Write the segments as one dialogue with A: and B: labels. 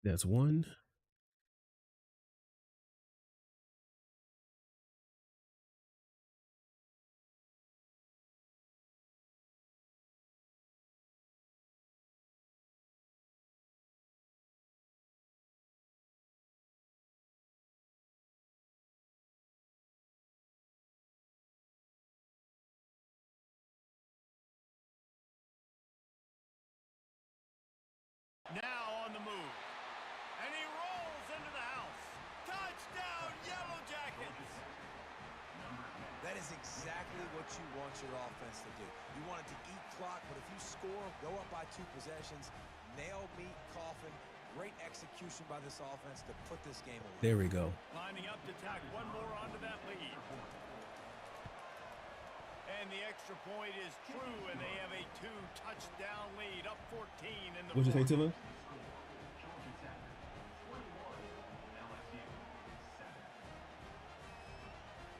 A: That's one.
B: Now on the move. And he rolls into the house. Touchdown, Yellow Jackets!
C: That is exactly what you want your offense to do. You want it to eat clock, but if you score, go up by 2 possessions, nail meat coffin. Great execution by this offense to put this game away.
A: There we go.
B: Lining up to tack one more onto that lead. And the extra point is true, and they have a 2-touchdown lead, up 14 in the
A: What'd you say, Tilla?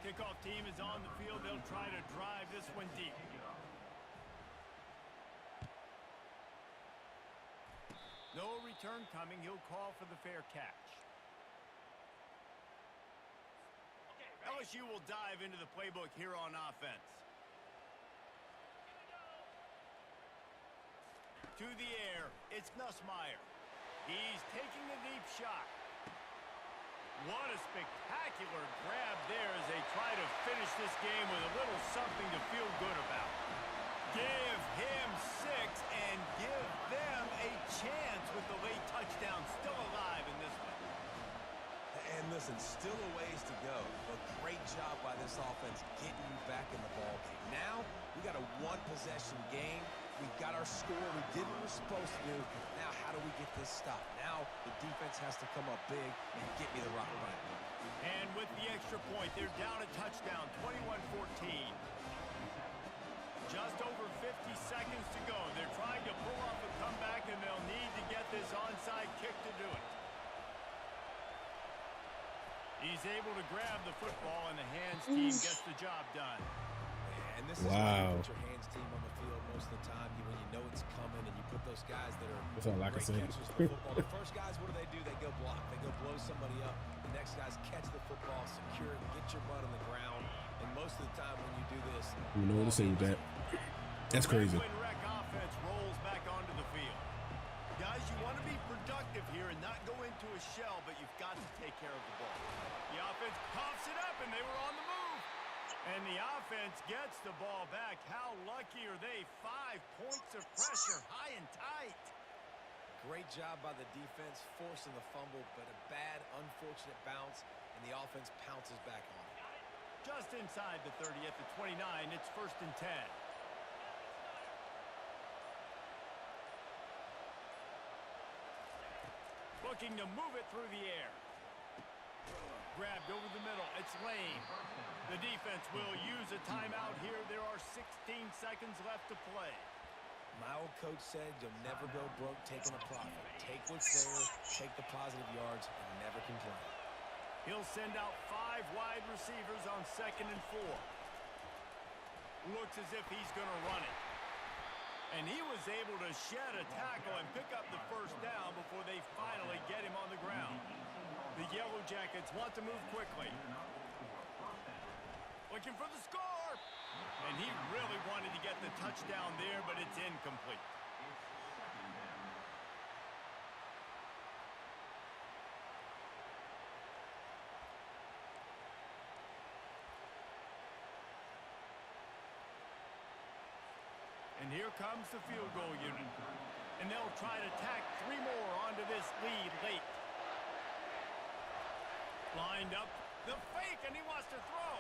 B: Kickoff team is on the field. They'll try to drive this one deep. No return coming. He'll call for the fair catch. LSU will dive into the playbook here on offense. To the air, it's Nussmeier. He's taking the deep shot. What a spectacular grab there as they try to finish this game with a little something to feel good about. Give him 6 and give them a chance with the late touchdown still alive in this one.
C: And listen, still a ways to go, but great job by this offense getting you back in the ball game. Now, we got a 1-possession game. We got our score. We did what we're supposed to do. Now, how do we get this stopped? Now, the defense has to come up big and get me the rock back.
B: And with the extra point, they're down a touchdown, 21-14. Just over 50 seconds to go. They're trying to pull off a comeback, and they'll need to get this onside kick to do it. He's able to grab the football, and the hands team gets the job done.
C: And this is why you put your hands team on the field most of the time. When you know it's coming, and you put those guys that are great catchers of the football. The first guys, what do? They go block. They go blow somebody up. The next guys catch the football, secure it, get your butt on the ground. And most of the time when you do this,
A: you know what to say with that. That's crazy.
B: Wreck offense rolls back onto the field. Guys, you want to be productive here and not go into a shell, but you've got to take care of the ball. The offense coughs it up, and they were on the move. And the offense gets the ball back. How lucky are they? 5 points of pressure, high and tight.
C: Great job by the defense, forcing the fumble, but a bad, unfortunate bounce, and the offense pounces back on it.
B: Just inside the 30 at the 29, it's 1st and 10. Looking to move it through the air. Grabbed over the middle. It's Lane. The defense will use a timeout here. There are 16 seconds left to play.
C: My old coach said you'll never go broke taking a profit. Take what's there, take the positive yards, and never complain.
B: He'll send out 5 wide receivers on 2nd and 4. Looks as if he's going to run it. And he was able to shed a tackle and pick up the 1st down before they finally get him on the ground. The Yellow Jackets want to move quickly. Looking for the score. And he really wanted to get the touchdown there, but it's incomplete. And here comes the field goal unit. And they'll try to tack 3 more onto this lead late. Lined up, the fake, and he wants to throw.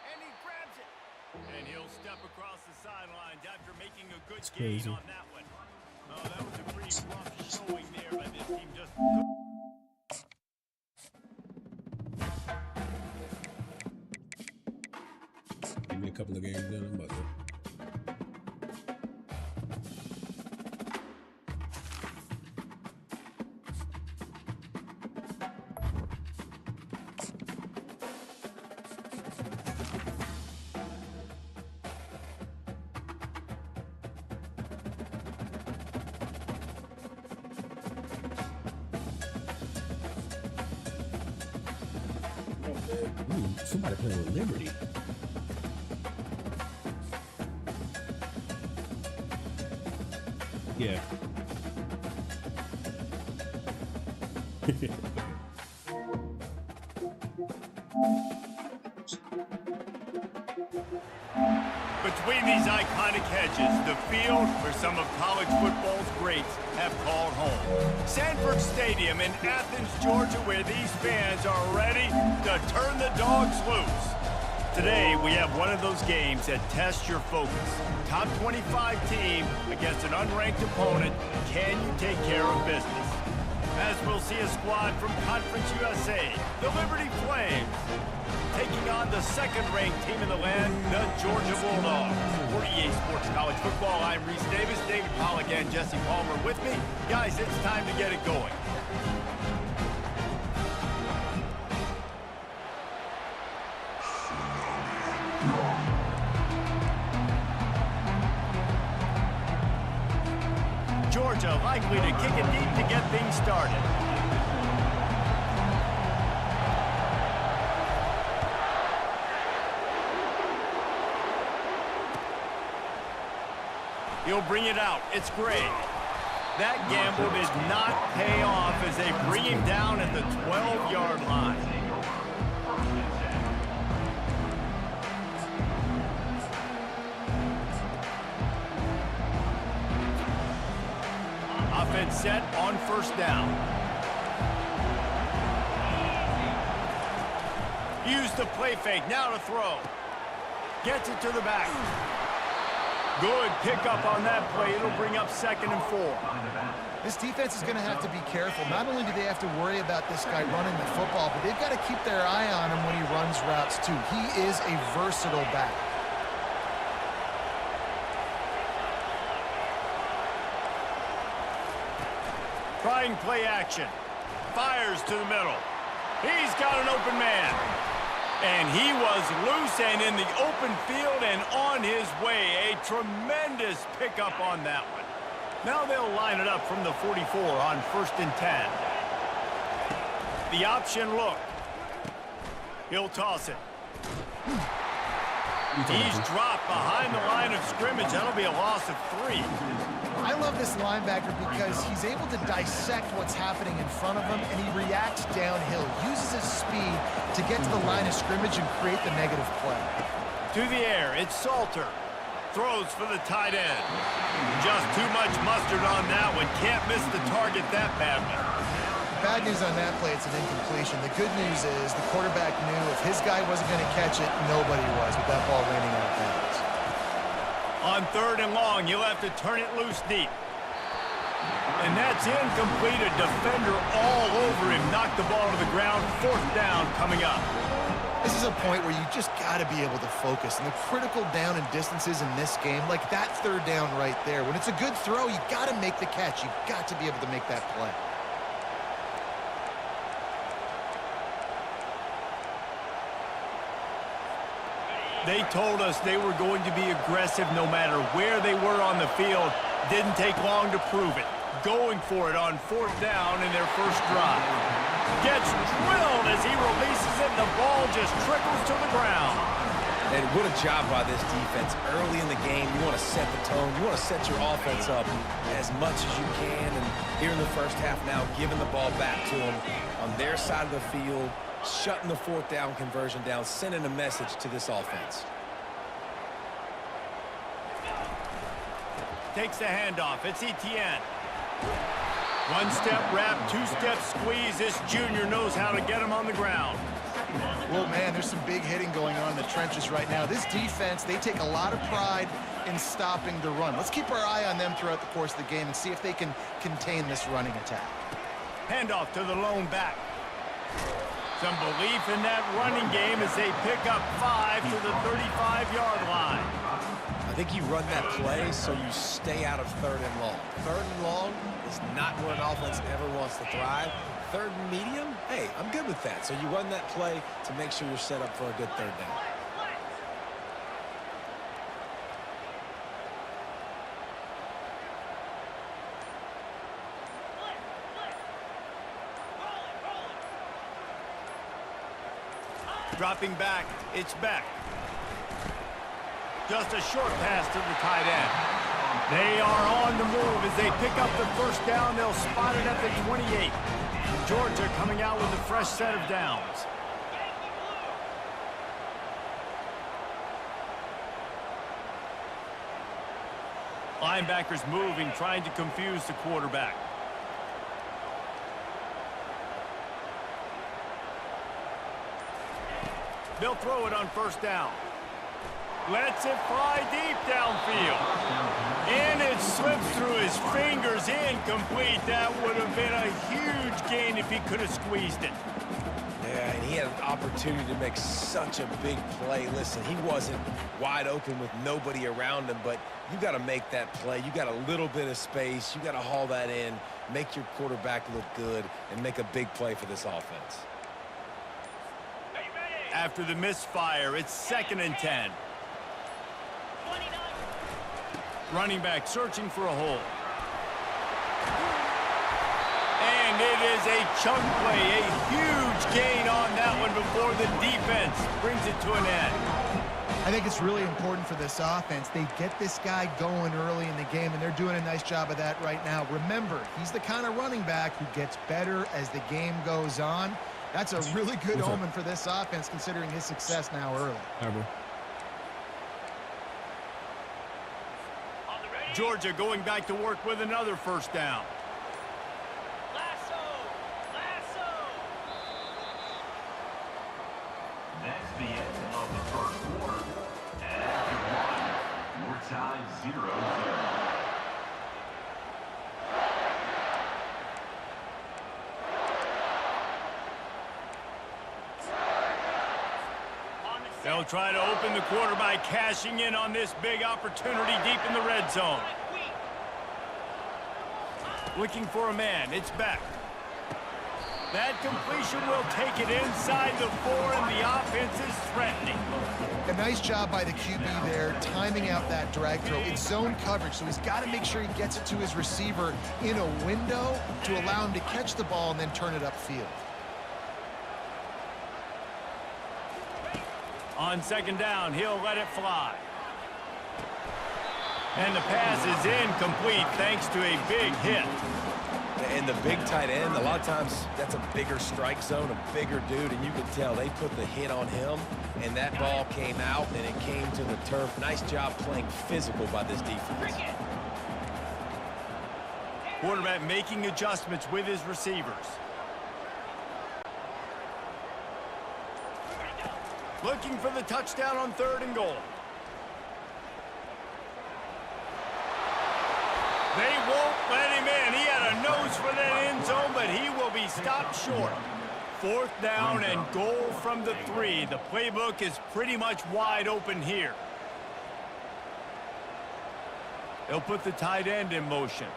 B: And he grabs it. And he'll step across the sidelines after making a good gain on that one. Oh, that was a pretty rough showing there by this team. Just
A: give me a couple of games done. I'm about to. Ooh, somebody playing with Liberty. Yeah.
B: Between these iconic hedges, the field where some of college football's greats have called home. Sanford Stadium in Athens, Georgia, where these fans are ready to turn the dogs loose. Today, we have one of those games that tests your focus. Top 25 team against an unranked opponent. Can you take care of business? As we'll see a squad from Conference USA, the Liberty Flames, taking on the second-ranked team in the land, the Georgia Bulldogs. For EA Sports College Football, I'm Reese Davis, David Pollack, and Jesse Palmer with me. Guys, it's time to get it going. Georgia likely to kick it deep to get things started. He'll bring it out. It's Gray. That gamble did not pay off as they bring him down at the 12-yard line. Offense set on first down. Use the play fake. Now to throw. Gets it to the back. Good pickup on that play. It'll bring up 2nd and 4.
D: This defense is going to have to be careful. Not only do they have to worry about this guy running the football, but they've got to keep their eye on him when he runs routes too. He is a versatile back.
B: Trying play action. Fires to the middle. He's got an open man. And he was loose and in the open field and on his way. A tremendous pickup on that one. Now they'll line it up from the 44 on 1st and 10. The option look. He'll toss it. He's dropped behind the line of scrimmage. That'll be a loss of 3.
D: I love this linebacker because he's able to dissect what's happening in front of him, and he reacts downhill, uses his speed to get to the line of scrimmage and create the negative play.
B: To the air, it's Salter. Throws for the tight end. Just too much mustard on that one. Can't miss the target that badly.
D: Bad news on that play, it's an incompletion. The good news is the quarterback knew if his guy wasn't going to catch it, nobody was with that ball landing out of bounds.
B: On 3rd and long, he'll have to turn it loose deep. And that's incomplete. A defender all over him. Knocked the ball to the ground. 4th down coming up.
D: This is a point where you just got to be able to focus. And the critical down and distances in this game, like that 3rd down right there. When it's a good throw, you got to make the catch. You got to be able to make that play.
B: They told us they were going to be aggressive no matter where they were on the field. Didn't take long to prove it. Going for it on 4th down in their first drive. Gets drilled as he releases it, and the ball just trickles to the ground.
C: And what a job by this defense. Early in the game, you want to set the tone. You want to set your offense up as much as you can. And here in the first half now, giving the ball back to them on their side of the field, shutting the 4th down conversion down, sending a message to this offense.
B: Takes the handoff. It's Etienne. 1-step wrap, 2-step squeeze. This junior knows how to get him on the ground.
D: Well, man, there's some big hitting going on in the trenches right now. This defense, they take a lot of pride in stopping the run. Let's keep our eye on them throughout the course of the game and see if they can contain this running attack.
B: Handoff to the lone back. Some belief in that running game as they pick up 5 to the 35-yard line.
C: I think you run that play so you stay out of 3rd and long. 3rd and long is not where an offense ever wants to thrive. 3rd and medium, hey, I'm good with that. So you run that play to make sure you're set up for a good 3rd down.
B: Dropping back, it's Beck. Just a short pass to the tight end. They are on the move as they pick up the first down. They'll spot it at the 28. Georgia coming out with a fresh set of downs. Linebackers moving, trying to confuse the quarterback. They'll throw it on first down. Lets it fly deep downfield. And it slips through his fingers, incomplete. That would have been a huge gain if he could have squeezed it.
C: Yeah, and he had an opportunity to make such a big play. Listen, he wasn't wide open with nobody around him, but you got to make that play. You got a little bit of space. You got to haul that in, make your quarterback look good, and make a big play for this offense.
B: After the misfire, it's 2nd and 10. Running back searching for a hole. And it is a chunk play, a huge gain on that one before the defense brings it to an end.
D: I think it's really important for this offense. They get this guy going early in the game, and they're doing a nice job of that right now. Remember, he's the kind of running back who gets better as the game goes on. That's a really good omen for this offense, considering his success now early.
B: Georgia going back to work with another first down.
E: That's the end of the first quarter. And after 1, we're tied 0-0.
B: They'll try to open the quarter by cashing in on this big opportunity deep in the red zone. Looking for a man, it's Beck. That completion will take it inside the 4, and the offense is threatening.
D: A nice job by the QB there, timing out that drag throw. It's zone coverage, so he's got to make sure he gets it to his receiver in a window to allow him to catch the ball and then turn it upfield.
B: On 2nd down, he'll let it fly. And the pass is incomplete thanks to a big hit.
C: And the big tight end, a lot of times that's a bigger strike zone, a bigger dude, and you can tell they put the hit on him, and that ball came out, and it came to the turf. Nice job playing physical by this defense.
B: Quarterback making adjustments with his receivers. Looking for the touchdown on 3rd and goal. They won't let him in. He had a nose for that end zone, but he will be stopped short. 4th down and goal from the 3. The playbook is pretty much wide open here. They'll put the tight end in motion.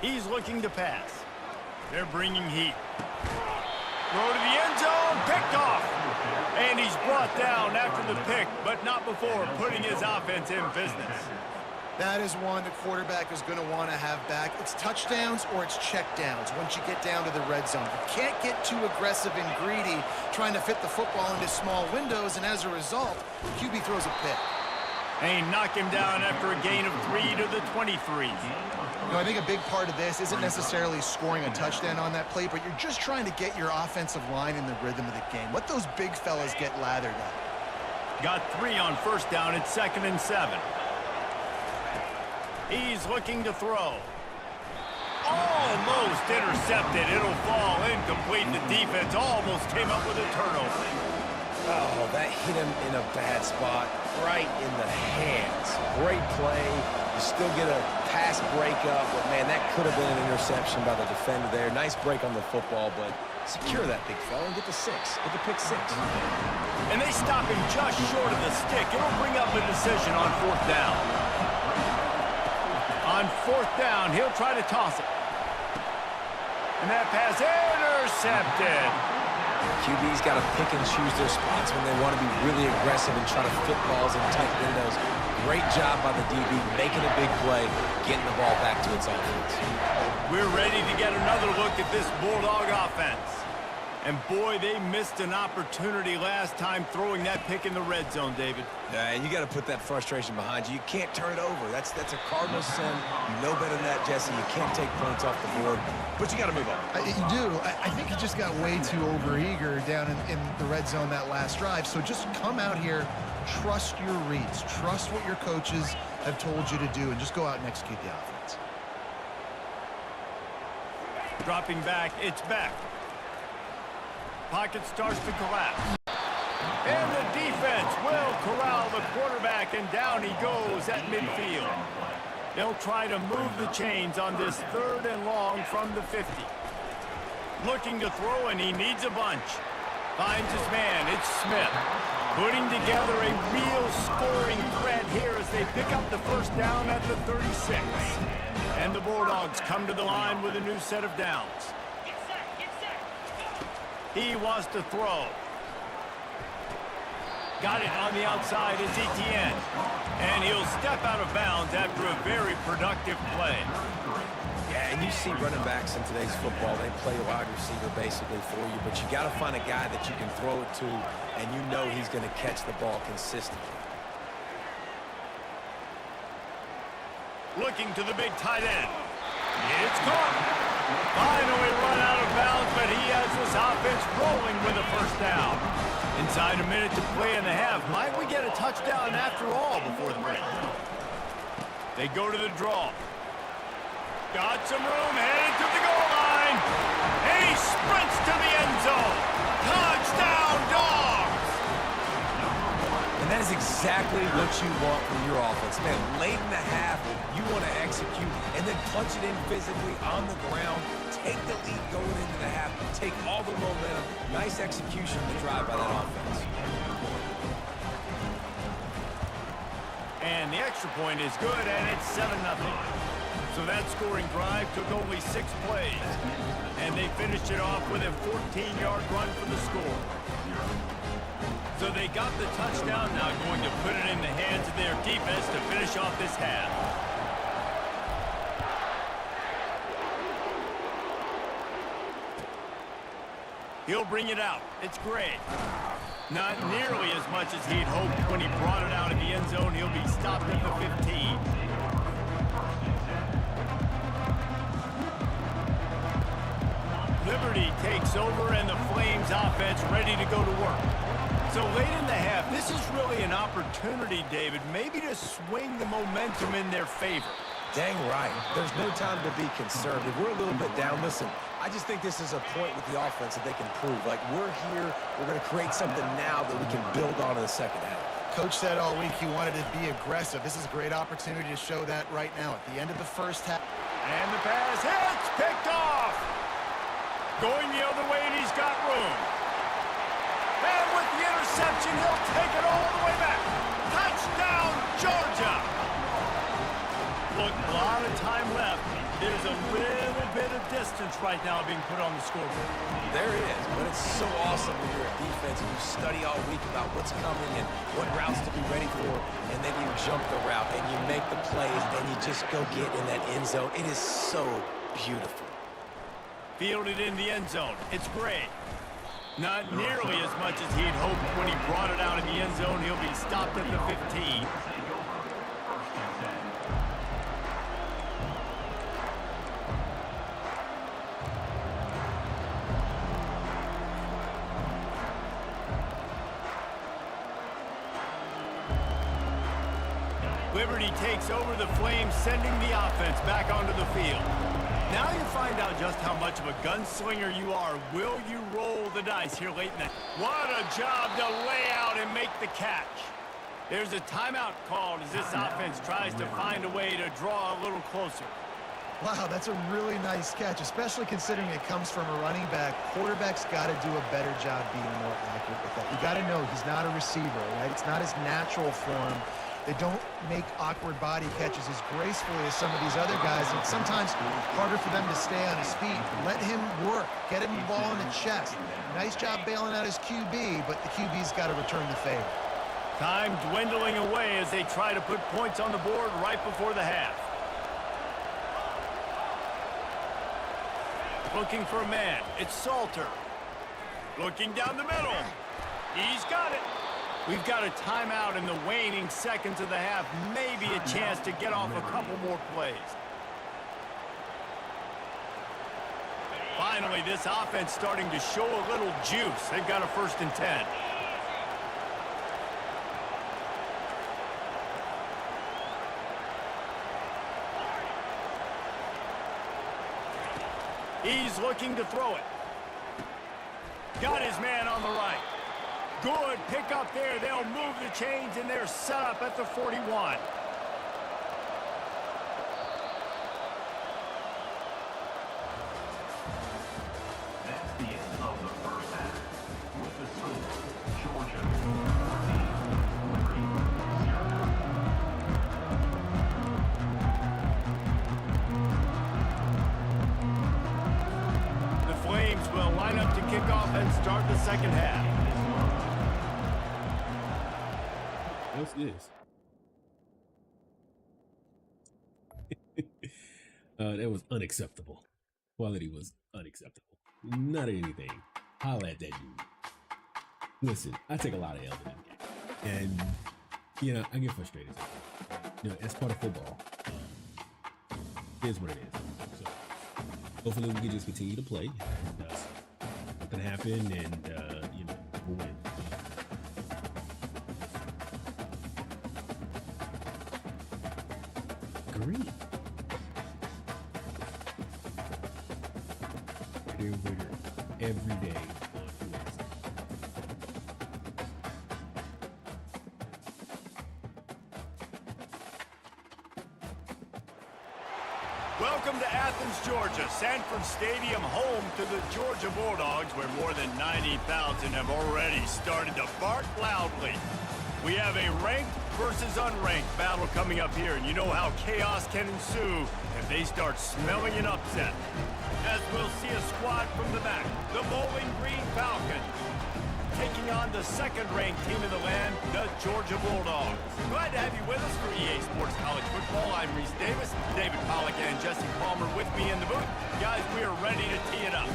B: He's looking to pass. They're bringing heat. Throw to the end zone, picked off. And he's brought down after the pick, but not before putting his offense in business.
D: That is one the quarterback is going to want to have back. It's touchdowns or it's checkdowns once you get down to the red zone. You can't get too aggressive and greedy trying to fit the football into small windows, and as a result, QB throws a pick.
B: They knock him down after a gain of 3 to the 23.
D: I think a big part of this isn't necessarily scoring a touchdown on that play, but you're just trying to get your offensive line in the rhythm of the game. Let those big fellas get lathered up.
B: Got 3 on first down at 2nd and 7. He's looking to throw. Almost intercepted. It'll fall incomplete. The defense almost came up with a turnover.
C: Oh, that hit him in a bad spot, right in the hands. Great play. You still get a pass breakup, but, man, that could have been an interception by the defender there. Nice break on the football, but secure that big fella and get the 6. Get the pick 6.
B: And they stop him just short of the stick. It'll bring up a decision on 4th down. On 4th down, he'll try to toss it. And that pass intercepted.
C: QB's got to pick and choose their spots when they want to be really aggressive and try to fit balls in tight windows. Great job by the DB making a big play, getting the ball back to its offense.
B: We're ready to get another look at this Bulldog offense. And boy, they missed an opportunity last time throwing that pick in the red zone, David.
C: Yeah, and you got to put that frustration behind you. You can't turn it over. That's a Cardinal sin. You know better than that, Jesse. You can't take points off the board, but you got to move on.
D: You do. I think he just got way too overeager down in the red zone that last drive. So just come out here, trust your reads, trust what your coaches have told you to do, and just go out and execute the offense.
B: Dropping back, it's back. Pocket starts to collapse. And the defense will corral the quarterback, and down he goes at midfield. They'll try to move the chains on this 3rd and long from the 50. Looking to throw, and he needs a bunch. Finds his man, it's Smith. Putting together a real scoring threat here as they pick up the first down at the 36. And the Bulldogs come to the line with a new set of downs. He wants to throw. Got it on the outside is Etienne. And he'll step out of bounds after a very productive play.
C: Yeah, and you see running backs in today's football, they play wide receiver basically for you, but you got to find a guy that you can throw it to, and you know he's going to catch the ball consistently.
B: Looking to the big tight end. It's caught. Finally run out of bounds, but he has this offense rolling with a first down. Inside a minute to play in the half. Might we get a touchdown after all before the break? They go to the draw. Got some room, headed to the goal line. And he sprints to the end zone. Touchdown, Dogs!
C: And that is exactly what you want from your offense. Man, late in the half, you want to execute and then punch it in physically on the ground. Take the lead going into the half. Take all the momentum. Nice execution to drive by that offense.
B: And the extra point is good, and it's 7-0. So that scoring drive took only 6 plays. And they finished it off with a 14-yard run for the score. So they got the touchdown, now going to put it in the hands of their defense to finish off this half. He'll bring it out. It's great. Not nearly as much as he'd hoped when he brought it out in the end zone. He'll be stopped at the 15. Liberty takes over, and the Flames offense ready to go to work. So late in the half, this is really an opportunity, David, maybe to swing the momentum in their favor.
C: Dang right. There's no time to be conservative. We're a little bit down. Listen, I just think this is a point with the offense that they can prove. Like, we're here, we're going to create something now that we can build on in the second half.
D: Coach said all week he wanted to be aggressive. This is a great opportunity to show that right now at the end of the first half.
B: And the pass hits, picked off. Going the other way, and he's got room. And with the interception, he'll take it all the way back. Touchdown, Georgia. Look, a lot of time left. There's a little bit of distance right now being put on the scoreboard.
C: There is, but it's so awesome when you're a defense and you study all week about what's coming and what routes to be ready for, and then you jump the route and you make the plays and you just go get in that end zone. It is so beautiful.
B: Fielded in the end zone. It's great. Not nearly as much as he'd hoped when he brought it out in the end zone. He'll be stopped at the 15. Liberty takes over the Flames, sending the offense back onto the field. Now you find out just how much of a gunslinger you are. Will you roll the dice here late in the... What a job to lay out and make the catch. There's a timeout called as this offense tries to find a way to draw a little closer.
D: Wow, that's a really nice catch, especially considering it comes from a running back. Quarterback's got to do a better job being more accurate with that. You got to know he's not a receiver, right? It's not his natural form. They don't make awkward body catches as gracefully as some of these other guys. It's sometimes harder for them to stay on his feet. Let him work. Get him the ball in the chest. Nice job bailing out his QB, but the QB's got to return the favor.
B: Time dwindling away as they try to put points on the board right before the half. Looking for a man. It's Salter. Looking down the middle. He's got it. We've got a timeout in the waning seconds of the half. Maybe a chance to get off a couple more plays. Finally, this offense starting to show a little juice. They've got a 1st and 10. He's looking to throw it. Got his man on the right. Good pick up there. They'll move the chains, and they're set up at the 41.
E: That's the end of the first half. With the score, Georgia 14-0.
B: The Flames will line up to kick off and start the second half.
A: What's this? That was unacceptable. Quality was unacceptable. Not anything. Holla at that dude. Listen, I take a lot of L's in that game. And, you know, I get frustrated. You know, that's part of football. It is what it is. So, hopefully we can just continue to play. And, nothing happen and, you know, we'll win. Green. Winner every day on Wednesday.
B: Welcome to Athens, Georgia, Sanford Stadium, home to the Georgia Bulldogs, where more than 90,000 have already started to bark loudly. We have a ranked versus unranked battle coming up here, and you know how chaos can ensue if they start smelling an upset. As we'll see a squad from the back, the Bowling Green Falcons, taking on the second-ranked team in the land, the Georgia Bulldogs. Glad to have you with us for EA Sports College Football. I'm Reese Davis, David Pollack and Jesse Palmer with me in the booth. Guys, we are ready to tee it up.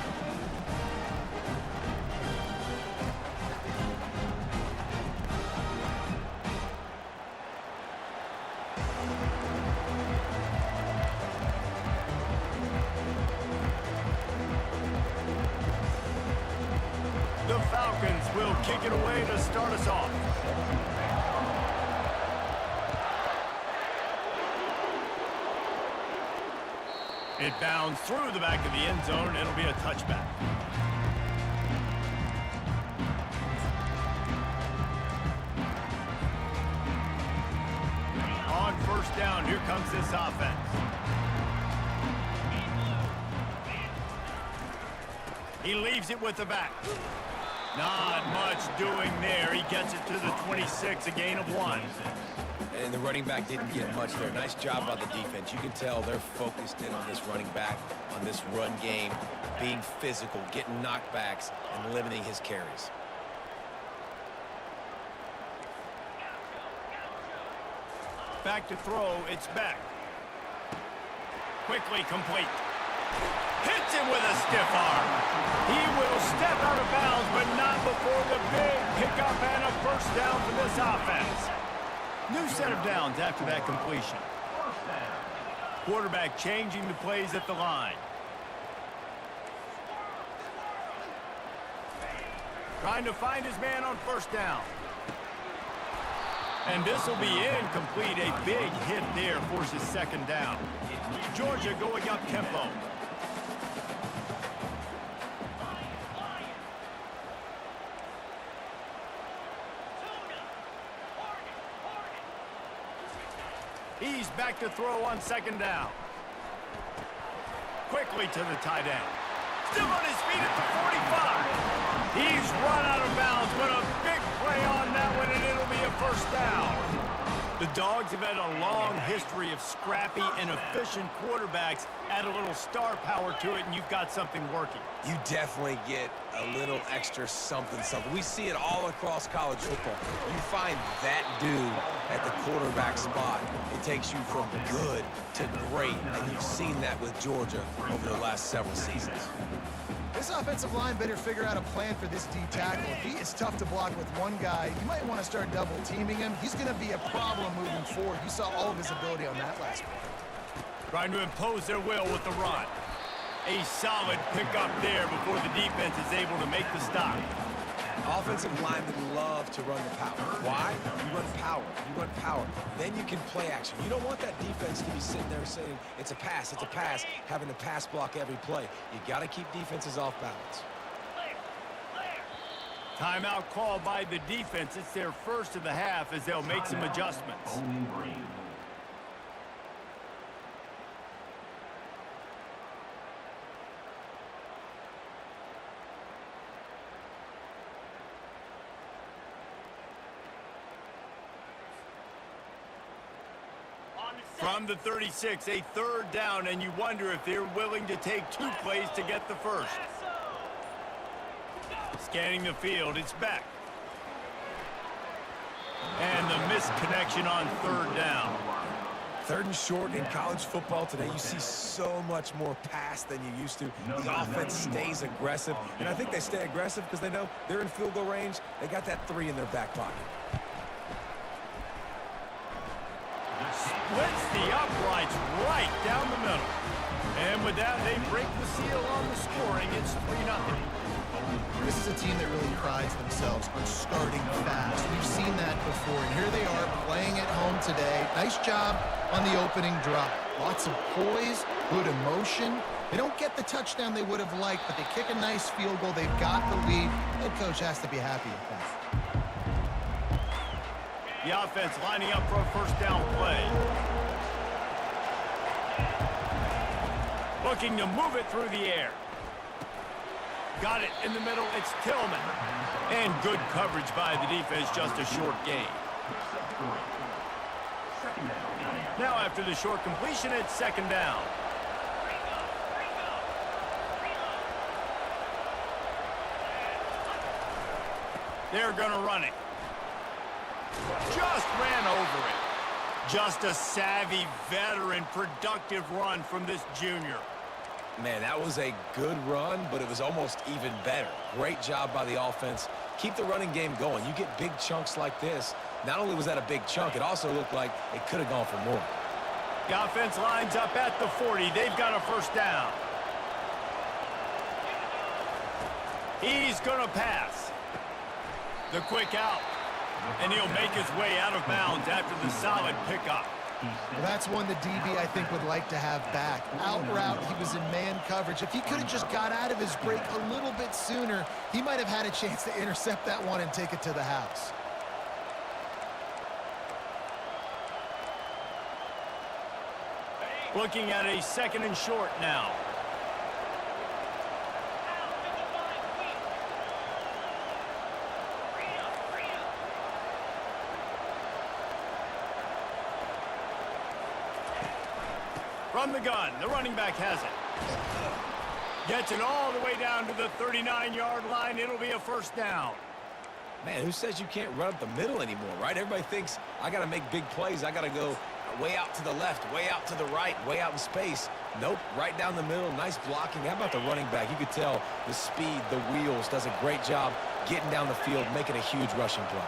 B: The Falcons will kick it away to start us off. It bounds through the back of the end zone. It'll be a touchback. On 1st down, here comes this offense. He leaves it with the back. Not much doing there. He gets it to the 26, a gain of 1.
C: And the running back didn't get much there. Nice job by the defense. You can tell they're focused in on this running back, on this run game, being physical, getting knockbacks, and limiting his carries.
B: Back to throw, it's back. Quickly complete. Hits him with a stiff arm. He will step out of bounds, but not before the big pickup and a 1st down for this offense. New set of downs after that completion. Quarterback changing the plays at the line. Trying to find his man on 1st down. And this will be incomplete. A big hit there forces 2nd down. Georgia going up tempo. He's back to throw on 2nd down. Quickly to the tight end. Still on his feet at the 45. He's run out of bounds, but a big play on that one, and it'll be a 1st down. The Dogs have had a long history of scrappy and efficient quarterbacks. Add a little star power to it, and you've got something working.
C: You definitely get a little extra something. We see it all across college football. You find that dude at the quarterback spot, it takes you from good to great, and you've seen that with Georgia over the last several seasons.
D: This offensive line better figure out a plan for this D tackle. If he is tough to block with one guy, you might want to start double teaming him. He's going to be a problem moving forward. You saw all of his ability on that last play.
B: Trying to impose their will with the run. A solid pickup there before the defense is able to make the stop.
C: Offensive linemen love to run the power. Why? You run power. You run power. Then you can play action. You don't want that defense to be sitting there saying, it's a pass, having to pass block every play. You got to keep defenses off balance.
B: Timeout called by the defense. It's their first of the half as they'll make some adjustments.
E: Bowling Green.
B: From the 36, a third down, and you wonder if they're willing to take 2 plays to get the first. Scanning the field, it's back. And the missed connection on third down.
C: 3rd and short in college football today, you see so much more pass than you used to. The offense stays aggressive, and I think they stay aggressive because they know they're in field goal range. They got that 3 in their back pocket.
B: Splits the uprights right down the middle. And with that, they break the seal on the scoring. It's 3-0.
D: This is a team that really prides themselves on starting fast. We've seen that before, and here they are playing at home today. Nice job on the opening drive. Lots of poise, good emotion. They don't get the touchdown they would have liked, but they kick a nice field goal. They've got the lead. Head coach has to be happy with that.
B: The offense lining up for a first down play. Looking to move it through the air. Got it in the middle. It's Tillman. And good coverage by the defense, just a short gain. Now after the short completion, it's 2nd down. They're going to run it. Just ran over it. Just a savvy, veteran, productive run from this junior.
C: Man, that was a good run, but it was almost even better. Great job by the offense. Keep the running game going. You get big chunks like this. Not only was that a big chunk, it also looked like it could have gone for more.
B: The offense lines up at the 40. They've got a first down. He's going to pass. The quick out. And he'll make his way out of bounds after the solid pickup.
D: Well, that's one the DB, I think, would like to have back. Out route, he was in man coverage. If he could have just got out of his break a little bit sooner, he might have had a chance to intercept that one and take it to the house.
B: Looking at a 2nd and short now. From the gun, the running back has it. Gets it all the way down to the 39-yard line. It'll be a first down.
C: Man, who says you can't run up the middle anymore, right? Everybody thinks I got to make big plays. I got to go way out to the left, way out to the right, way out in space. Nope, right down the middle. Nice blocking. How about the running back? You could tell the speed, the wheels, does a great job getting down the field, making a huge rushing play.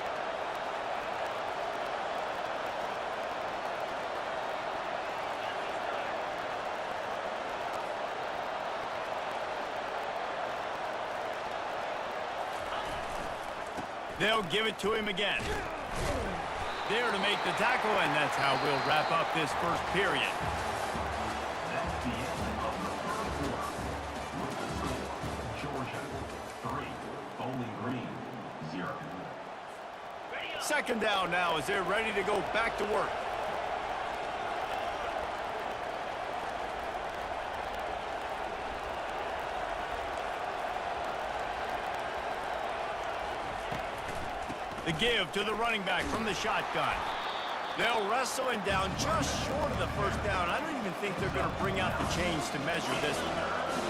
B: They'll give it to him again. There to make the tackle, and that's how we'll wrap up this first period.
E: That's the end of the first quarter. With the score, Georgia 3, Bowling Green 0.
B: 2nd down now as they're ready to go back to work. The give to the running back from the shotgun. They'll wrestle him down just short of the first down. I don't even think they're going to bring out the chains to measure this one.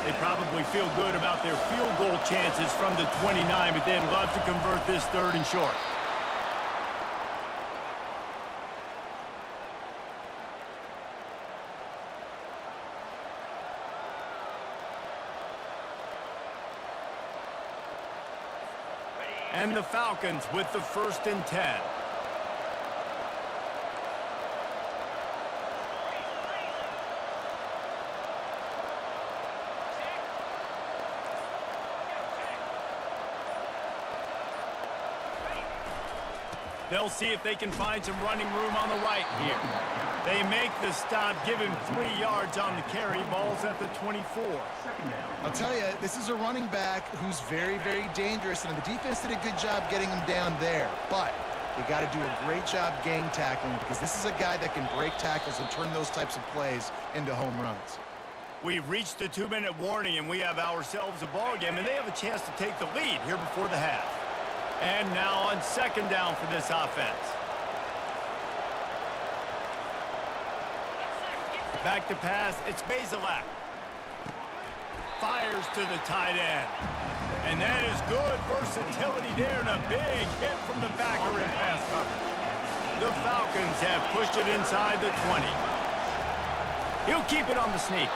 B: They probably feel good about their field goal chances from the 29, but they'd love to convert this 3rd and short. And the Falcons with the 1st and 10. They'll see if they can find some running room on the right here. They make the stop, give him 3 yards on the carry. Ball's at the 24.
D: I'll tell you, this is a running back who's very, very dangerous, and the defense did a good job getting him down there. But you got to do a great job gang tackling, because this is a guy that can break tackles and turn those types of plays into home runs.
B: We've reached the 2-minute warning, and we have ourselves a ball game, and they have a chance to take the lead here before the half. And now on 2nd down for this offense. Back to pass, it's Bazelak. Fires to the tight end. And that is good versatility there, and a big hit from the backer in pass coverage. The Falcons have pushed it inside the 20. He'll keep it on the sneak.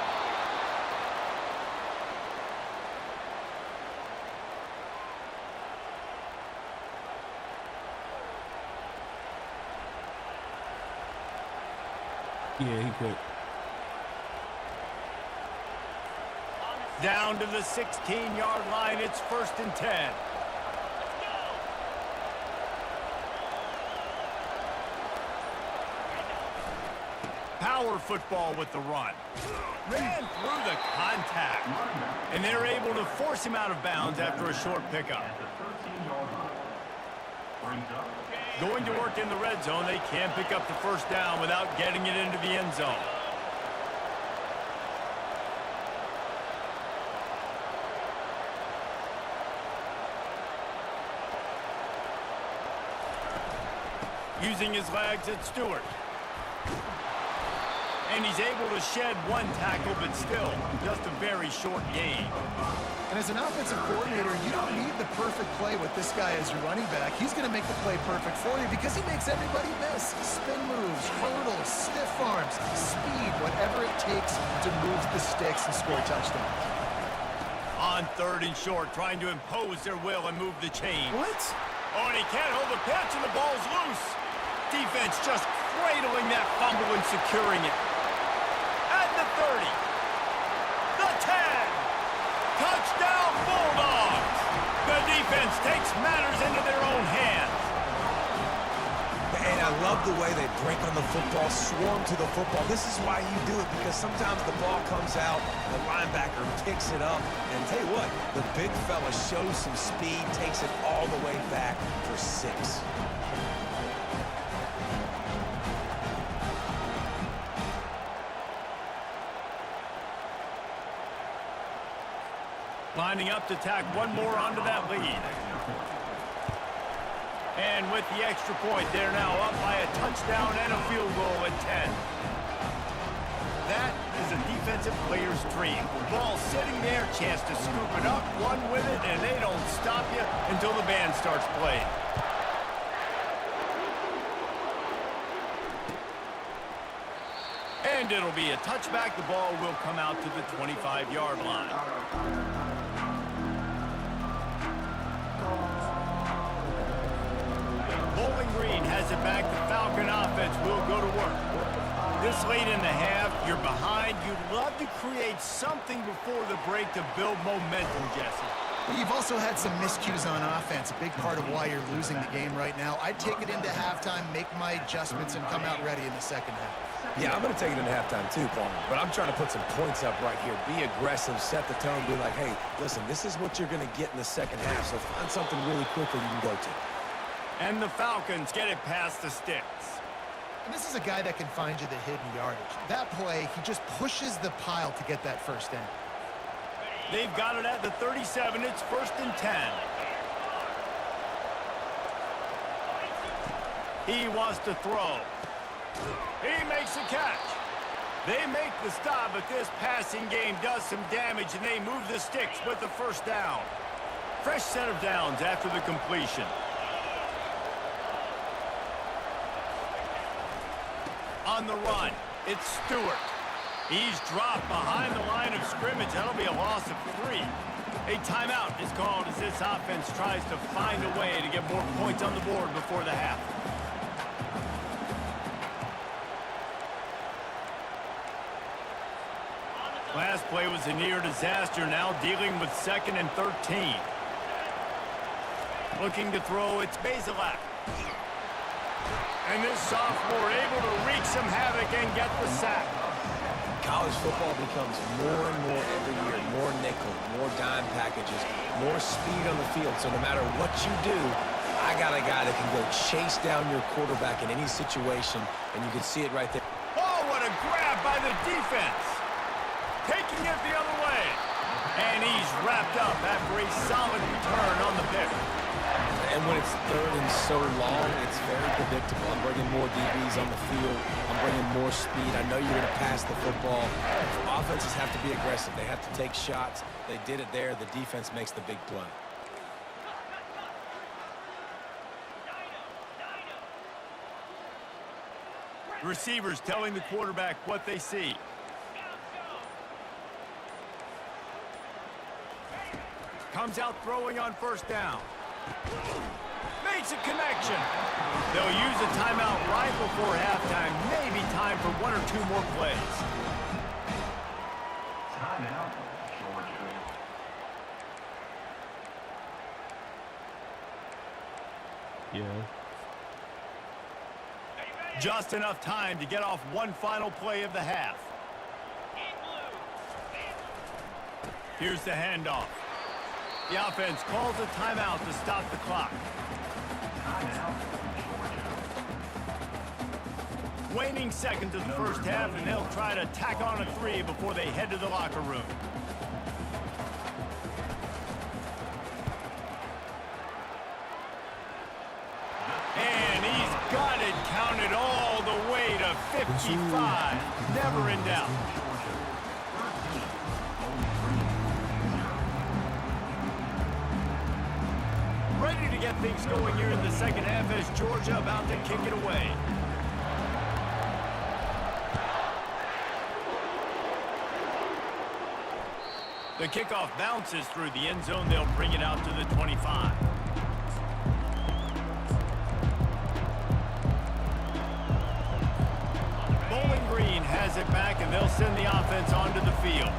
A: Yeah, he quit.
B: Down to the 16-yard line, it's 1st and 10. Power football with the run. Ran through the contact. And they're able to force him out of bounds after a short pickup. Going to work in the red zone, they can pick up the 1st down without getting it into the end zone. Using his legs, it's Stewart. And he's able to shed 1 tackle, but still, just a very short gain.
D: And as an offensive coordinator, you don't need the perfect play with this guy as your running back. He's going to make the play perfect for you because he makes everybody miss. Spin moves, hurdles, stiff arms, speed, whatever it takes to move the sticks and score touchdowns.
B: On 3rd and short, trying to impose their will and move the chains.
D: What?
B: Oh, and he can't hold the pitch, and the ball's loose. Defense just cradling that fumble and securing it. At the 30. The 10. Touchdown, Bulldogs! The defense takes matters into their own hands.
C: And I love the way they break on the football, swarm to the football. This is why you do it, because sometimes the ball comes out, the linebacker picks it up, and tell you what, the big fella shows some speed, takes it all the way back for 6.
B: Lining up to tack 1 more onto that lead. And with the extra point, they're now up by a touchdown and a field goal at 10. That is a defensive player's dream. Ball sitting there, chance to scoop it up, run with it, and they don't stop you until the band starts playing. And it'll be a touchback. The ball will come out to the 25-yard line. Bowling Green has it back. The Falcon offense will go to work. This late in the half, you're behind. You'd love to create something before the break to build momentum, Jesse.
D: You've also had some miscues on offense, a big part of why you're losing the game right now. I'd take it into halftime, make my adjustments, and come out ready in the 2nd half.
C: Yeah, I'm going to take it into halftime too, Paul. But I'm trying to put some points up right here. Be aggressive, set the tone, be like, hey, listen, this is what you're going to get in the 2nd half, so find something really quickly you can go to.
B: And the Falcons get it past the sticks.
D: And this is a guy that can find you the hidden yardage. That play, he just pushes the pile to get that 1st down.
B: They've got it at the 37. It's 1st and 10. He wants to throw. He makes a catch. They make the stop, but this passing game does some damage, and they move the sticks with the 1st down. Fresh set of downs after the completion. On the run, it's Stewart. He's dropped behind the line of scrimmage. That'll be a loss of 3. A timeout is called as this this offense tries to find a way to get more points on the board before the half. Last play was a near disaster, now dealing with 2nd and 13. Looking to throw, it's Bazelak. And this sophomore able to wreak some havoc and get the sack.
C: College football becomes more and more every year, more nickel, more dime packages, more speed on the field. So no matter what you do, I got a guy that can go chase down your quarterback in any situation, and you can see it right there.
B: Oh, what a grab by the defense. Taking it the other way. And he's wrapped up after a solid return on the pick.
C: And when it's 3rd and so long, it's very predictable. I'm bringing more DBs on the field. I'm bringing more speed. I know you're going to pass the football. Offenses have to be aggressive. They have to take shots. They did it there. The defense makes the big play.
B: Receivers telling the quarterback what they see. Comes out throwing on 1st down. Makes a connection. They'll use a timeout right before halftime. Maybe time for 1 or 2 more plays.
E: Timeout, Georgia.
A: Yeah.
B: Just enough time to get off one final play of the half. Here's the handoff. The offense calls a timeout to stop the clock.
E: Timeout, Georgia.
B: Waning seconds of the first half, and they'll try to tack on a 3 before they head to the locker room. And he's got it counted all the way to 55. Never in doubt. Ready to get things going here in the second half as Georgia about to kick it away. The kickoff bounces through the end zone. They'll bring it out to the 25. Bowling Green has it back, and they'll send the offense onto the field.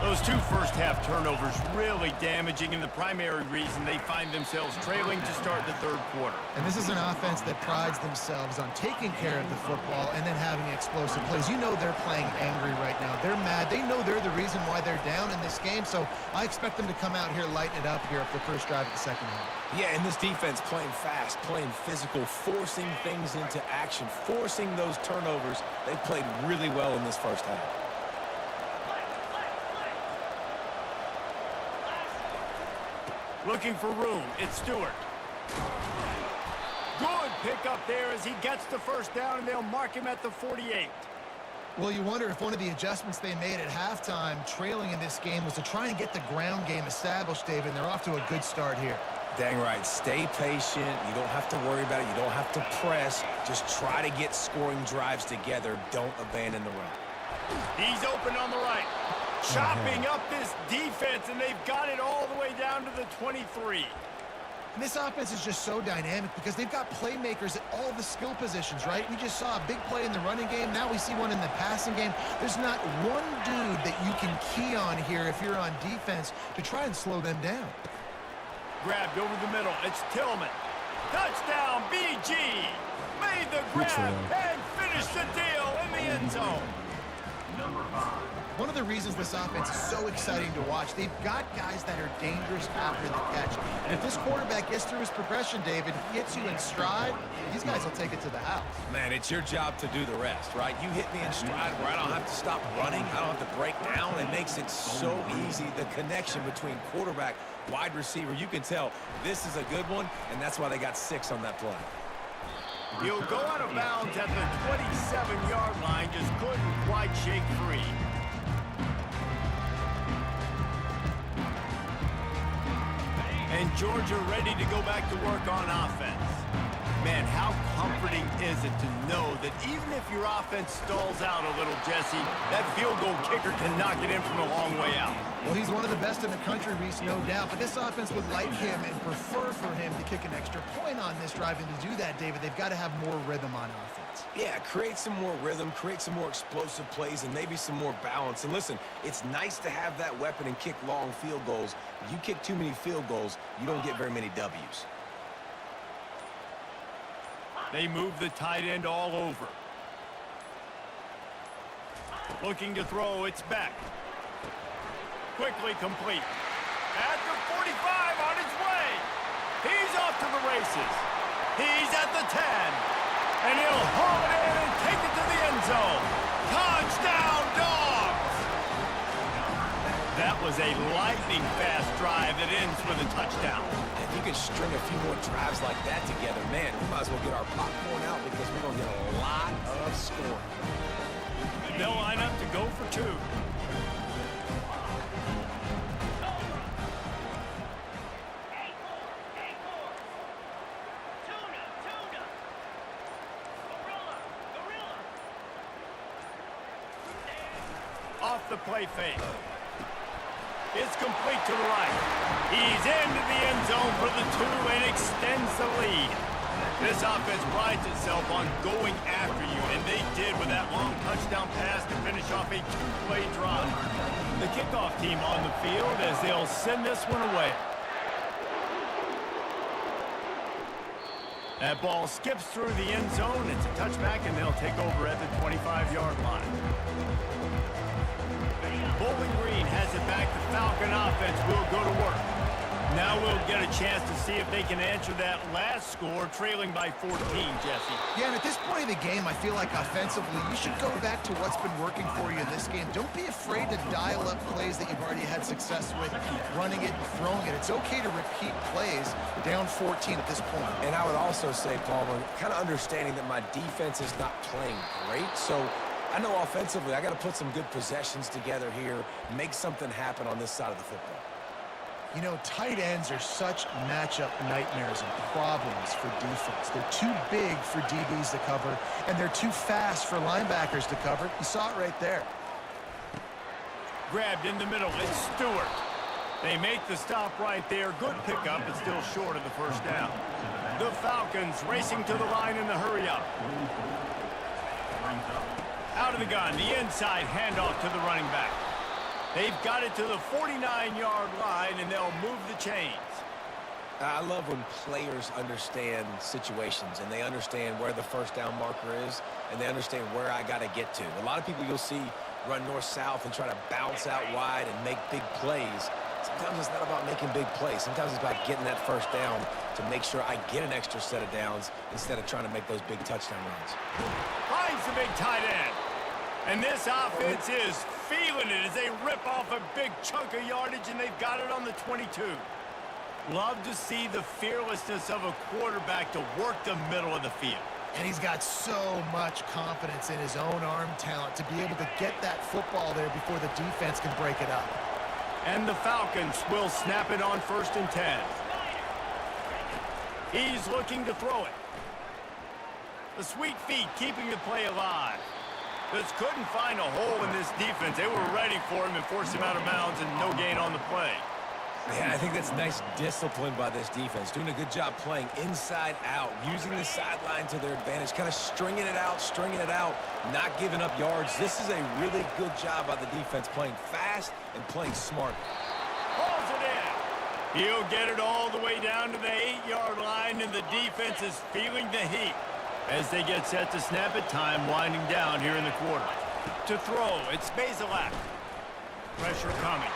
B: Those 2 first-half turnovers really damaging, and the primary reason they find themselves trailing to start the 3rd quarter.
D: And this is an offense that prides themselves on taking care of the football and then having explosive plays. You know they're playing angry right now. They're mad. They know they're the reason why they're down in this game, so I expect them to come out here, lighten it up here for the first drive of the second half.
C: Yeah, and this defense playing fast, playing physical, forcing things into action, forcing those turnovers. They played really well in this first half.
B: Looking for room, it's Stewart. Good pickup there as he gets the first down, and they'll mark him at the 48.
D: Well, you wonder if one of the adjustments they made at halftime, trailing in this game, was to try and get the ground game established, David, and they're off to a good start here.
C: Dang right. Stay patient. You don't have to worry about it. You don't have to press. Just try to get scoring drives together. Don't abandon the run.
B: He's open on the right. Chopping up this defense, and they've got it all the way down to the 23.
D: And this offense is just so dynamic because they've got playmakers at all the skill positions, right? We just saw a big play in the running game. Now we see one in the passing game. There's not one dude that you can key on here if you're on defense to try and slow them down.
B: Grabbed over the middle. It's Tillman. Touchdown, BG. Made the grab and finished the deal in the end zone.
E: Number 5.
D: One of the reasons this offense is so exciting to watch, they've got guys that are dangerous after the catch. And if this quarterback gets through his progression, David, gets you in stride, these guys will take it to the house.
C: Man, it's your job to do the rest, right? You hit me in stride where I don't have to stop running. I don't have to break down. It makes it so easy. The connection between quarterback, wide receiver, you can tell this is a good one, and that's why they got 6 on that play.
B: He'll go out of bounds at the 27-yard line, just couldn't quite shake free. And Georgia ready to go back to work on offense. Man, how comforting is it to know that even if your offense stalls out a little, Jesse, that field goal kicker can knock it in from a long way out.
D: Well, he's one of the best in the country, Reese, no doubt. But this offense would like him and prefer for him to kick an extra point on this drive. And to do that, David, they've got to have more rhythm on offense.
C: Yeah, create some more rhythm, create some more explosive plays, and maybe some more balance. And listen, it's nice to have that weapon and kick long field goals. If you kick too many field goals, you don't get very many W's.
B: They move the tight end all over. Looking to throw, it's back. Quickly complete. At the 45 on his way. He's off to the races. He's at the 10. And he'll haul it in and take it to the end zone. Touchdown, Dogs! That was a lightning-fast drive that ends with a touchdown.
C: If you can string a few more drives like that together, man, we might as well get our popcorn out because we're going to get a lot of scoring.
B: They'll line up to go for two. Off the play fake. It's complete to the right. He's into the end zone for the two and extends the lead. This offense prides itself on going after you, and they did with that long touchdown pass to finish off a two-play drive. The kickoff team on the field as they'll send this one away. That ball skips through the end zone. It's a touchback, and they'll take over at the 25-yard line. Bowling Green has it back. The Falcon offense will go to work. Now we'll get a chance to see if they can answer that last score, trailing by 14, Jesse.
D: Yeah, and at this point of the game, I feel like offensively, you should go back to what's been working for you in this game. Don't be afraid to dial up plays that you've already had success with, running it and throwing it. It's okay to repeat plays down 14 at this point.
C: And I would also say, Palmer, kind of understanding that my defense is not playing great, so I know offensively I got to put some good possessions together here, make something happen on this side of the football.
D: You know, tight ends are such matchup nightmares and problems for defense. They're too big for DBs to cover, and they're too fast for linebackers to cover. You saw it right there.
B: Grabbed in the middle. It's Stewart. They make the stop right there. Good pickup, but still short of the first down. The Falcons racing to the line in the hurry-up. Out of the gun, the inside handoff to the running back. They've got it to the 49-yard line, and they'll move the chains.
C: I love when players understand situations, and they understand where the first down marker is, and they understand where I got to get to. A lot of people you'll see run north-south and try to bounce out wide and make big plays. Sometimes it's not about making big plays. Sometimes it's about getting that first down to make sure I get an extra set of downs instead of trying to make those big touchdown runs.
B: Finds the big tight end. And this offense is feeling it as they rip off a big chunk of yardage, and they've got it on the 22. Love to see the fearlessness of a quarterback to work the middle of the field.
D: And he's got so much confidence in his own arm talent to be able to get that football there before the defense can break it up.
B: And the Falcons will snap it on 1st and 10. He's looking to throw it. The sweet feet keeping the play alive. Just couldn't find a hole in this defense. They were ready for him and forced him out of bounds, and no gain on the play.
C: Yeah, I think that's nice discipline by this defense. Doing a good job playing inside out, using the sideline to their advantage, kind of stringing it out, not giving up yards. This is a really good job by the defense, playing fast and playing smart.
B: Hauls it in. He'll get it all the way down to the 8-yard line, and the defense is feeling the heat as they get set to snap it. Time winding down here in the quarter. To throw, it's Bazelak. Pressure coming.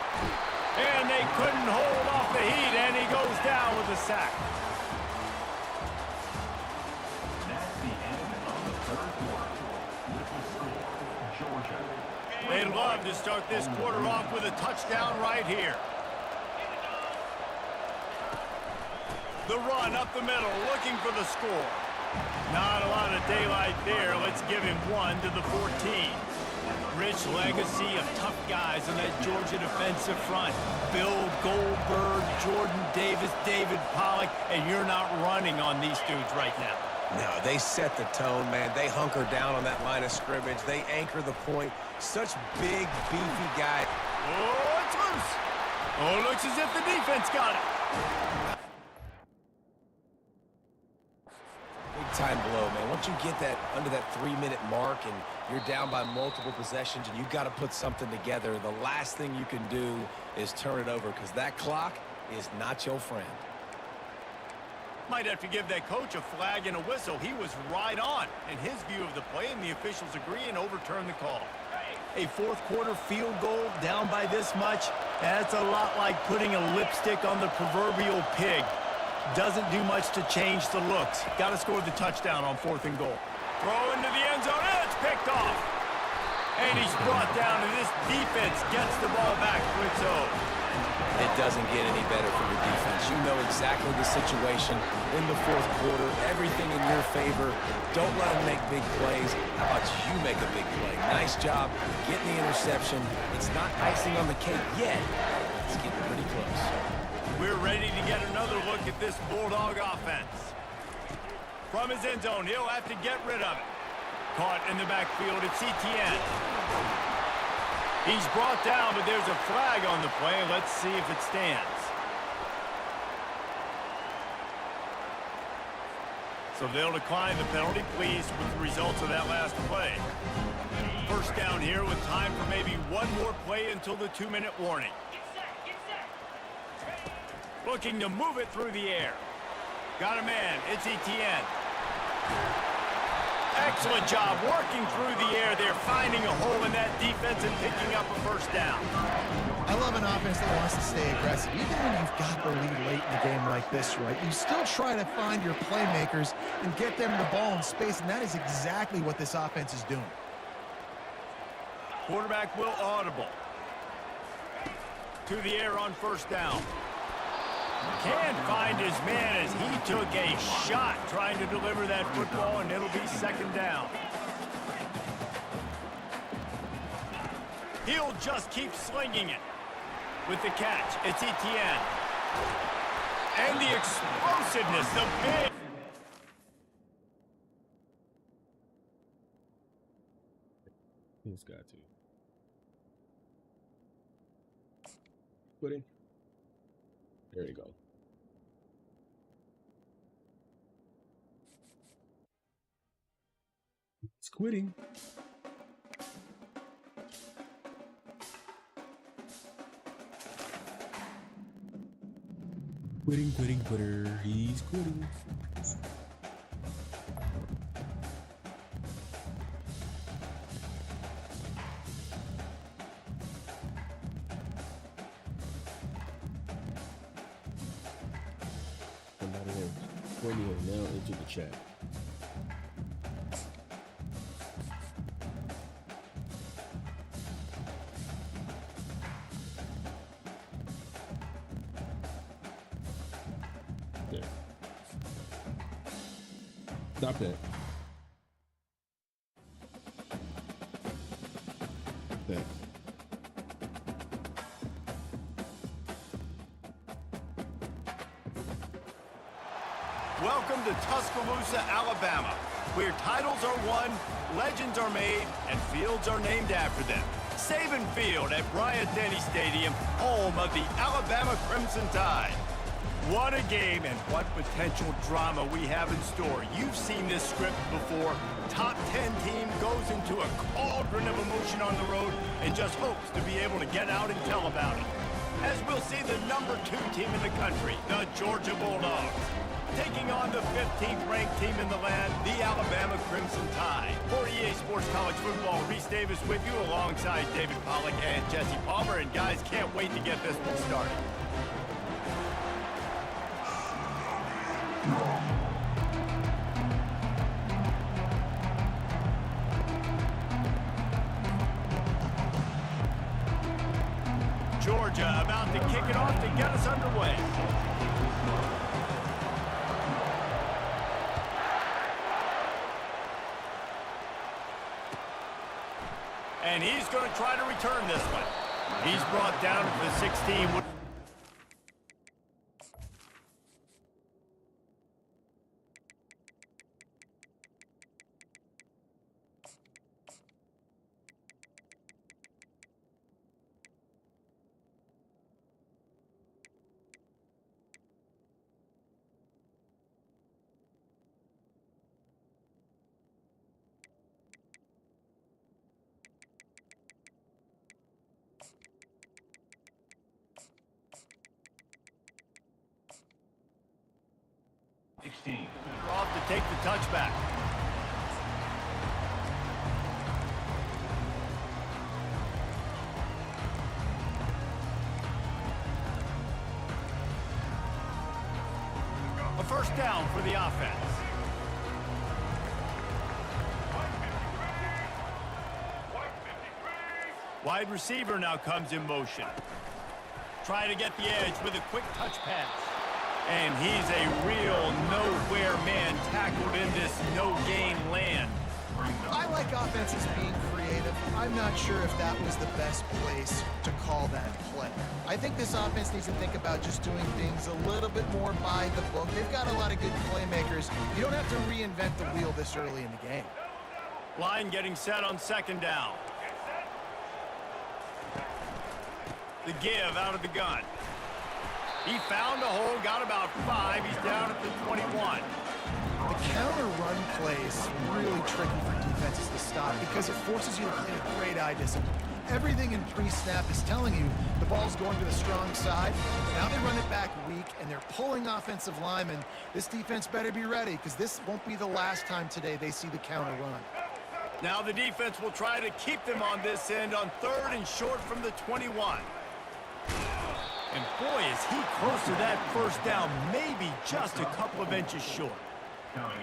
B: And they couldn't hold off the heat, and he goes down with a sack.
E: That's the end of the third quarter. With the score, Georgia.
B: They'd love to start this quarter off with a touchdown right here. The run up the middle, looking for the score. Not a lot of daylight there. Let's give him one to the 14. Rich legacy of tough guys on that Georgia defensive front. Bill Goldberg, Jordan Davis, David Pollock, and you're not running on these dudes right now.
C: No, they set the tone, man. They hunker down on that line of scrimmage. They anchor the point. Such big, beefy guy.
B: Oh, it's loose. Oh, looks as if the defense got it.
C: Big time blow, man. Once you get that under that 3-minute mark and you're down by multiple possessions and you've got to put something together, the last thing you can do is turn it over because that clock is not your friend.
B: Might have to give that coach a flag and a whistle. He was right on in his view of the play, and the officials agree and overturn the call. A fourth-quarter field goal down by this much, that's a lot like putting a lipstick on the proverbial pig. Doesn't do much to change the looks. Got to score the touchdown on 4th and goal. Throw into the end zone, and it's picked off. And he's brought down, and this defense gets the ball back for its own.
C: It doesn't get any better for your defense. You know exactly the situation in the 4th quarter. Everything in your favor. Don't let them make big plays. How about you make a big play? Nice job getting the interception. It's not icing on the cake yet. It's getting pretty close.
B: We're ready to get another look at this Bulldog offense. From his end zone, he'll have to get rid of it. Caught in the backfield, it's ETN. He's brought down, but there's a flag on the play. Let's see if it stands. So they'll decline the penalty, pleased with the results of that last play. First down here with time for maybe one more play until the 2-minute warning. Looking to move it through the air. Got a man, it's ETN. Excellent job working through the air there, finding a hole in that defense and picking up a first down.
D: I love an offense that wants to stay aggressive. Even when you've got the lead late in the game like this, right, you still try to find your playmakers and get them the ball in space, and that is exactly what this offense is doing.
B: Quarterback will audible. To the air on first down. Can't find his man as he took a shot trying to deliver that football, and it'll be second down. He'll just keep slinging it. With the catch, it's ETN. And the explosiveness, the big...
A: He's got to. Quitting. There you go. It's quitting. Quitting, quitting, quitter. He's quitting. Somebody has pointing now into the chat. There. Stop that. That.
B: Welcome to Tuscaloosa, Alabama, where titles are won, legends are made, and fields are named after them. Saban Field at Bryant-Denny Stadium, home of the Alabama Crimson Tide. What a game and what potential drama we have in store. You've seen this script before. Top 10 team goes into a cauldron of emotion on the road and just hopes to be able to get out and tell about it. As we'll see the number 2 team in the country, the Georgia Bulldogs, taking on the 15th ranked team in the land, the Alabama Crimson Tide. For EA Sports College Football, Reese Davis with you alongside David Pollack and Jesse Palmer. And guys, can't wait to get this one started. Georgia about to kick it off to get us underway. And he's going to try to return this one. He's brought down to the 16. take the touchback. A first down for the offense. Wide receiver now comes in motion. Try to get the edge with a quick touch pass. And he's a real nowhere man tackled in this no-gain land.
D: I like offenses being creative. I'm not sure if that was the best place to call that play. I think this offense needs to think about just doing things a little bit more by the book. They've got a lot of good playmakers. You don't have to reinvent the wheel this early in the game.
B: Line getting set on second down. The give out of the gun. He found a hole, got about 5. He's down at the 21.
D: The counter run plays really tricky for defenses to stop because it forces you to play with great eye discipline. Everything in pre-snap is telling you the ball's going to the strong side. Now they run it back weak, and they're pulling offensive linemen. This defense better be ready because this won't be the last time today they see the counter run.
B: Now the defense will try to keep them on this end on 3rd and short from the 21. And boy, is he close to that first down, maybe just a couple of inches short.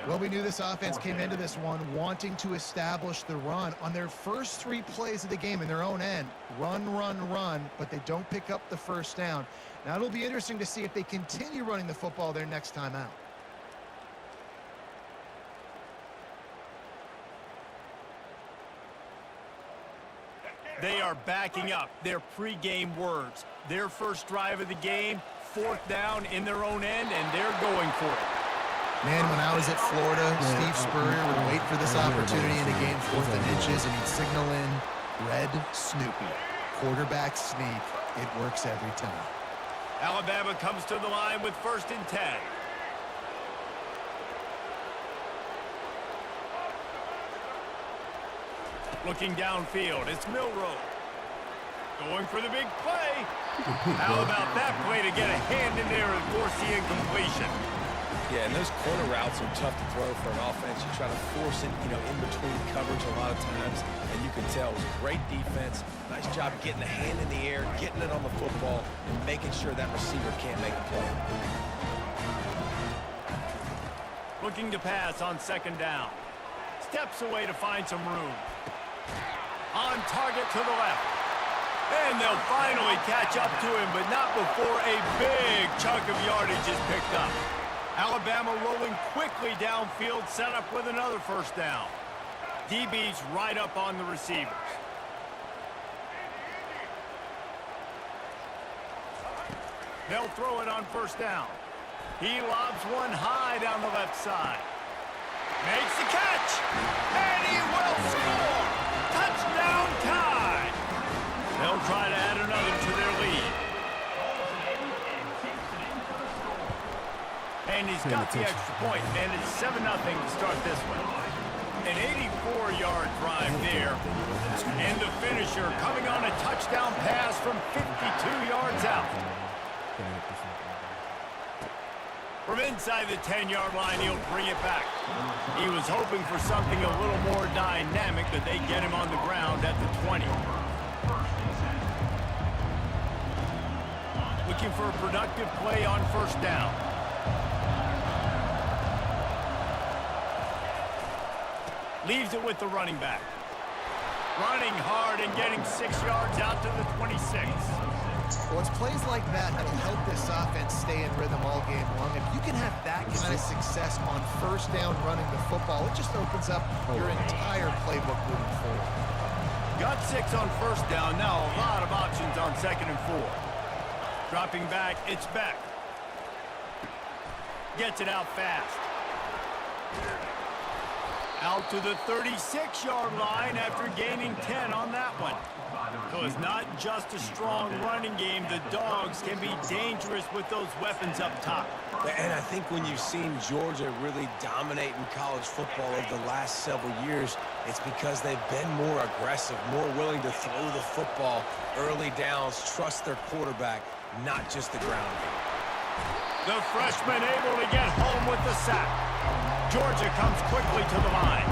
D: Well, we knew this offense came into this one wanting to establish the run on their first 3 plays of the game in their own end. Run, run, run, but they don't pick up the first down. Now it'll be interesting to see if they continue running the football their next time out.
B: They are backing up their pregame words. Their first drive of the game, 4th down in their own end, and they're going for it.
D: Man, when I was at Florida, Steve Spurrier would wait for this opportunity in a game 4th and inches, and he'd signal in Red Snoopy. Quarterback sneak. It works every time.
B: Alabama comes to the line with 1st and 10. Looking downfield, it's Milroe. Going for the big play. How about that play to get a hand in there and force the incompletion?
C: Yeah, and those corner routes are tough to throw for an offense. You try to force it, in between coverage a lot of times, and you can tell it was a great defense. Nice job getting a hand in the air, getting it on the football, and making sure that receiver can't make a play.
B: Looking to pass on 2nd down. Steps away to find some room. On target to the left. And they'll finally catch up to him, but not before a big chunk of yardage is picked up. Alabama rolling quickly downfield, set up with another first down. DB's right up on the receivers. They'll throw it on 1st down. He lobs one high down the left side. Makes the catch, and he will score! Touchdown tie! They'll try to add another to their lead. And he's got the extra point, and it's 7-0 to start this one. An 84-yard drive there. And the finisher coming on a touchdown pass from 52 yards out. From inside the 10-yard line, he'll bring it back. He was hoping for something a little more dynamic, but they get him on the ground at the 20. Looking for a productive play on 1st down. Leaves it with the running back. Running hard and getting 6 yards out to the 26.
D: Well, it's plays like that that'll help this offense stay in rhythm all game long. If you can have that kind of success on 1st down running the football, it just opens up your entire playbook moving forward.
B: Got 6 on 1st down. Now a lot of options on 2nd and 4. Dropping back, it's Beck. Gets it out fast. Out to the 36-yard line after gaining 10 on that one. So it's not just a strong running game. The Dogs can be dangerous with those weapons up top.
C: And I think when you've seen Georgia really dominate in college football over the last several years, it's because they've been more aggressive, more willing to throw the football, early downs, trust their quarterback, not just the ground game.
B: The freshman able to get home with the sack. Georgia comes quickly to the line.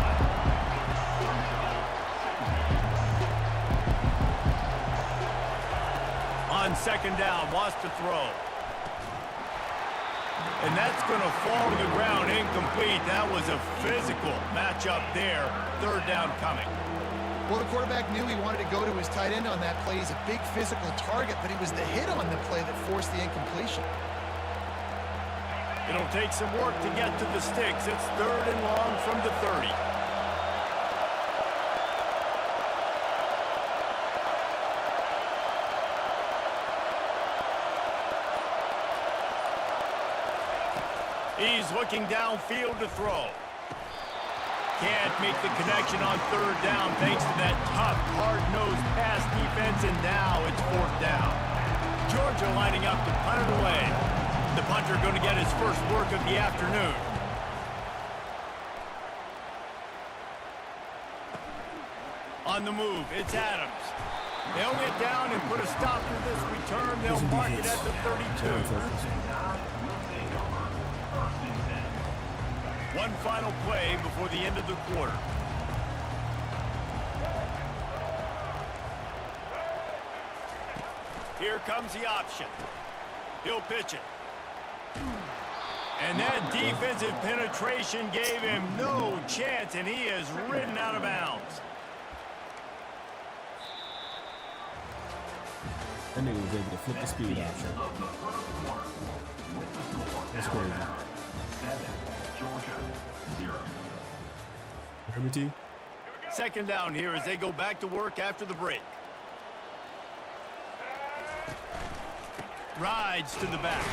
B: On second down, wants to throw. And that's going to fall to the ground incomplete. That was a physical matchup there. Third down coming.
D: Well, the quarterback knew he wanted to go to his tight end on that play. He's a big physical target, but it was the hit on the play that forced the incompletion.
B: It'll take some work to get to the sticks. It's third and long from the 30. He's looking downfield to throw. Can't make the connection on third down thanks to that tough, hard-nosed pass defense, and now it's fourth down. Georgia lining up to punt it away. The punter going to get his first work of the afternoon. On the move, it's Adams. They'll get down and put a stop to this return. They'll mark it at the 32. One final play before the end of the quarter. Here comes the option. He'll pitch it. And that defensive penetration gave him no chance, and he is ridden out of bounds.
A: That nigga was able to flip the speed option. That's crazy. Hermity.
B: Second down here as they go back to work after the break. Rides to the back.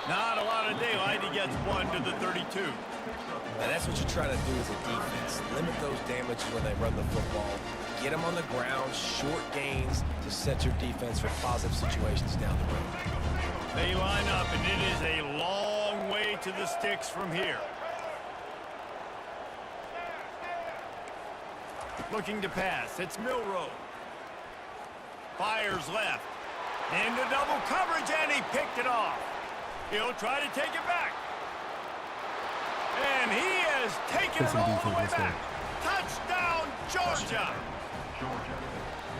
B: Not a lot of daylight. He gets one to the 32.
C: And that's what you're trying to do as a defense. Limit those damages when they run the football. Get them on the ground, short gains to set your defense for positive situations down the road.
B: They line up, and it is a long way to the sticks from here. Looking to pass. It's Milroe. Fires left. Into double coverage, and he picked it off. He'll try to take it back. And he has taken it all the way back. Touchdown, Georgia.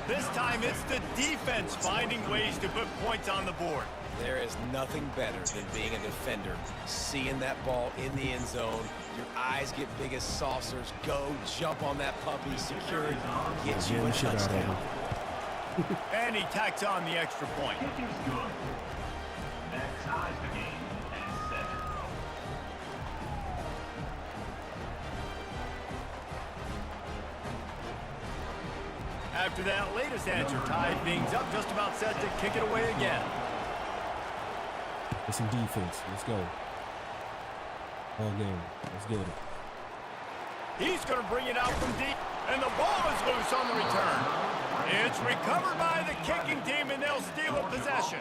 B: This time it's the defense finding ways to put points on the board.
C: There is nothing better than being a defender, seeing that ball in the end zone. Your eyes get big as saucers. Go, jump on that puppy, secure it, get you a touchdown.
B: And he tacks on the extra point.
E: That ties the game at 7.
B: After that latest answer tied things up, just about set to kick it away again.
A: Get some defense. Let's go. All game. Let's get it.
B: He's going to bring it out from deep, and the ball is loose on the return. It's recovered by the kicking team, and they'll steal a possession.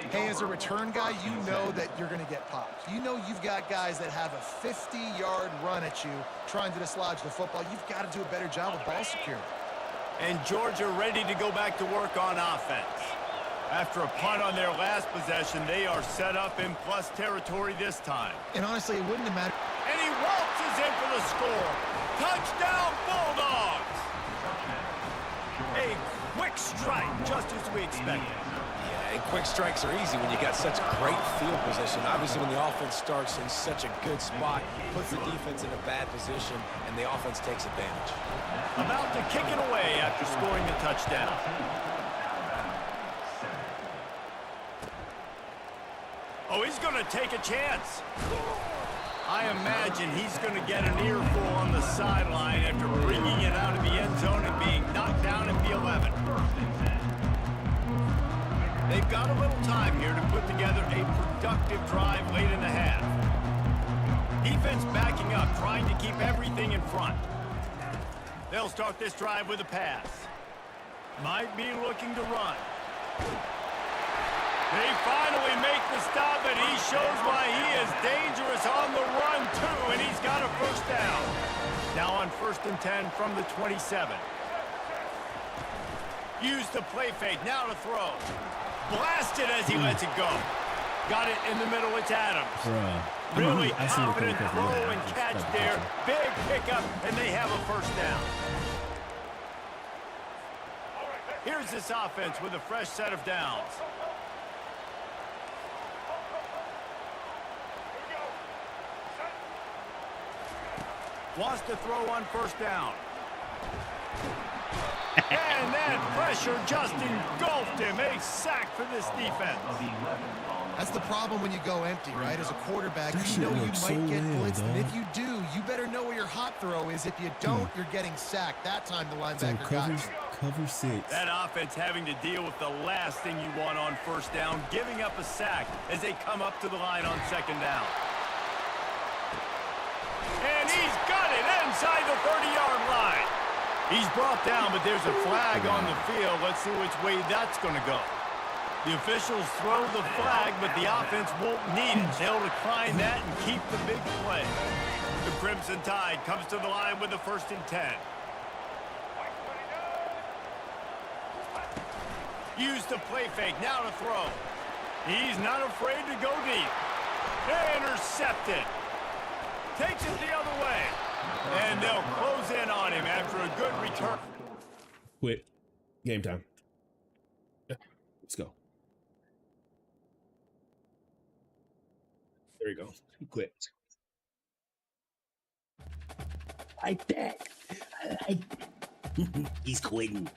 D: Hey, as a return guy, you know that you're going to get popped. You know you've got guys that have a 50-yard run at you trying to dislodge the football. You've got to do a better job with ball security.
B: And Georgia ready to go back to work on offense. After a punt on their last possession, they are set up in plus territory this time.
D: And honestly, it wouldn't have mattered.
B: And he waltzes in for the score. Touchdown, Bulldogs! A quick strike, just as we expected.
C: Yeah, and quick strikes are easy when you got such great field position. Obviously, when the offense starts in such a good spot, puts the defense in a bad position, and the offense takes advantage.
B: About to kick it away after scoring the touchdown. Oh, he's going to take a chance. I imagine he's going to get an earful on the sideline after bringing it out of the end zone and being knocked down at the 11. They've got a little time here to put together a productive drive late in the half. Defense backing up, trying to keep everything in front. They'll start this drive with a pass. Might be looking to run. They finally make the stop, and he shows why he is dangerous on the run, too, and he's got a first down. Now on 1st and 10 from the 27. Use the play fake, now to throw. Blasted as he lets it go. Got it in the middle, it's Adams. Really
A: I seen it
B: confident
A: coming
B: throw
A: across the line.
B: and
A: I just
B: catch
A: tried to
B: there.
A: catch
B: Big pickup, and they have a first down. Here's this offense with a fresh set of downs. Wants to throw on first down. And that pressure just engulfed him. A sack for this defense.
D: That's the problem when you go empty, right? As a quarterback,
A: That
D: you
A: shit
D: know you
A: works
D: might
A: so
D: get
A: well,
D: blitzed, and
A: dog.
D: if you do, you better know where your hot throw is. If you don't, you're getting sacked. That time the
A: So
D: linebacker got you.
A: cover 6.
B: That offense having to deal with the last thing you want on first down, giving up a sack as they come up to the line on second down. And he's got it inside the 30-yard line. He's brought down, but there's a flag on the field. Let's see which way that's going to go. The officials throw the flag, but the offense won't need it. They'll decline that and keep the big play. The Crimson Tide comes to the line with the 1st and 10. Use the play fake, now to throw. He's not afraid to go deep. Intercepted. Takes it the other way. And they'll close in on him after a good return.
A: Quit. Game time. Let's go. There we go. He quit. Like that. I like that. He's quitting.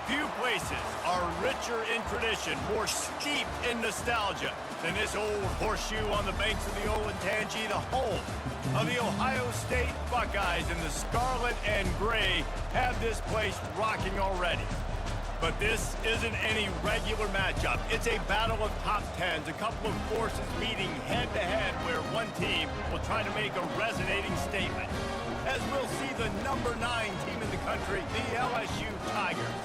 B: Few places are richer in tradition, more steeped in nostalgia than this old horseshoe on the banks of the Olentangy, the home of the Ohio State Buckeyes. And the scarlet and gray have this place rocking already. But this isn't any regular matchup. It's a battle of top tens, a couple of forces meeting head-to-head where one team will try to make a resonating statement. As we'll see the number 9 team in the country, the LSU Tigers,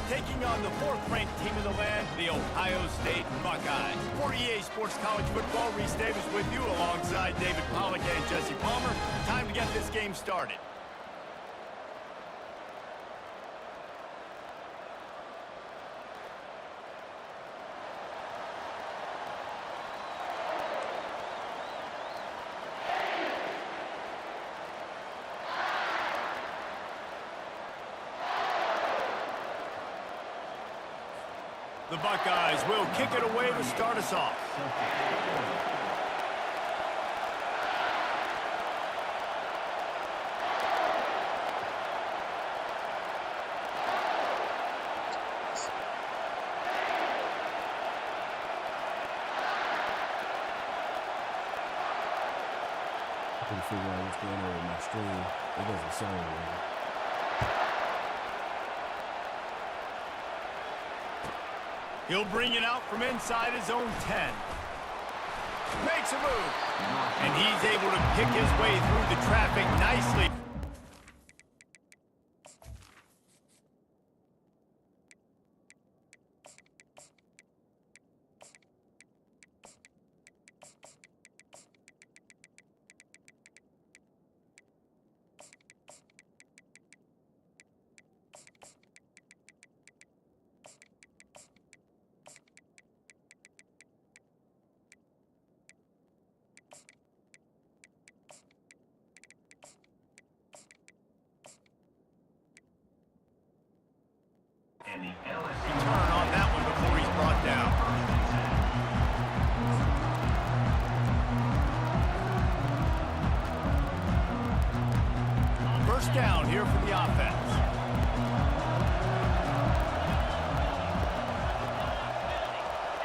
B: taking on the 4th-ranked team in the land, the Ohio State Buckeyes. For EA Sports College Football, Reese Davis with you alongside David Pollack and Jesse Palmer. Time to get this game started. The Buckeyes will kick it away to start us off.
A: I couldn't figure out what's going on with my stream. It doesn't sound right.
B: He'll bring it out from inside his own 10. Makes a move. And he's able to pick his way through the traffic nicely.
E: And the LSU
B: Turn on that one before he's brought down. First down here for the offense.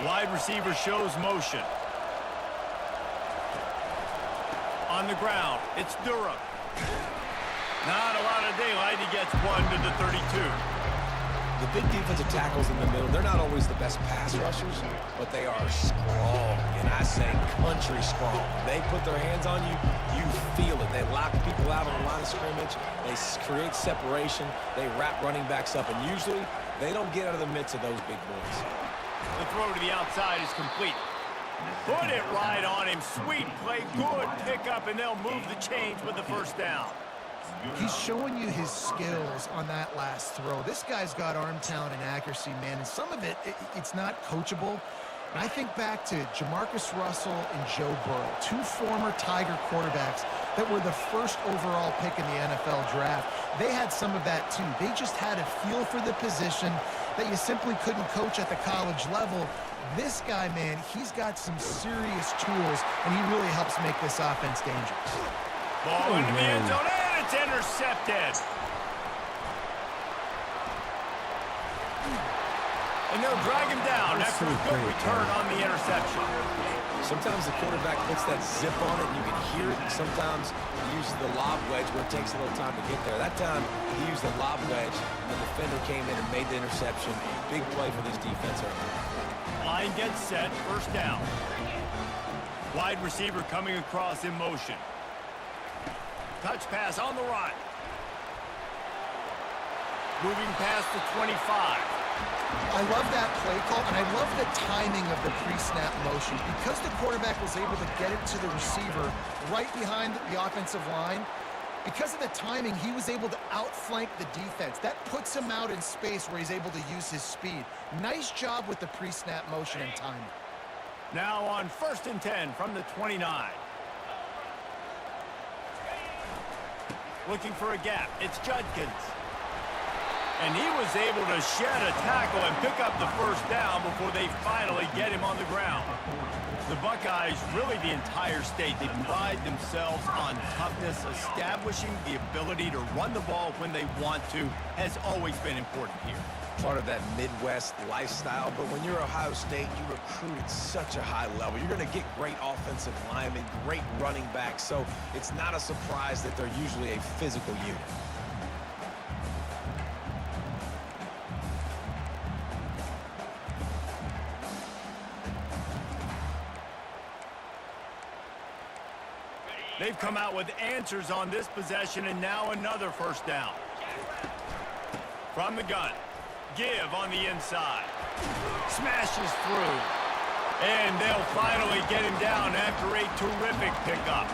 B: Wide receiver shows motion. On the ground, it's Durham. Not a lot of daylight. He gets one to the 32.
C: The big defensive tackles in the middle, they're not always the best pass rushers, but they are strong, and I say country strong. They put their hands on you, you feel it. They lock people out on the line of scrimmage. They create separation. They wrap running backs up, and usually they don't get out of the midst of those big boys.
B: The throw to the outside is complete. Put it right on him. Sweet play, good pickup, and they'll move the chains with the first down.
D: He's showing you his skills on that last throw. This guy's got arm talent and accuracy, man, and some of it's not coachable. And I think back to Jamarcus Russell and Joe Burrow, two former Tiger quarterbacks that were the first overall pick in the NFL draft. They had some of that too. They just had a feel for the position that you simply couldn't coach at the college level. This guy, man, he's got some serious tools, and he really helps make this offense dangerous.
B: Ball into the end zone, and it's intercepted. And they'll drag him down after a good return on the interception.
C: Sometimes the quarterback puts that zip on it, and you can hear it. And sometimes he uses the lob wedge where it takes a little time to get there. That time, he used the lob wedge, and the defender came in and made the interception. Big play for this defense early.
B: Line gets set, first down. Wide receiver coming across in motion. Touch pass on the run. Moving past the 25.
D: I love that play call, and I love the timing of the pre-snap motion. Because the quarterback was able to get it to the receiver right behind the offensive line, because of the timing, he was able to outflank the defense. That puts him out in space where he's able to use his speed. Nice job with the pre-snap motion and timing.
B: Now on 1st and 10 from the 29. Looking for a gap. It's Judkins. And he was able to shed a tackle and pick up the first down before they finally get him on the ground. The Buckeyes, really the entire state, they pride themselves on toughness. Establishing the ability to run the ball when they want to has always been important here.
C: Part of that Midwest lifestyle, but when you're Ohio State, you recruit at such a high level. You're going to get great offensive linemen, great running backs, so it's not a surprise that they're usually a physical unit.
B: They've come out with answers on this possession, and now another first down. From the gun. Give on the inside. Smashes through. And they'll finally get him down after a terrific pickup.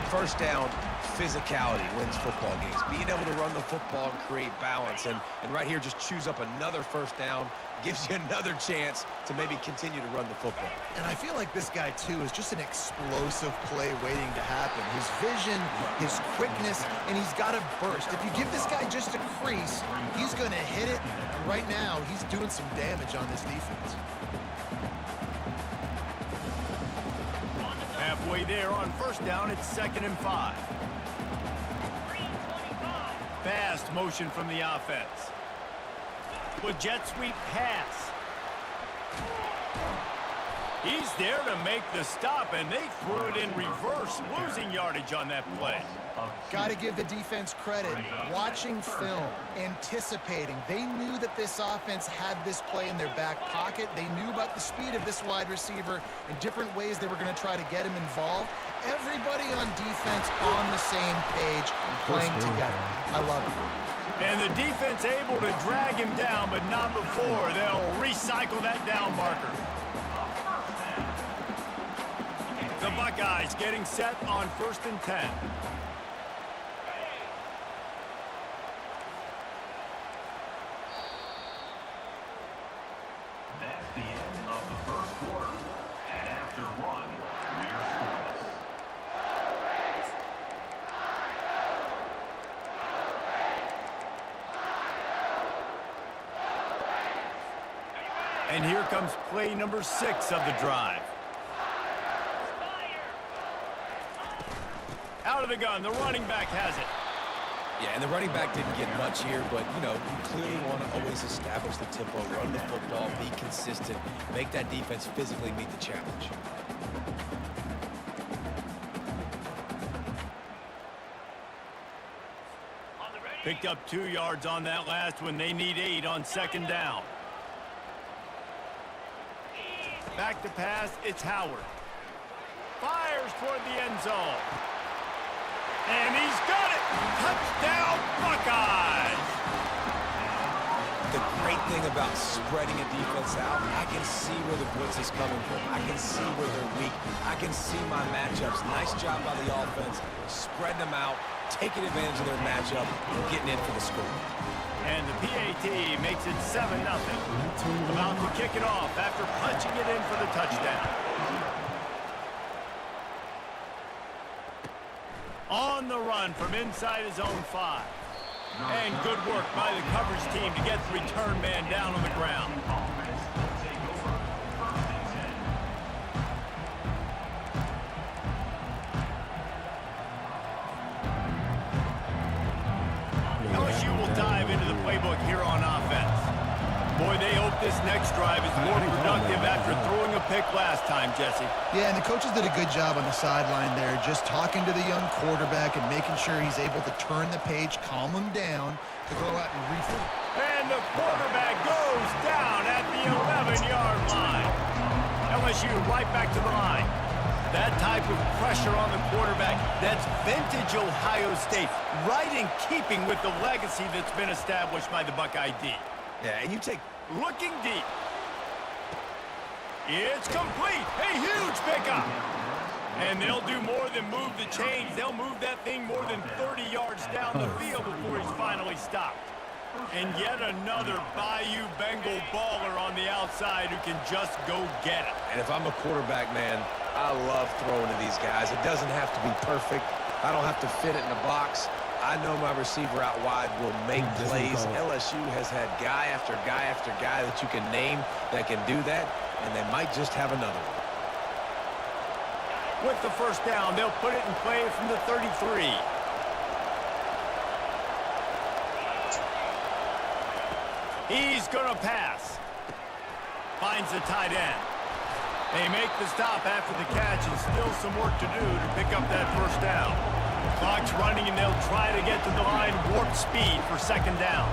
C: First down, physicality wins football games. Being able to run the football and create balance. And right here, just choose up another first down. Gives you another chance to maybe continue to run the football.
D: And I feel like this guy, too, is just an explosive play waiting to happen. His vision, his quickness, and he's got a burst. If you give this guy just a crease, he's going to hit it. And right now, he's doing some damage on this defense.
B: Halfway there on first down, it's 2nd and 5. Fast motion from the offense. With jet sweep pass. He's there to make the stop, and they threw it in reverse, losing yardage on that play.
D: Got to give the defense credit. Watching film, anticipating. They knew that this offense had this play in their back pocket. They knew about the speed of this wide receiver and different ways they were going to try to get him involved. Everybody on defense on the same page, playing together. I love it.
B: And the defense able to drag him down, but not before they'll recycle that down marker. The Buckeyes getting set on 1st and 10.
E: That's the end of the first quarter. And after one, we're scoreless.
B: And here comes play number 6 of the drive. Out of the gun, the running back has it.
C: Yeah, and the running back didn't get much here, but, you know, you clearly want to always establish the tempo, run the football, be consistent, make that defense physically meet the challenge.
B: Picked up 2 yards on that last one. They need 8 on second down. Back to pass, it's Howard. Fires toward the end zone. And he's got it! Touchdown, Buckeyes!
C: The great thing about spreading a defense out, I can see where the blitz is coming from. I can see where they're weak. I can see my matchups. Nice job by the offense, spreading them out, taking advantage of their matchup, and getting in for the score.
B: And the PAT makes it 7-0. About to kick it off after punching it in for the touchdown. On the run from inside his own 5. And good work by the coverage team to get the return man down on the ground. LSU will dive into the playbook here on offense. Boy, they hope this next drive is more productive after throwing a pick last time, Jesse.
D: Yeah, and the coaches did a good job on the sideline there, just talking to the young quarterback and making sure he's able to turn the page, calm him down, to go out and refill.
B: And the quarterback goes down at the 11-yard line. LSU right back to the line. That type of pressure on the quarterback, that's vintage Ohio State, right in keeping with the legacy that's been established by the Buckeye D.
C: Yeah, and you take...
B: Looking deep. It's complete. A huge pickup. And they'll do more than move the chains. They'll move that thing more than 30 yards down the field before he's finally stopped. And yet another Bayou Bengal baller on the outside who can just go get it.
C: And if I'm a quarterback, man, I love throwing to these guys. It doesn't have to be perfect. I don't have to fit it in a box. I know my receiver out wide will make plays. LSU has had guy after guy after guy that you can name that can do that, and they might just have another one.
B: With the first down, they'll put it in play from the 33. He's going to pass. Finds the tight end. They make the stop after the catch, and still some work to do to pick up that first down. Clock's running, and they'll try to get to the line warp speed for second down.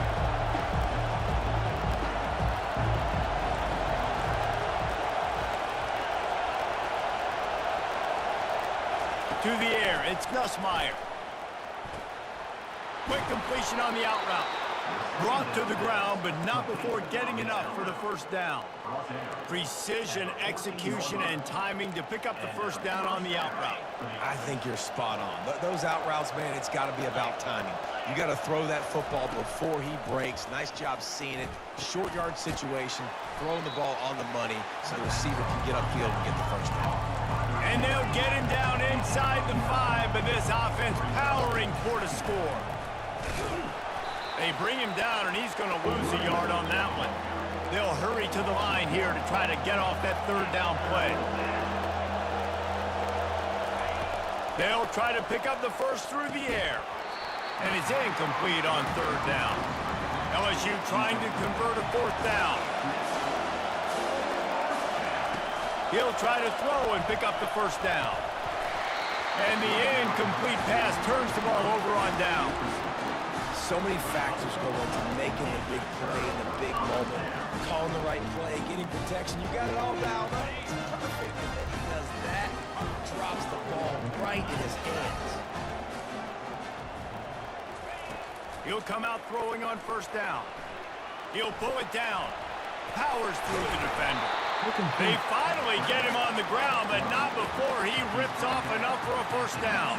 B: To the air, it's Nussmeier. Quick completion on the out route. Brought to the ground, but not before getting enough for the first down. Precision, execution, and timing to pick up the first down on the out route.
C: I think you're spot on. Those out routes, man, it's got to be about timing. You got to throw that football before he breaks. Nice job seeing it. Short yard situation, throwing the ball on the money so the receiver can get upfield and get the first down.
B: And they'll get him down inside the 5, but this offense powering toward a score. They bring him down, and he's going to lose a yard on that one. They'll hurry to the line here to try to get off that third down play. They'll try to pick up the first through the air. And it's incomplete on third down. LSU trying to convert a fourth down. He'll try to throw and pick up the first down. And the incomplete pass turns the ball over on downs.
C: So many factors go into making the big play in the big moment, calling the right play, getting protection. You got it all dialed up. It's perfect. And then he does that, drops the ball right in his hands.
B: He'll come out throwing on first down. He'll pull it down. Powers through the defender. They finally get him on the ground, but not before he rips off enough for a first down.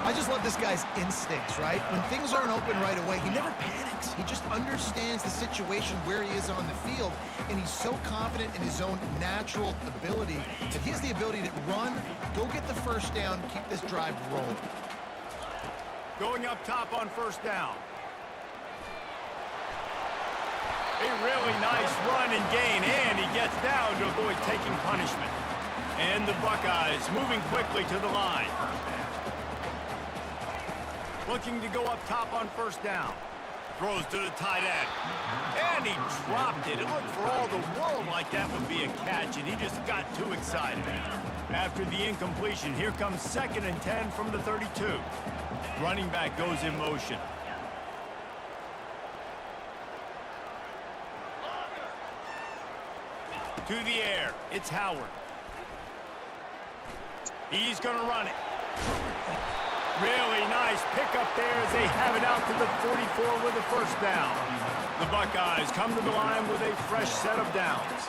D: I just love this guy's instincts, right? When things aren't open right away, he never panics. He just understands the situation where he is on the field, and he's so confident in his own natural ability that he has the ability to run, go get the first down, keep this drive rolling.
B: Going up top on first down. A really nice run and gain, and he gets down to avoid taking punishment. And the Buckeyes moving quickly to the line. Looking to go up top on first down. Throws to the tight end. And he dropped it. It looked for all the world like that would be a catch, and he just got too excited. After the incompletion, here comes 2nd and 10 from the 32. Running back goes in motion. To the air. It's Howard. He's going to run it. Really nice pickup there as they have it out to the 44 with a first down. The Buckeyes come to the line with a fresh set of downs.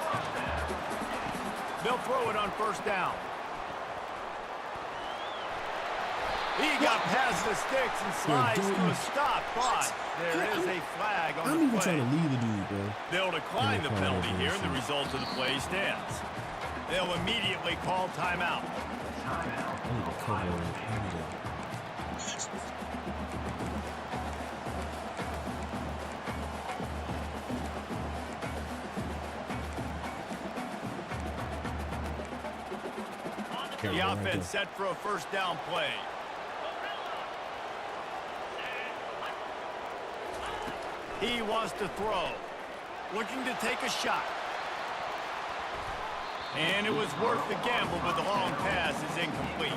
B: They'll throw it on first down. He got past the sticks and slides to a stop, but there is a flag on
A: I'm
B: the
A: even
B: play.
A: trying to lead the dude, bro.
B: They'll decline the penalty here, and the result of the play stands. They'll immediately call timeout.
A: I need to cover it.
B: The offense set for a first down play. He wants to throw. Looking to take a shot. And it was worth the gamble, but the long pass is incomplete.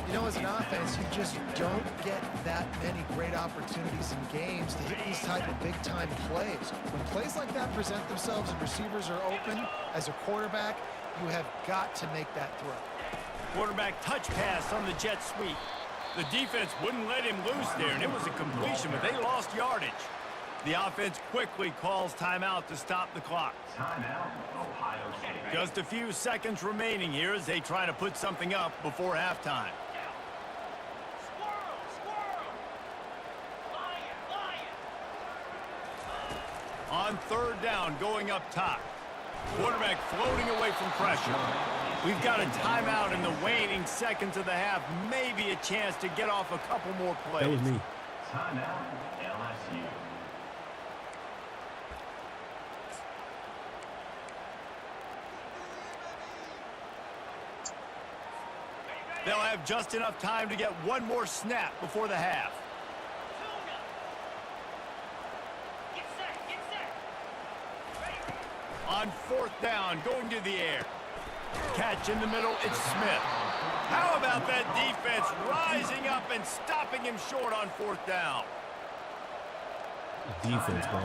D: You know, as an offense, you just don't get that many great opportunities in games to hit these type of big-time plays. When plays like that present themselves and receivers are open, as a quarterback, you have got to make that throw.
B: Quarterback touch pass on the jet sweep. The defense wouldn't let him loose there, and it was a completion, but they lost yardage. The offense quickly calls timeout to stop the clock.
E: Timeout, Ohio State.
B: Just a few seconds remaining here as they try to put something up before halftime. On third down, going up top. Quarterback floating away from pressure. We've got a timeout in the waning seconds of the half. Maybe a chance to get off a couple more plays.
A: That was me.
E: Timeout, LSU.
B: They'll have just enough time to get one more snap before the half. On fourth down, going to the air. Catch in the middle, it's Smith. How about that defense rising up and stopping him short on fourth down?
A: Defense, bro.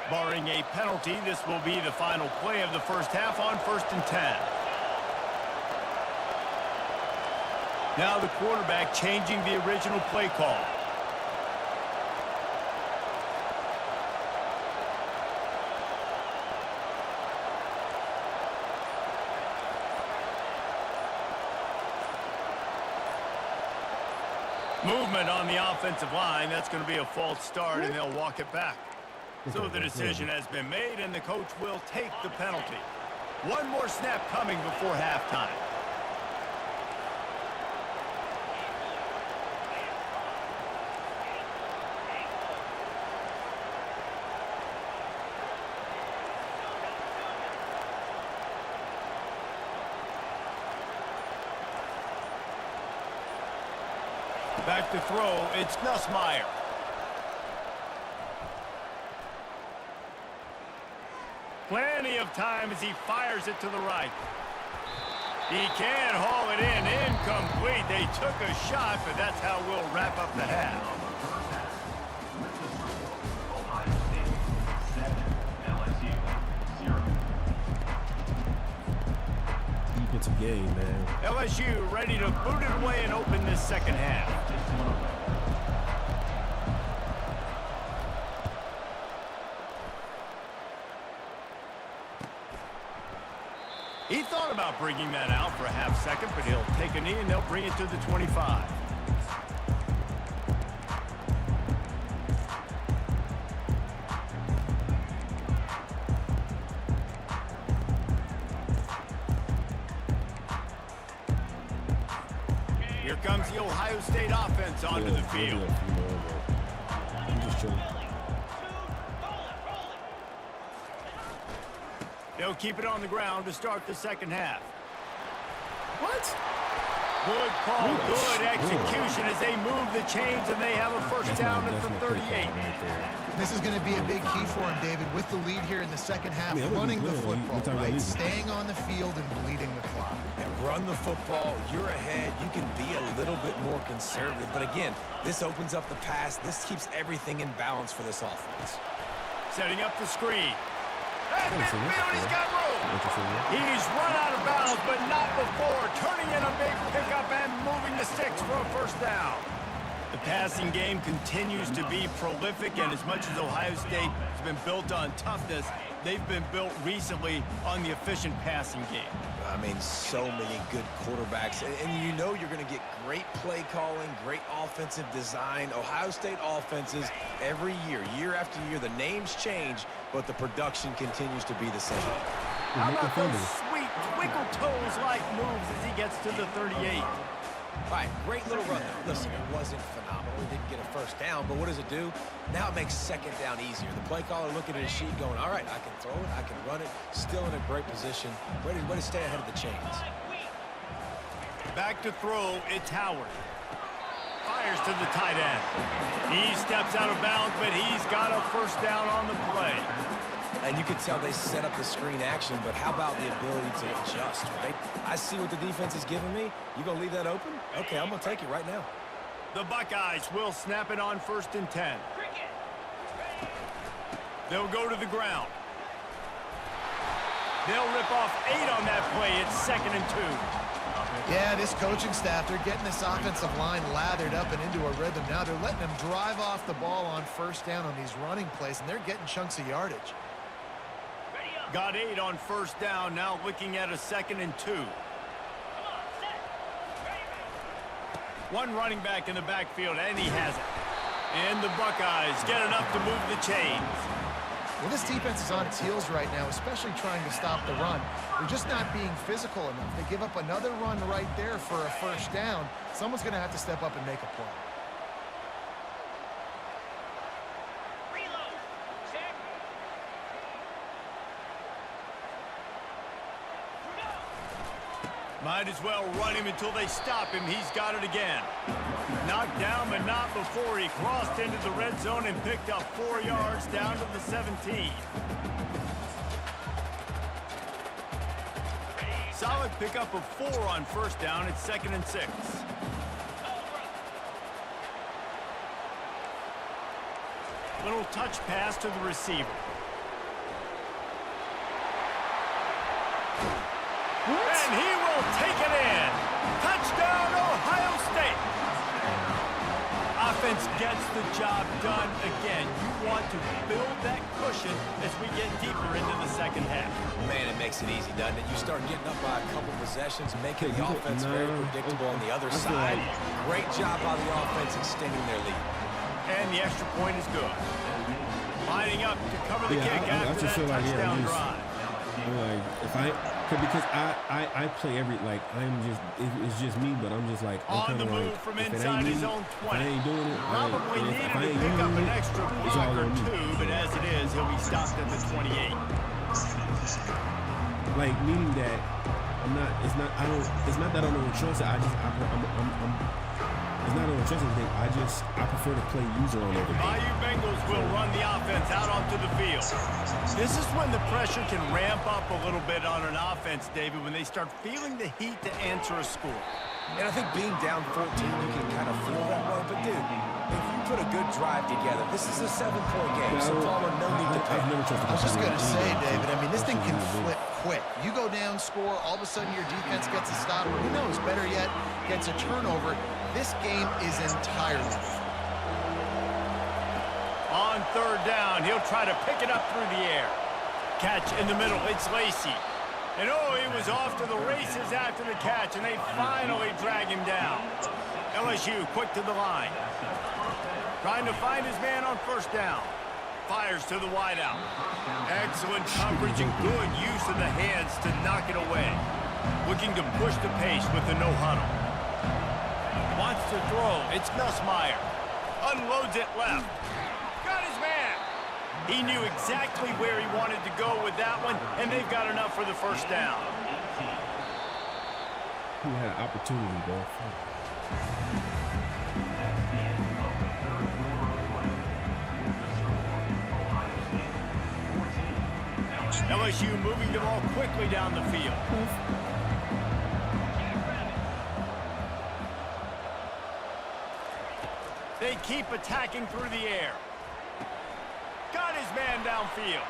B: Barring a penalty, this will be the final play of the first half on 1st and 10. Now the quarterback changing the original play call. Movement on the offensive line. That's going to be a false start, and they'll walk it back. So the decision has been made, and the coach will take the penalty. One more snap coming before halftime. Back to throw, it's Nussmeier. Plenty of time as he fires it to the right. He can haul it in, incomplete. They took a shot, but that's how we'll wrap up the half.
E: Ohio State 7, LSU 0.
A: Defensive game, man.
B: LSU ready to boot it away and open this second half. He thought about bringing that out for a half second, but he'll take a knee and they'll bring it to the 25. Here comes the Ohio State offense onto the field.
A: I'm just chilling.
B: They'll keep it on the ground to start the second half.
A: What?
B: Good call, good execution as they move the chains and they have a first down at the 38.
D: This is going to be a big key for him, David, with the lead here in the second half, running the football, right? Staying on the field and bleeding the clock.
C: And run the football, you're ahead, you can be a little bit more conservative. But again, this opens up the pass. This keeps everything in balance for this offense.
B: Setting up the screen. At
A: Haven't seen this
B: midfield, he's
A: before.
B: got room.
A: Interesting.
B: He's run out of bounds, but not before. Turning in a big pickup and moving the sticks for a first down. The passing game continues to be prolific, and as much as Ohio State has been built on toughness, they've been built recently on the efficient passing game.
C: I mean, so many good quarterbacks. And you know you're going to get great play calling, great offensive design. Ohio State offenses every year after year, the names change, but the production continues to be the same.
B: How about those sweet twinkle toes-like moves as he gets to the 38?
C: All right, great little run there. Listen, it wasn't phenomenal. He didn't get a first down, but what does it do? Now it makes second down easier. The play caller looking at his sheet going, all right, I can throw it, I can run it, still in a great position, ready to stay ahead of the chains.
B: Back to throw, it's Howard. Fires to the tight end. He steps out of bounds, but he's got a first down on the play.
C: And you can tell they set up the screen action, but how about the ability to adjust, right? I see what the defense is giving me. You going to leave that open? Okay, I'm going to take it right now.
B: The Buckeyes will snap it on 1st and 10. They'll go to the ground. They'll rip off 8 on that play. It's 2nd and 2.
D: Yeah, this coaching staff, they're getting this offensive line lathered up and into a rhythm. Now they're letting them drive off the ball on first down on these running plays, and they're getting chunks of yardage.
B: Got 8 on first down, now looking at a 2nd and 2. One running back in the backfield, and he has it. And the Buckeyes get enough to move the chains.
D: Well, this defense is on its heels right now, especially trying to stop the run. They're just not being physical enough. They give up another run right there for a first down. Someone's going to have to step up and make a play.
B: Might as well run him until they stop him. He's got it again. Knocked down, but not before he crossed into the red zone and picked up 4 yards down to the 17. Solid pickup of 4 on first down. It's 2nd and 6. Little touch pass to the receiver. And he will take it in. Touchdown, Ohio State. Offense gets the job done again. You want to build that cushion as we get deeper into the second half.
C: Man, it makes it easy, doesn't it? You start getting up by a couple possessions, making the offense very predictable on the other side. Great job by the offense extending their lead.
B: And the extra point is good. Lining up to cover the kick after that touchdown drive.
A: Like, if because I play every, like, it's just me, but I'm just like,
B: on the move
A: like,
B: from
A: if
B: inside his
A: me,
B: own 20.
A: if I ain't doing it,
B: Probably
A: if
B: needed
A: I
B: to
A: ain't
B: pick up
A: using
B: an
A: it,
B: extra
A: it's
B: block
A: all
B: or
A: on me.
B: 2, but as it is, he'll be stopped at the 28.
A: Like, meaning that it's not that I don't trust it. It's not on trust anything. I prefer to play user on everything.
B: Bayou Bengals will run the offense out onto the field. This is when the pressure can ramp up a little bit on an offense, David, when they start feeling the heat to answer a score.
C: And I think being down 14, you can kind of feel that way. But, dude, if you put a good drive together, this is a 7-point game, so Palmer, no need to pay.
D: I was just going to say, David, I mean, this thing can flip quick. You go down, score, all of a sudden your defense gets a stop, or who knows, better yet, gets a turnover. This game is entirely different.
B: On third down, he'll try to pick it up through the air. Catch in the middle, it's Lacey. And oh, he was off to the races after the catch, and they finally drag him down. LSU quick to the line. Trying to find his man on first down. Fires to the wideout. Excellent coverage and good use of the hands to knock it away. Looking to push the pace with the no-huddle. Wants to throw. It's Nussmeier. Unloads it left. Got his man. He knew exactly where he wanted to go with that one, and they've got enough for the first down.
A: He had an opportunity, bro.
B: LSU moving the ball quickly down the field. They keep attacking through the air. Got got his man downfield.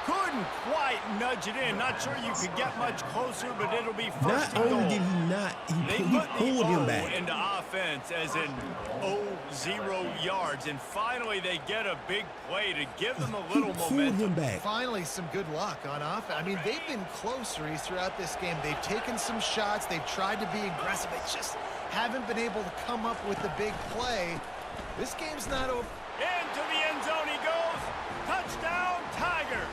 B: Couldn't quite nudge it in. Not sure you could get much closer, but it'll be first
A: Not
B: and
A: only
B: goal.
A: did he not,
B: They
A: he
B: put
A: pulled
B: the
A: him
B: O
A: back.
B: into offense as in 0 yards, and finally they get a big play to give them a little
A: He pulled
B: momentum.
A: him back.
D: Finally, some good luck on offense. I mean, they've been closer throughout this game. They've taken some shots. They've tried to be aggressive. They just haven't been able to come up with the big play. This game's not over.
B: Into the end zone he goes. Touchdown, Tigers.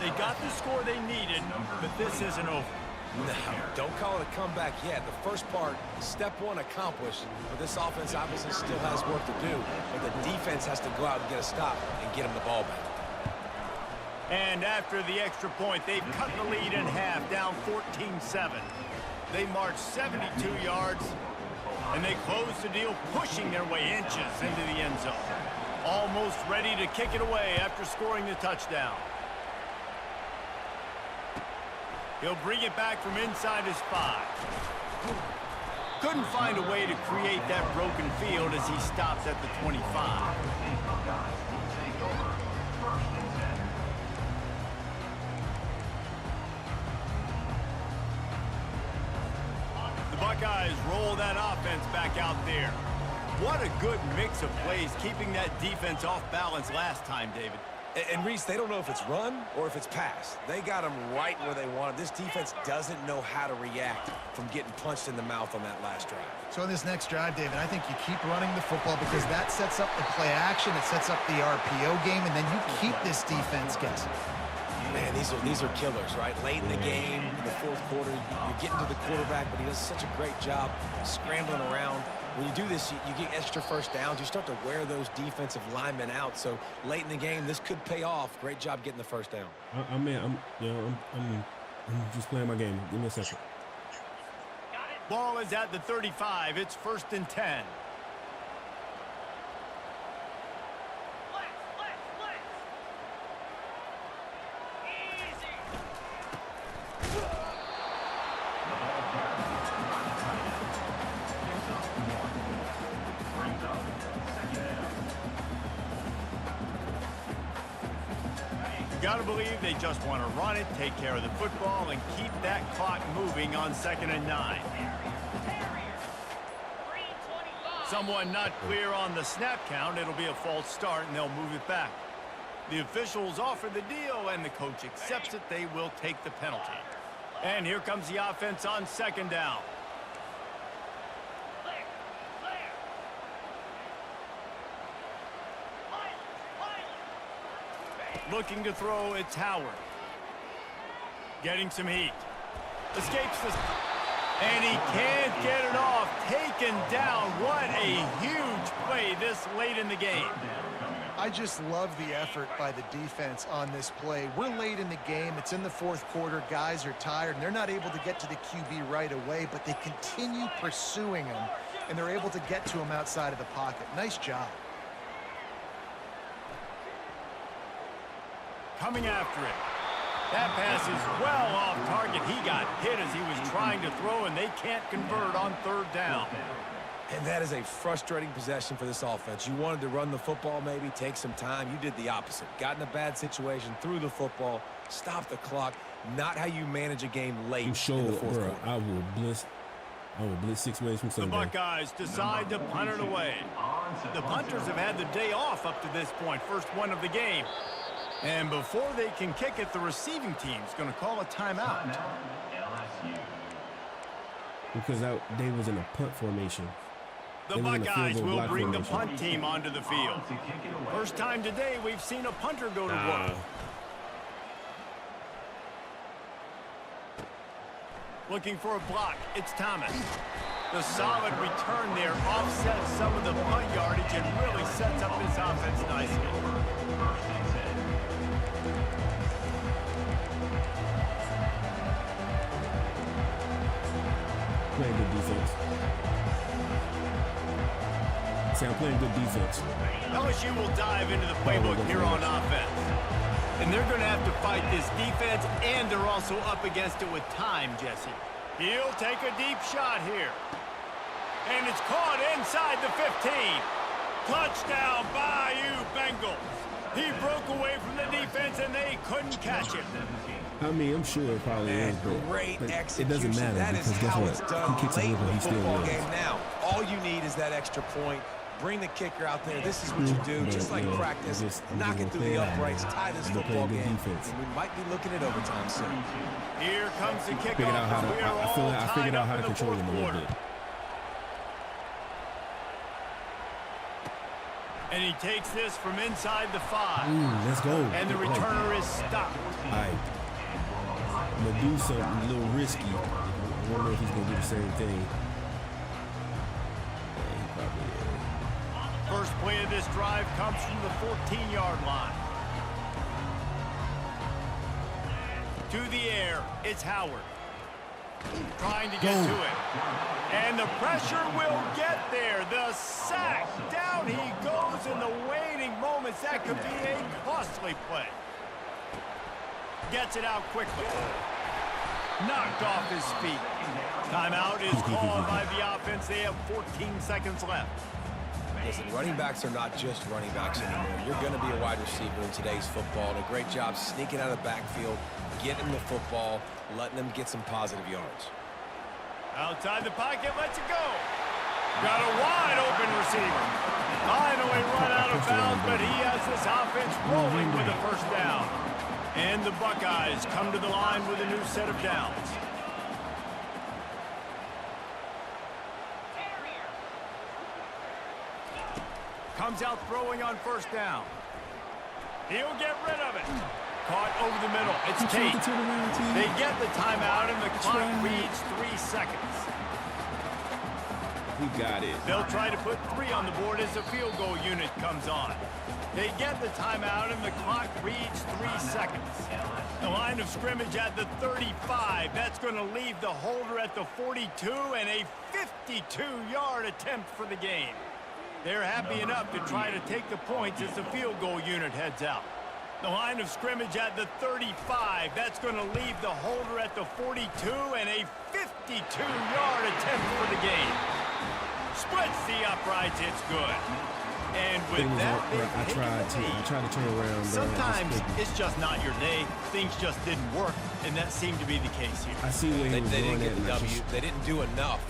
B: They got the score they needed, but this isn't over.
C: No, don't call it a comeback yet. The first part, step one accomplished, but this offense obviously still has work to do. But the defense has to go out and get a stop and get them the ball back.
B: And after the extra point, they've cut the lead in half, down 14-7. They march 72 yards, and they close the deal, pushing their way inches into the end zone. Almost ready to kick it away after scoring the touchdown. He'll bring it back from inside his 5. Couldn't find a way to create that broken field as he stops at the 25. The Buckeyes roll that offense back out there. What a good mix of plays, keeping that defense off balance last time, David.
C: And Reese, they don't know if it's run or if it's pass. They got them right where they want it. This defense doesn't know how to react from getting punched in the mouth on that last drive.
D: So in this next drive, David, I think you keep running the football because that sets up the play action, it sets up the RPO game, and then you keep this defense guessing.
C: Man, these are killers, right? Late in the game, in the fourth quarter, you're getting to the quarterback, but he does such a great job scrambling around. When you do this, you get extra first downs. You start to wear those defensive linemen out. So late in the game, this could pay off. Great job getting the first down.
A: I'm just playing my game. Give me a second.
B: Ball is at the 35. It's 1st and 10. Got to believe they just want to run it, take care of the football, and keep that clock moving on 2nd and 9. Someone not clear on the snap count. It'll be a false start, and they'll move it back. The officials offer the deal, and the coach accepts it. They will take the penalty. And here comes the offense on 2nd down. Looking to throw, it's Howard. Getting some heat. Escapes the... And he can't get it off. Taken down. What a huge play this late in the game.
D: I just love the effort by the defense on this play. We're late in the game. It's in the fourth quarter. Guys are tired, and they're not able to get to the QB right away, but they continue pursuing him, and they're able to get to him outside of the pocket. Nice job.
B: Coming after it. That pass is well off target. He got hit as he was trying to throw, and they can't convert on 3rd down.
C: And that is a frustrating possession for this offense. You wanted to run the football, maybe take some time. You did the opposite. Got in a bad situation, threw the football, stopped the clock. Not how you manage a game late
A: I'm sure,
C: in the fourth
A: bro.
C: quarter.
A: I will blitz 6 ways from
B: The
A: Sunday.
B: Buckeyes decide to punt it away. The punters have had the day off up to this point. First one of the game. And before they can kick it, the receiving team's going to call a timeout.
A: Because they was in a punt formation.
B: The
A: They was in a
B: Buckeyes
A: field goal
B: will
A: block
B: bring the
A: formation.
B: punt team onto the field. First time today we've seen a punter go to work. Looking for a block. It's Thomas. The solid return there offsets some of the punt yardage and really sets up this offense nicely.
A: Playing good defense. See, I'm playing good defense.
B: LSU will dive into the playbook here on offense. And they're going to have to fight this defense, and they're also up against it with time, Jesse. He'll take a deep shot here. And it's caught inside the 15. Touchdown, Bayou Bengals. He broke away from the defense, and they couldn't catch him.
A: I mean, I'm sure it probably is,
C: Great
A: but
C: execution.
A: it doesn't matter
C: That is
A: because guess
C: how
A: what?
C: it's done
A: He kicks a
C: late
A: field goal,
C: in
A: he
C: the
A: still
C: football
A: wins.
C: game now. All you need is that extra point. Bring the kicker out there. This is what you do, just like practice. Knock it through the uprights, tie this football game, and we might be looking at overtime soon.
B: Here comes the kickoff.
A: Figured out how to,
B: We are
A: I feel
B: all
A: like I figured
B: tied
A: out how
B: up
A: to
B: in the
A: control
B: fourth
A: him a little
B: quarter.
A: bit.
B: And he takes this from inside the 5.
A: Let's go.
B: And the returner is stopped.
A: All right. I'm going to do something a little risky. I don't know if he's going to do the same thing. Yeah, he probably is.
B: First play of this drive comes from the 14-yard line. To the air, it's Howard. Trying to get to it. And the pressure will get there. The sack. Down he goes in the waning moments. That could be a costly play. Gets it out quickly. Knocked off his feet. Timeout is called by the offense. They have 14 seconds left.
C: Listen, running backs are not just running backs anymore. You're going to be a wide receiver in today's football. And a great job sneaking out of the backfield, getting the football, letting them get some positive yards.
B: Outside the pocket, lets it go. Got a wide open receiver. Finally run out of bounds, but he has this offense rolling with a first down. And the Buckeyes come to the line with a new set of downs. Comes out throwing on first down. He'll get rid of it. Caught over the middle. It's Tate. They get the timeout, and the clock reads 3 seconds.
A: We got it.
B: They'll try to put 3 on the board as the field goal unit comes on. They get the timeout, and the clock reads 3 seconds. The line of scrimmage at the 35. That's going to leave the holder at the 42, and a 52-yard attempt for the game. They're happy enough to try to take the points as the field goal unit heads out. The line of scrimmage at the 35. That's going to leave the holder at the 42, and a 52-yard attempt for the game. Splits the uprights. It's good. And with that,
A: I tried to turn around.
B: Sometimes it's just not your day. Things just didn't work, and that seemed to be the case here.
A: I see where he was
C: They
A: going
C: didn't get
A: at.
C: the W. They didn't do enough.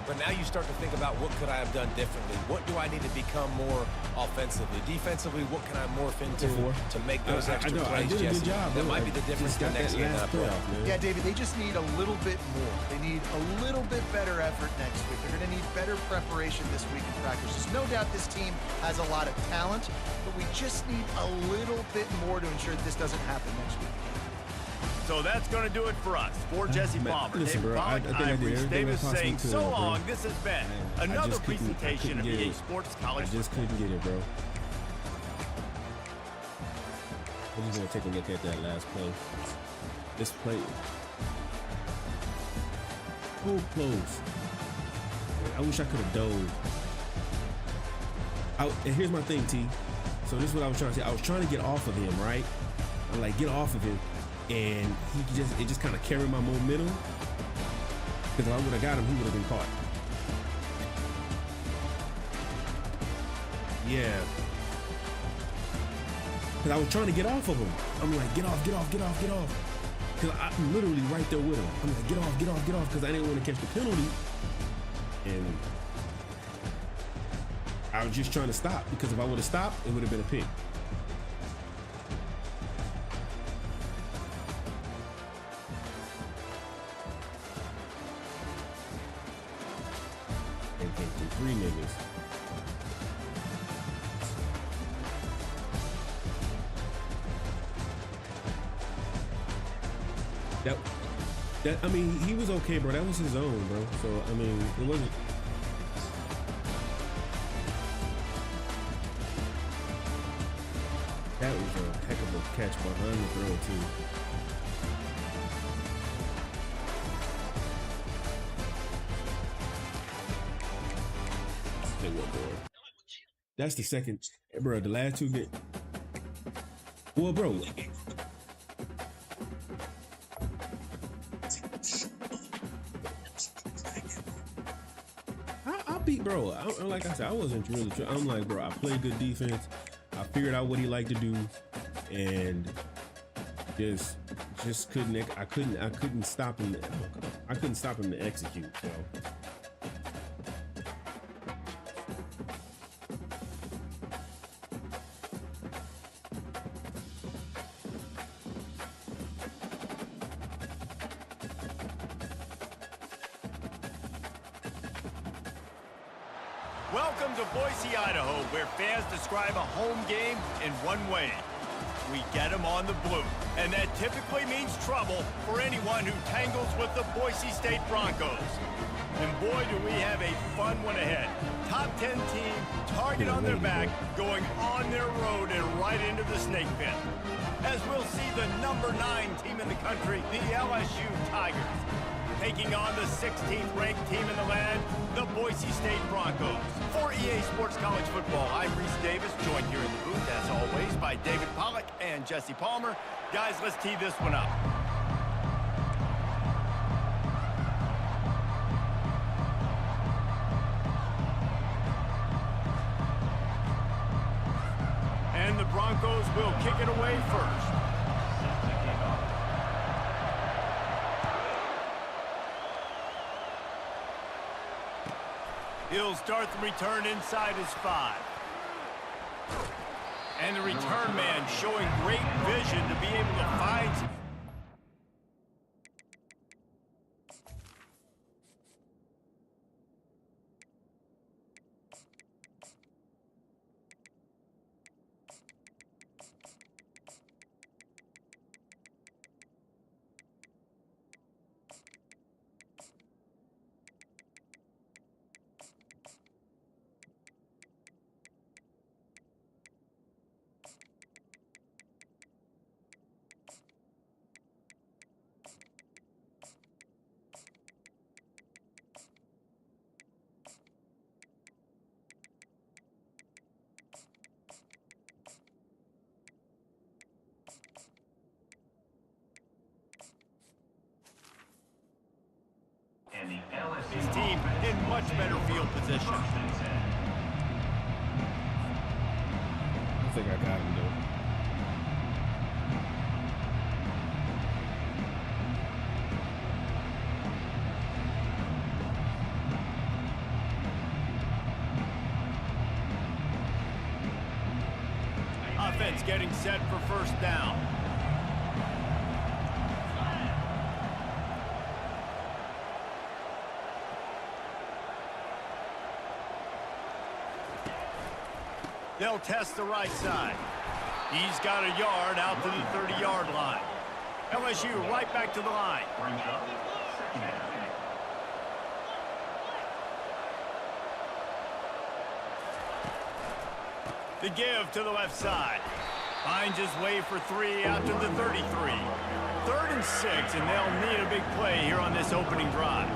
C: But now you start to think about what could I have done differently? What do I need to become more offensively? Defensively, what can I morph into to make those extra plays,
A: I did a
C: Jesse?
A: good job.
C: That might be the difference in the next game that I play.
D: Yeah, David, they just need a little bit more. They need a little bit better effort next week. They're going to need better preparation this week in practice. There's no doubt this team has a lot of talent, but we just need a little bit more to ensure that this doesn't happen next week.
B: So that's going to do it for us. For Jesse Palmer,
A: listen,
B: David
A: bro, I
B: Pollack,
A: think I
B: I'm
A: did
B: Reese
A: everything
B: Davis
A: I possibly
B: saying
A: could,
B: so
A: bro.
B: long. This has been
A: I
B: another
A: just couldn't
B: presentation of
A: get
B: EA
A: it.
B: Sports
A: I
B: College
A: just couldn't get it, bro. I'm just gonna take a look at that last play. This play, so close. I wish I could have dove. And here's my thing, T. So this is what I was trying to say. I was trying to get off of him, right? I'm like, get off of him, and it just kind of carried my momentum. Because if I would have got him, he would have been caught. Yeah. Because I was trying to get off of him. I'm like, get off. Because I'm literally right there with him. I'm like, get off. Because I didn't want to catch the penalty. And I was just trying to stop. Because if I would have stopped, it would have been a pick. And came through 3 niggas. That I mean, he was okay, bro. That was his own, bro. So I mean, it wasn't. That was a heck of a catch behind the throw too. Say what, boy? That's the second, bro. The last 2 get. Well, bro. bro. Like I said, I wasn't really. I'm like, bro, I played good defense. I figured out what he liked to do, and just couldn't. I couldn't stop him. I couldn't stop him to execute. So.
B: Welcome to Boise, Idaho, where fans describe a home game in one way. We get them on the blue, and that typically means trouble for anyone who tangles with the Boise State Broncos. And boy, do we have a fun one ahead. Top 10 team, target on their back, going on their road and right into the snake pit. As we'll see the number 9 team in the country, the LSU Tigers, taking on the 16th ranked team in the land, the Boise State Broncos. For EA Sports College Football, I'm Reese Davis, joined here in the booth, as always, by David Pollack and Jesse Palmer. Guys, let's tee this one up. And the Broncos will kick it away first. He'll start the return inside his 5. And the return man showing great vision to be able to find...
E: And the LSU
B: His team in much better field position.
A: I think I got him though.
B: Offense getting set for first down. They'll test the right side. He's got a yard out to the 30-yard line. LSU right back to the line.
E: brings up second and 10.
B: The give to the left side. Finds his way for 3 out to the 33. 3rd and 6, and they'll need a big play here on this opening drive.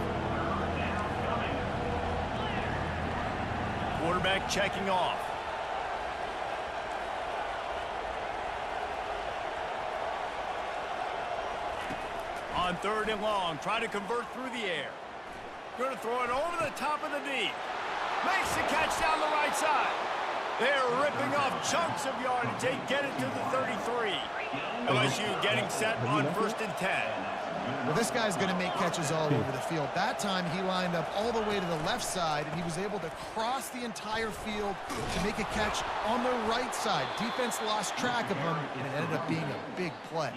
B: Quarterback checking off. On 3rd and long, trying to convert through the air. Going to throw it over the top of the D. Makes the catch down the right side. They're ripping off chunks of yardage. They get it to the 33. LSU getting set on 1st and 10.
D: Well, this guy's going to make catches all over the field. That time, he lined up all the way to the left side, and he was able to cross the entire field to make a catch on the right side. Defense lost track of him, and it ended up being a big play.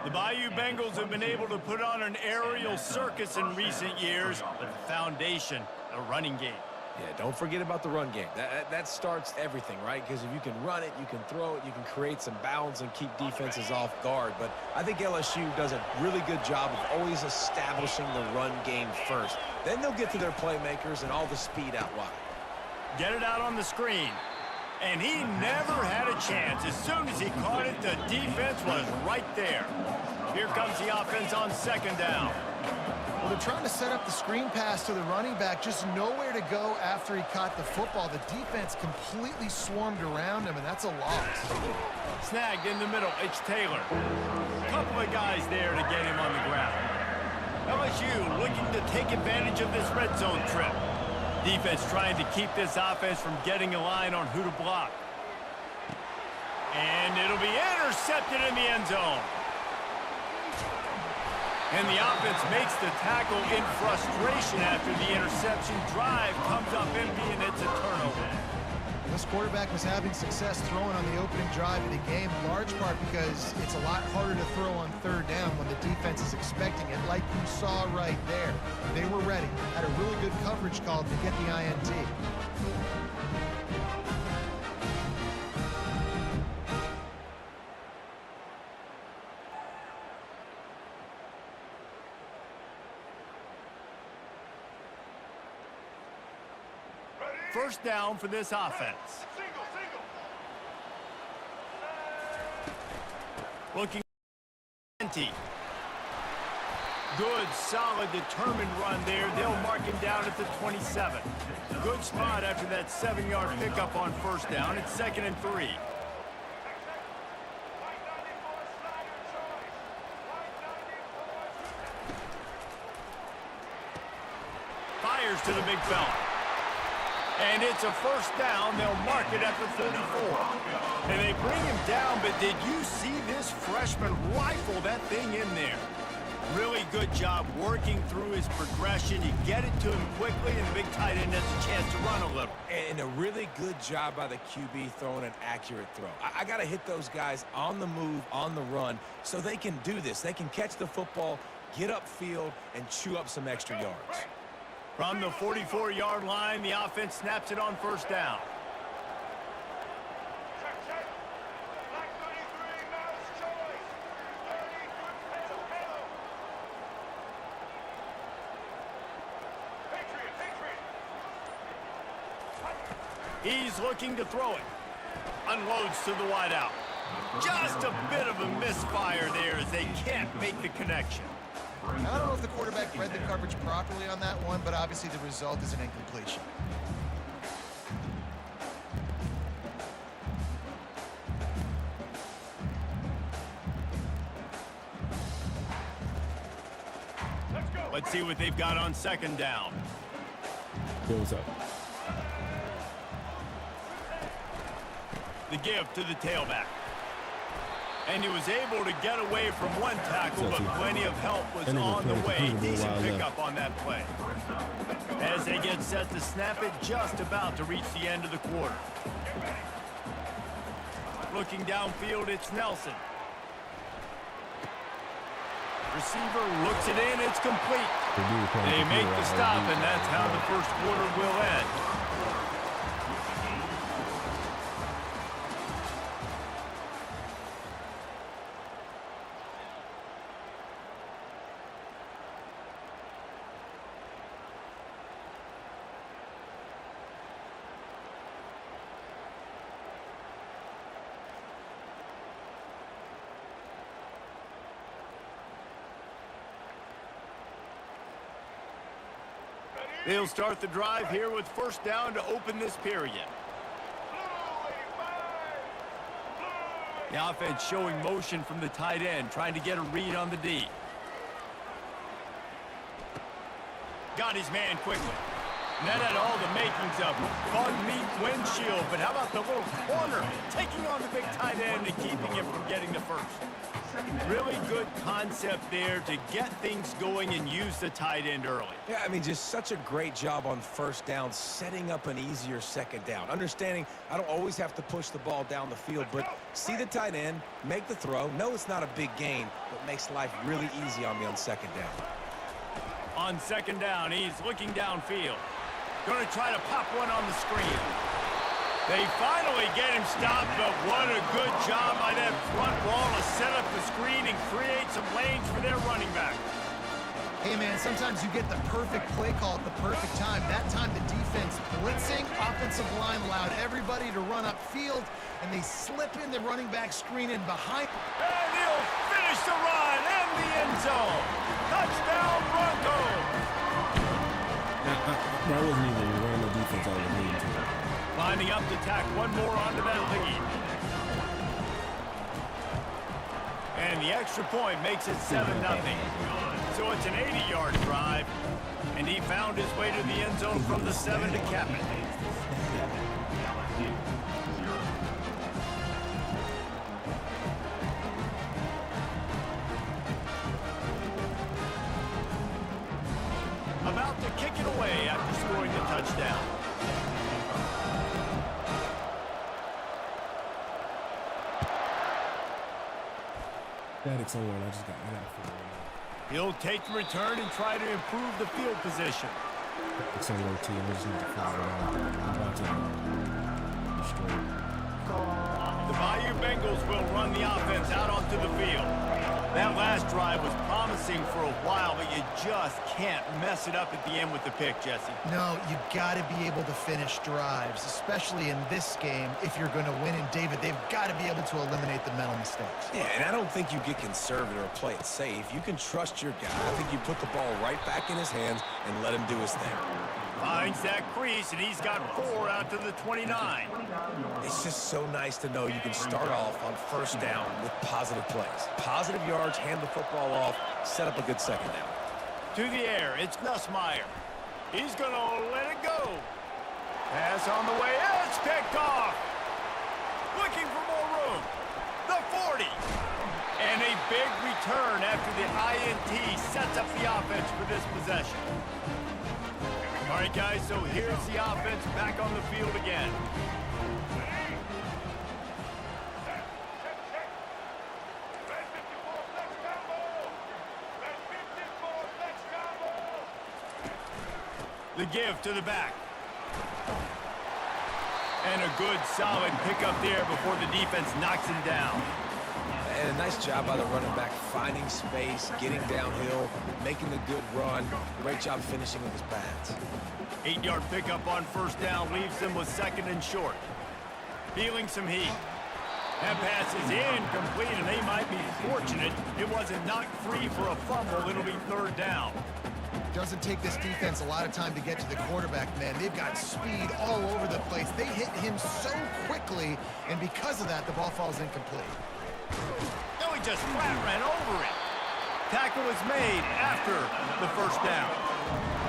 B: The Bayou Bengals have been able to put on an aerial circus in recent years, but the foundation, a running game.
C: Yeah, don't forget about the run game. That starts everything, right? Because if you can run it, you can throw it, you can create some bounds and keep defenses off guard. But I think LSU does a really good job of always establishing the run game first. Then they'll get to their playmakers and all the speed out wide.
B: Get it out on the screen. And he never had a chance. As soon as he caught it, the defense was right there. Here comes the offense on 2nd down.
D: Well, they're trying to set up the screen pass to the running back, just nowhere to go after he caught the football. The defense completely swarmed around him, and that's a loss.
B: Snagged in the middle, it's Taylor. Couple of guys there to get him on the ground. LSU looking to take advantage of this red zone trip. Defense trying to keep this offense from getting a line on who to block. And it'll be intercepted in the end zone. And the offense makes the tackle in frustration after the interception. Drive comes up empty, and it's a turnover.
D: This quarterback was having success throwing on the opening drive of the game, in large part because it's a lot harder to throw on third down when the defense is expecting it, like you saw right there. They were ready, had a really good coverage call to get the INT.
B: First down for this offense. Looking empty. Good, solid, determined run there. They'll mark him down at the 27. Good spot after that 7-yard pickup on first down. It's 2nd and 3. Fires to the big fella. And it's a first down. They'll mark it at the 34. And they bring him down, but did you see this freshman rifle that thing in there? Really good job working through his progression. You get it to him quickly, and the big tight end has a chance to run a little.
C: And a really good job by the QB throwing an accurate throw. I got to hit those guys on the move, on the run, so they can do this. They can catch the football, get upfield, and chew up some extra yards.
B: From the 44-yard line, the offense snaps it on first down. He's looking to throw it. Unloads to the wideout. Just a bit of a misfire there as they can't make the connection.
D: I don't know if the quarterback read the coverage properly on that one, but obviously the result is an incompletion.
B: Let's see what they've got on second down.
A: Goes up.
B: The give to the tailback. And he was able to get away from one tackle, but plenty of help was on the way. Decent pickup on that play. As they get set to snap it, just about to reach the end of the quarter. Looking downfield, it's Nelson. Receiver looks it in, it's complete. They make the stop, and that's how the first quarter will end. They'll start the drive here with first down to open this period. The offense showing motion from the tight end, trying to get a read on the D. Got his man quickly. And that had all the makings of bug meat windshield, but how about the little corner taking on the big tight end and keeping him from getting the first? Really good concept there to get things going and use the tight end early.
C: Yeah, I mean, just such a great job on first down, setting up an easier second down. Understanding I don't always have to push the ball down the field, but see the tight end, make the throw. No, it's not a big gain, but makes life really easy on me on second down.
B: On second down, he's looking downfield. Going to try to pop one on the screen. They finally get him stopped, but what a good job by that front wall to set up the screen and create some lanes for their running back.
D: Hey, man, sometimes you get the perfect play call at the perfect time. That time the defense blitzing, offensive line allowed everybody to run upfield, and they slip in the running back screen in behind.
B: And he'll finish the run in the end zone. Touchdown, Broncos.
A: That wasn't even running the defense all the way into it.
B: Lining up to tack one more onto that lead. And the extra point makes it 7-0. So it's an 80-yard drive. And he found his way to the end zone from the 7 to cap it. About to kick it away after scoring the touchdown.
A: Static somewhere, and I gotta figure it out.
B: He'll take the return and try to improve the field position.
A: It's somewhere too. I just need to figure it out. I'm about to destroy it.
B: The Bayou Bengals will run the offense out onto the field. That last drive was promising for a while, but you just can't mess it up at the end with the pick, Jesse.
D: No, you got to be able to finish drives, especially in this game if you're going to win. And, David, they've got to be able to eliminate the mental mistakes.
C: Yeah, and I don't think you get conservative or play it safe. You can trust your guy. I think you put the ball right back in his hands and let him do his thing.
B: Finds that crease, and he's got 4 out to the 29.
C: It's just so nice to know you can start off on first down with positive plays. Positive yards, hand the football off, set up a good second down.
B: To the air, it's Nussmeier. He's going to let it go. Pass on the way, it's picked off. Looking for more room. The 40. And a big return after the INT sets up the offense for this possession. All right, guys, so here's the offense back on the field again. The give to the back. And a good, solid pickup there before the defense knocks him down.
C: And a nice job by the running back, finding space, getting downhill, making a good run. Great job finishing with his pads.
B: 8-yard pickup on first down leaves them with 2nd and short. Feeling some heat. That pass is incomplete, and they might be fortunate it wasn't knocked free for a fumble. It'll be 3rd down.
D: Doesn't take this defense a lot of time to get to the quarterback, man. They've got speed all over the place. They hit him so quickly, and because of that, the ball falls incomplete.
B: No, he just flat ran over it. Tackle was made after the first down.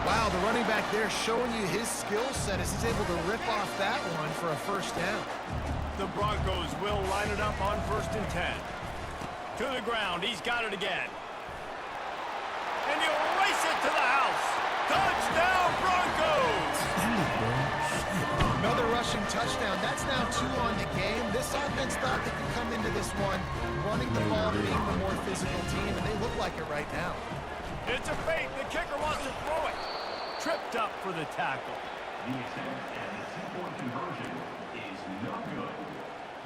D: Wow, the running back there showing you his skill set as he's able to rip off that one for a first down.
B: The Broncos will line it up on 1st and 10. To the ground, he's got it again. And he'll race it to the house. Touchdown, Broncos!
D: Another rushing touchdown. That's now 2 on the game. This offense thought they could come into this one running the ball, being the more physical team, and they look like it right now.
B: It's a fake. The kicker wants to throw it. Tripped up for the tackle.
E: The attempt and the 2-point conversion is no good.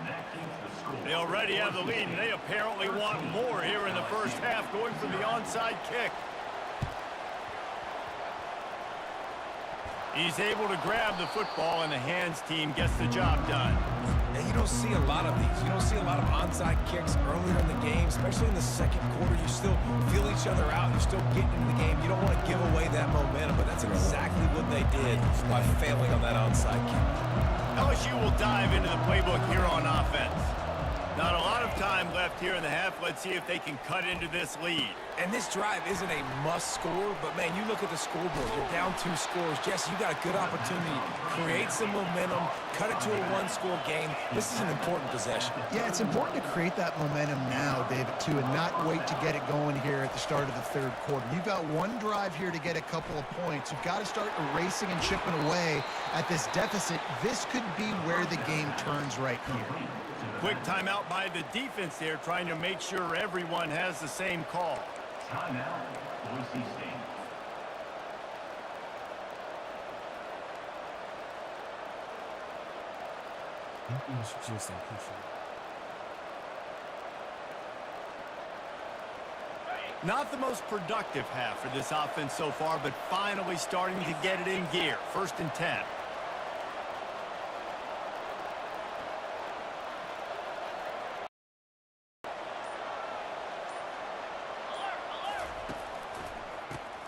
E: That keeps the score.
B: They already have the lead, and they apparently want more here in the first half, going for the onside kick. He's able to grab the football, and the hands team gets the job done.
C: And you don't see a lot of these. You don't see a lot of onside kicks earlier in the game, especially in the second quarter. You still feel each other out. You're still getting into the game. You don't want to give away that momentum, but that's exactly what they did by failing on that onside kick.
B: LSU will dive into the playbook here on offense. Not a lot of time left here in the half. Let's see if they can cut into this lead.
C: And this drive isn't a must score, but man, you look at the scoreboard, you're down 2 scores. Jesse, you got a good opportunity. Create some momentum, cut it to a 1-score game. This is an important possession.
D: Yeah, it's important to create that momentum now, David, too, and not wait to get it going here at the start of the 3rd quarter. You've got 1 drive here to get a couple of points. You've got to start erasing and chipping away at this deficit. This could be where the game turns right here.
B: Quick timeout by the defense there, trying to make sure everyone has the same call.
E: Timeout, Boise State.
A: Just
B: Not the most productive half for this offense so far, but finally starting to get it in gear. 1st and 10.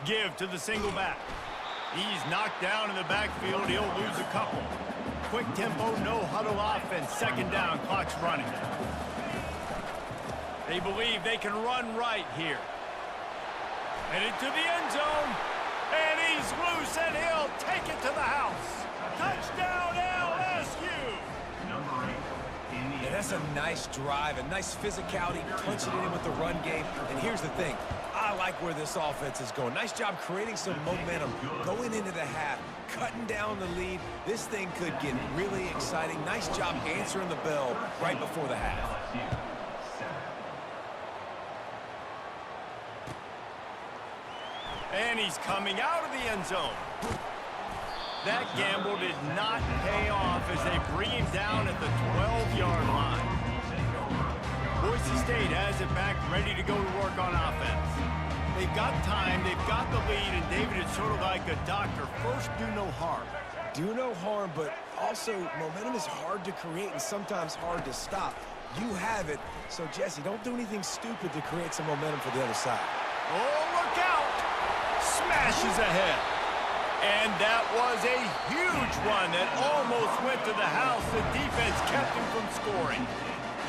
B: Give to the single back. He's knocked down in the backfield. He'll lose a couple. Quick tempo, no huddle offense. 2nd down, clock's running. They believe they can run right here. Headed to the end zone. And he's He's loose, and he'll take it to the house. Touchdown, LSU!
E: Number 8, Indiana.
C: Yeah, that's a nice drive, a nice physicality, punching it in with the run game. And here's the thing. I like where this offense is going. Nice job creating some momentum going into the half, cutting down the lead. This thing could get really exciting. Nice job answering the bell right before the half.
E: LSU, 7.
B: And he's coming out of the end zone. That gamble did not pay off as they bring him down at the 12-yard line. Boise State has it back, ready to go to work on offense. They've got time, they've got the lead, and David is sort of like a doctor. First, do no harm.
C: Do no harm, but also momentum is hard to create and sometimes hard to stop. You have it, so Jesse, don't do anything stupid to create some momentum for the other side.
B: Oh, look out! Smashes ahead. And that was a huge run that almost went to the house. The defense kept him from scoring.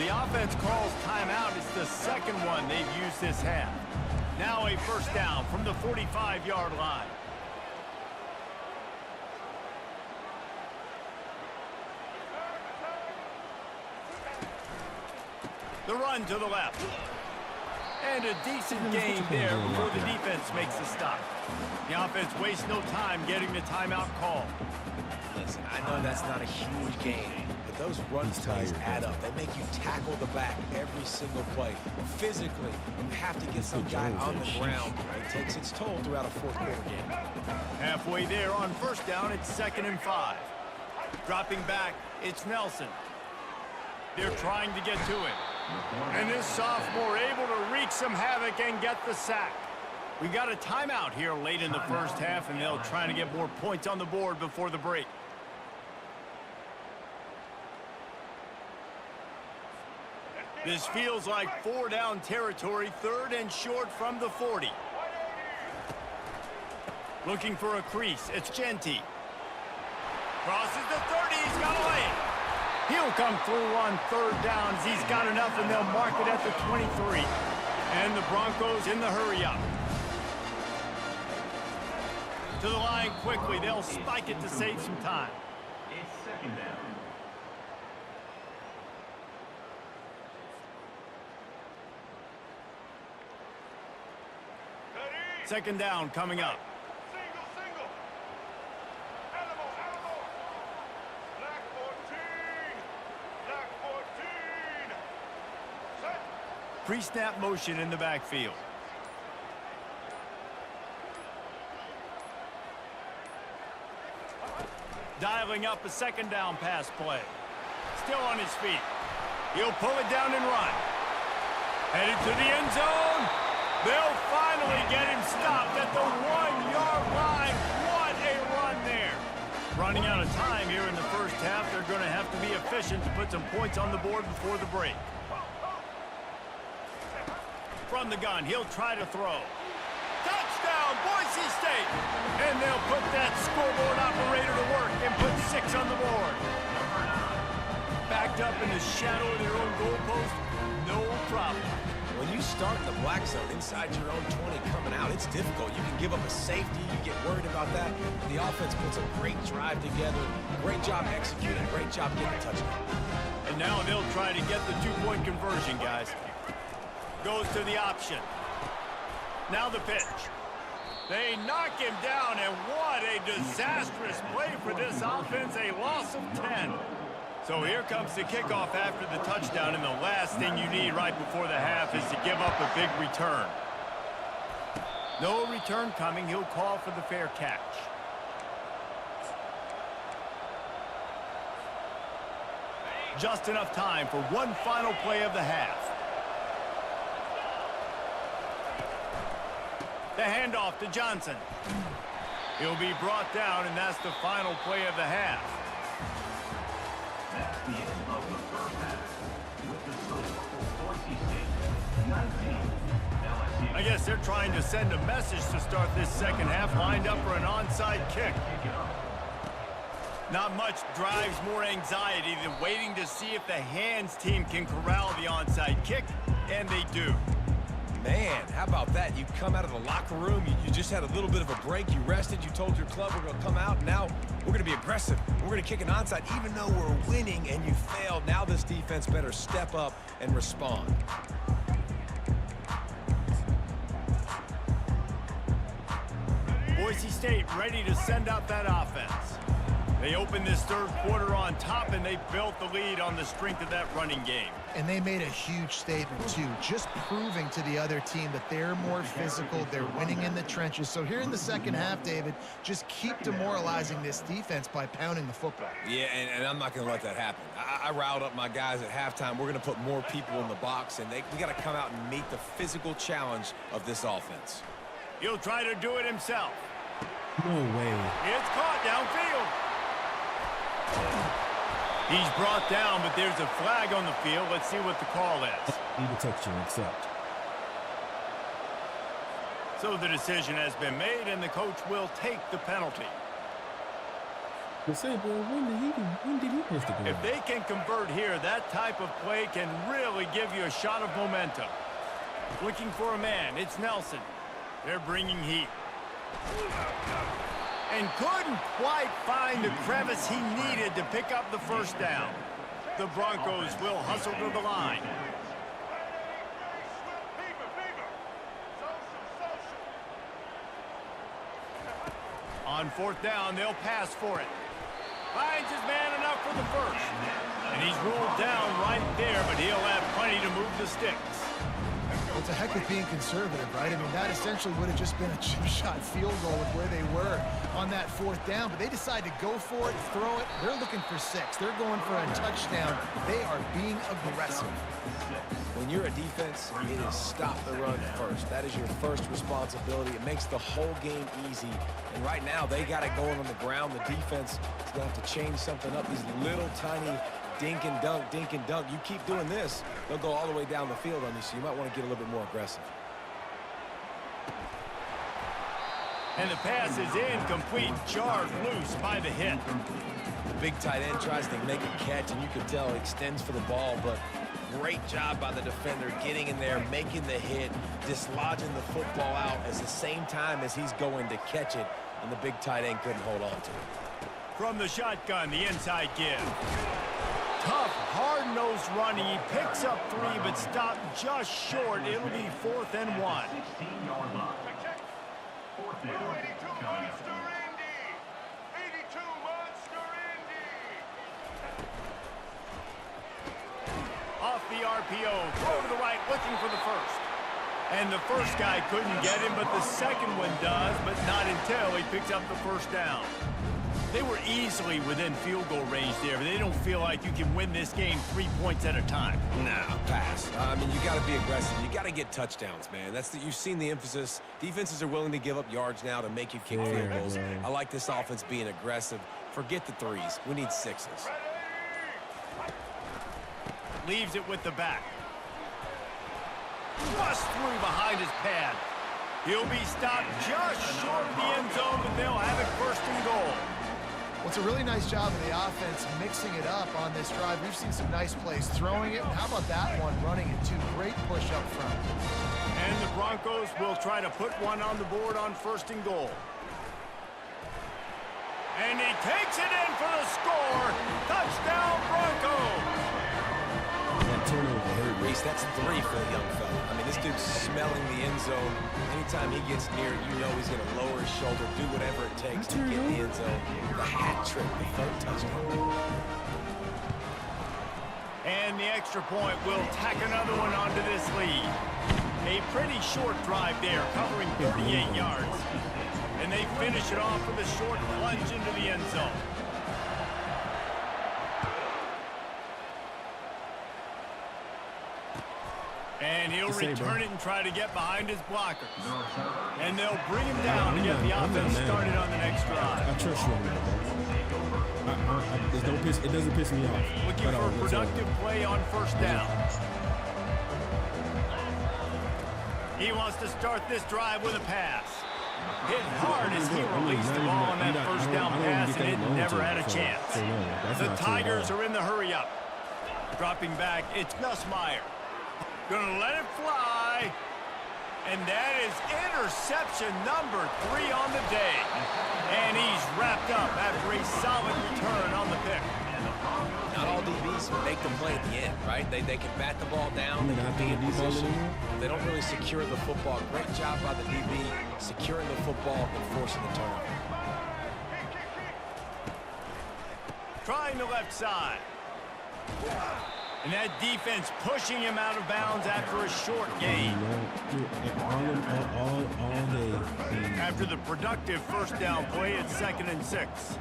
B: The offense calls timeout. It's the second one they've used this half. Now a first down from the 45-yard line. The run to the left. And a decent gain there before the defense makes the stop. The offense wastes no time getting the timeout call.
C: Listen, I know that's not a huge gain, but those run plays add up. They make you tackle the back every single play. Physically, you have to get some guy on the ground. It takes its toll throughout a fourth-quarter game.
B: Halfway there on first down, it's 2nd and 5. Dropping back, it's Nelson. They're trying to get to it. And this sophomore able to wreak some havoc and get the sack. We got a timeout here late in the first half, and they'll try to get more points on the board before the break. This feels like 4-down territory, 3rd and short from the 40. Looking for a crease, it's Genty. Crosses the 30, he's got to lay it. He'll come through on 3rd downs. He's got enough, and they'll mark it at the 23. And the Broncos in the hurry-up. To the line quickly. They'll spike it to save some time.
E: It's 2nd down.
B: Second down coming up. Pre-snap motion in the backfield. Dialing up a 2nd down pass play. Still on his feet. He'll pull it down and run. Headed to the end zone. They'll finally get him stopped at the 1-yard line. What a run there. Running out of time here in the first half. They're going to have to be efficient to put some points on the board before the break. From the gun, he'll try to throw. Touchdown, Boise State! And they'll put that scoreboard operator to work and put 6 on the board. Backed up in the shadow of their own goalpost, no problem.
C: When you start in the black zone inside your own 20 coming out, it's difficult. You can give up a safety. You get worried about that. The offense puts a great drive together. Great job executing. Great job getting a touchdown.
B: And now they'll try to get the 2-point conversion, guys. Goes to the option. Now the pitch. They knock him down, and what a disastrous play for this offense. A loss of 10. So here comes the kickoff after the touchdown, and the last thing you need right before the half is to give up a big return. No return coming. He'll call for the fair catch. Just enough time for one final play of the half. The handoff to Johnson. He'll be brought down, and that's the final play of the half.
E: That's the end of the first half. With the score for Boise State, 19. LSU.
B: I guess they're trying to send a message to start this second half, lined up for an onside kick. Not much drives more anxiety than waiting to see if the hands team can corral the onside kick, and they do.
C: Man, how about that? You come out of the locker room, you just had a little bit of a break, you rested, you told your club we're going to come out, and now we're going to be aggressive. We're going to kick an onside even though we're winning and you failed. Now this defense better step up and respond.
B: Boise State ready to send out that offense. They opened this third quarter on top, and they built the lead on the strength of that running game.
D: And they made a huge statement, too, just proving to the other team that they're more physical, they're winning in the trenches. So here in the second half, David, just keep demoralizing this defense by pounding the football.
C: Yeah, and I'm not going to let that happen. I riled up my guys at halftime. We're going to put more people in the box, and we got to come out and meet the physical challenge of this offense.
B: He'll try to do it himself.
A: No way.
B: It's caught downfield. He's brought down, but there's a flag on the field. Let's see what the call is.
A: Legal touchdown, accept.
B: So the decision has been made, and the coach will take the penalty.
A: Well, say, boy, when did he push the goal?
B: If they can convert here, that type of play can really give you a shot of momentum. Looking for a man. It's Nelson. They're bringing heat. And couldn't quite find the crevice he needed to pick up the first down. The Broncos will hustle to the line. On fourth down, they'll pass for it. Finds his man enough for the first. And he's ruled down right there, but he'll have plenty to move the sticks.
D: It's a heck of being conservative, right? I mean, that essentially would have just been a chip shot field goal with where they were on that fourth down, but they decided to go for it, throw it. They're looking for 6. They're going for a touchdown. They are being aggressive.
C: When you're a defense, it is stop the run first. That is your first responsibility. It makes the whole game easy. And right now, they got it going on the ground. The defense is going to have to change something up. These little tiny dink and dunk, dink and dunk. You keep doing this, they'll go all the way down the field on you, so you might want to get a little bit more aggressive.
B: And the pass is incomplete, jarred loose by the hit.
C: The big tight end tries to make a catch, and you can tell it extends for the ball, but great job by the defender getting in there, making the hit, dislodging the football out at the same time as he's going to catch it, and the big tight end couldn't hold on to it.
B: From the shotgun, the inside give. Tough, hard-nosed running. He picks up 3, but stopped just short. It'll be 4th and 1.
E: 16-yard line. Fourth down.
F: 82 Monster Indy.
B: Off the RPO, throw to the right, looking for the first. And the first guy couldn't get him, but the second one does, but not until he picks up the first down. They were easily within field goal range there, but they don't feel like you can win this game 3 points at a time.
C: Nah, pass. I mean, you got to be aggressive. You got to get touchdowns, man. You've seen the emphasis. Defenses are willing to give up yards now to make you kick field goals. I like this offense being aggressive. Forget the 3s. We need 6s.
B: Leaves it with the back. Thrust through behind his pad. He'll be stopped just short of the end zone, but they'll have it 1st and goal.
D: Well, it's a really nice job of the offense mixing it up on this drive. We've seen some nice plays throwing it. And how about that one running it, too? Great push up front.
B: And the Broncos will try to put one on the board on 1st and goal. And he takes it in for the score. Touchdown, Broncos.
A: That turnover.
C: Reese, that's 3 for the young fella. I mean, this dude's smelling the end zone. Anytime he gets near it, you know he's going to lower his shoulder, do whatever it takes to get in the end zone. The hat trick, the 3rd touchdown.
B: And the extra point will tack another one onto this lead. A pretty short drive there, covering 38 yards. And they finish it off with a short plunge into the end zone. And he'll return it and try to get behind his blockers. And they'll bring him down to get the offense started on the next drive.
A: I trust you on that, bro. It doesn't piss me off.
B: Looking for a productive play on 1st down. He wants to start this drive with a pass. Hit hard as he released the ball on that 1st down pass, and it never had a chance. The Tigers are in the hurry up. Dropping back, it's Nussmeier. Gonna let it fly. And that is interception number 3 on the day. And he's wrapped up after a solid return on the pick.
C: Not all DBs make the play at the end, right? They can bat the ball down, they can be in position. They don't really secure the football. Great job by the DB securing the football and forcing the turnover.
B: Trying the left side. And that defense pushing him out of bounds after a short gain. After the productive first down play, it's 2nd and 6.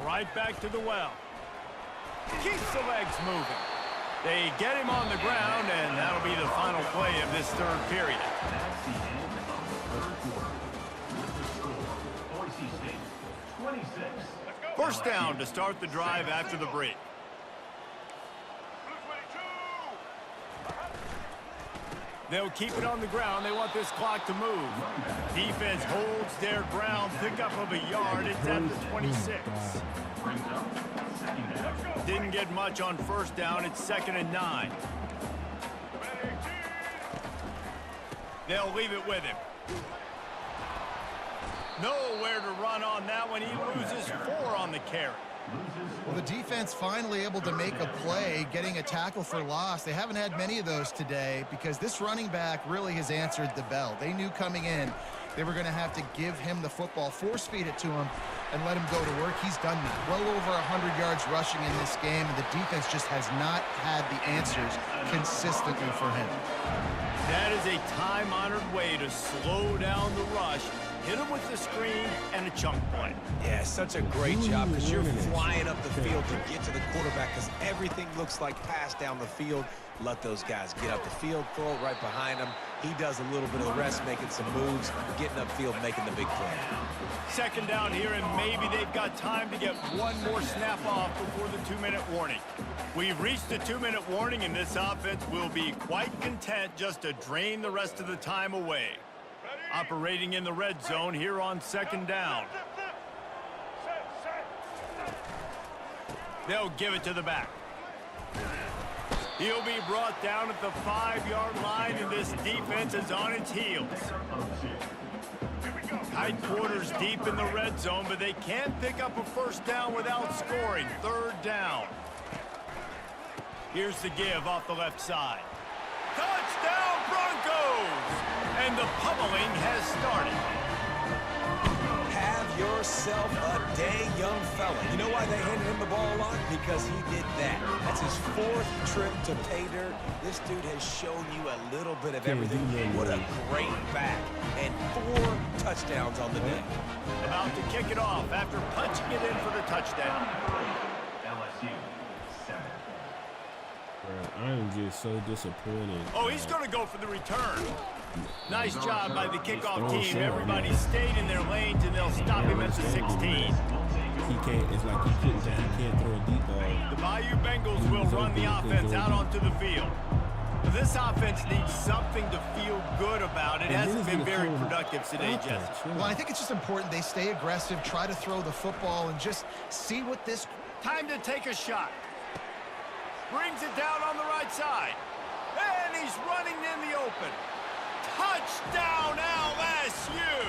B: Right back to the well. Keeps the legs moving. They get him on the ground, and that'll be the final play of this 3rd period.
E: That's the end of the 3rd quarter. With the score, Boise State 26.
B: 1st down to start the drive after the break. They'll keep it on the ground. They want this clock to move. Defense holds their ground. Pickup of a yard. It's at the 26. Didn't get much on 1st down. It's 2nd and 9. They'll leave it with him. Nowhere to run on that one. He loses 4 on the carry.
D: Well, the defense finally able to make a play, getting a tackle for loss. They haven't had many of those today because this running back really has answered the bell. They knew coming in they were going to have to give him the football, force feed it to him, and let him go to work. He's done that. Well over 100 yards rushing in this game, and the defense just has not had the answers consistently for him.
B: That is a time-honored way to slow down the rush. Hit him with the screen and a chunk play.
C: Yeah, such a great job because you're flying up the field to get to the quarterback because everything looks like pass down the field. Let those guys get up the field, throw it right behind him. He does a little bit of the rest, making some moves, getting upfield, making the big play.
B: 2nd down here, and maybe they've got time to get one more snap off before the 2-minute warning. We've reached the 2-minute warning, and this offense will be quite content just to drain the rest of the time away. Operating in the red zone here on 2nd down. They'll give it to the back. He'll be brought down at the 5-yard line, and this defense is on its heels. Tight quarters deep in the red zone, but they can't pick up a 1st down without scoring. 3rd down. Here's the give off the left side. Touchdown, Broncos! And the pummeling has started.
C: Have yourself a day, young fella. You know why they handed him the ball a lot? Because he did that. That's his 4th trip to pay dirt. This dude has shown you a little bit of everything. What a great back. And 4 touchdowns on the day.
B: About to kick it off after punching it in for the touchdown.
E: LSU 7.
A: I am just so disappointed.
B: Oh, he's going to go for the return. Nice job by the kickoff team. Everybody stayed in their lanes, and they'll stop him at the 16.
A: He can't. It's like he can't throw a deep ball.
B: The Bayou Bengals will run the offense out onto the field. This offense needs something to feel good about. It hasn't been very productive today, Jesse.
D: Well, I think it's just important they stay aggressive, try to throw the football, and just see what this...
B: Time to take a shot. Brings it down on the right side. And he's running in the open. Touchdown, LSU!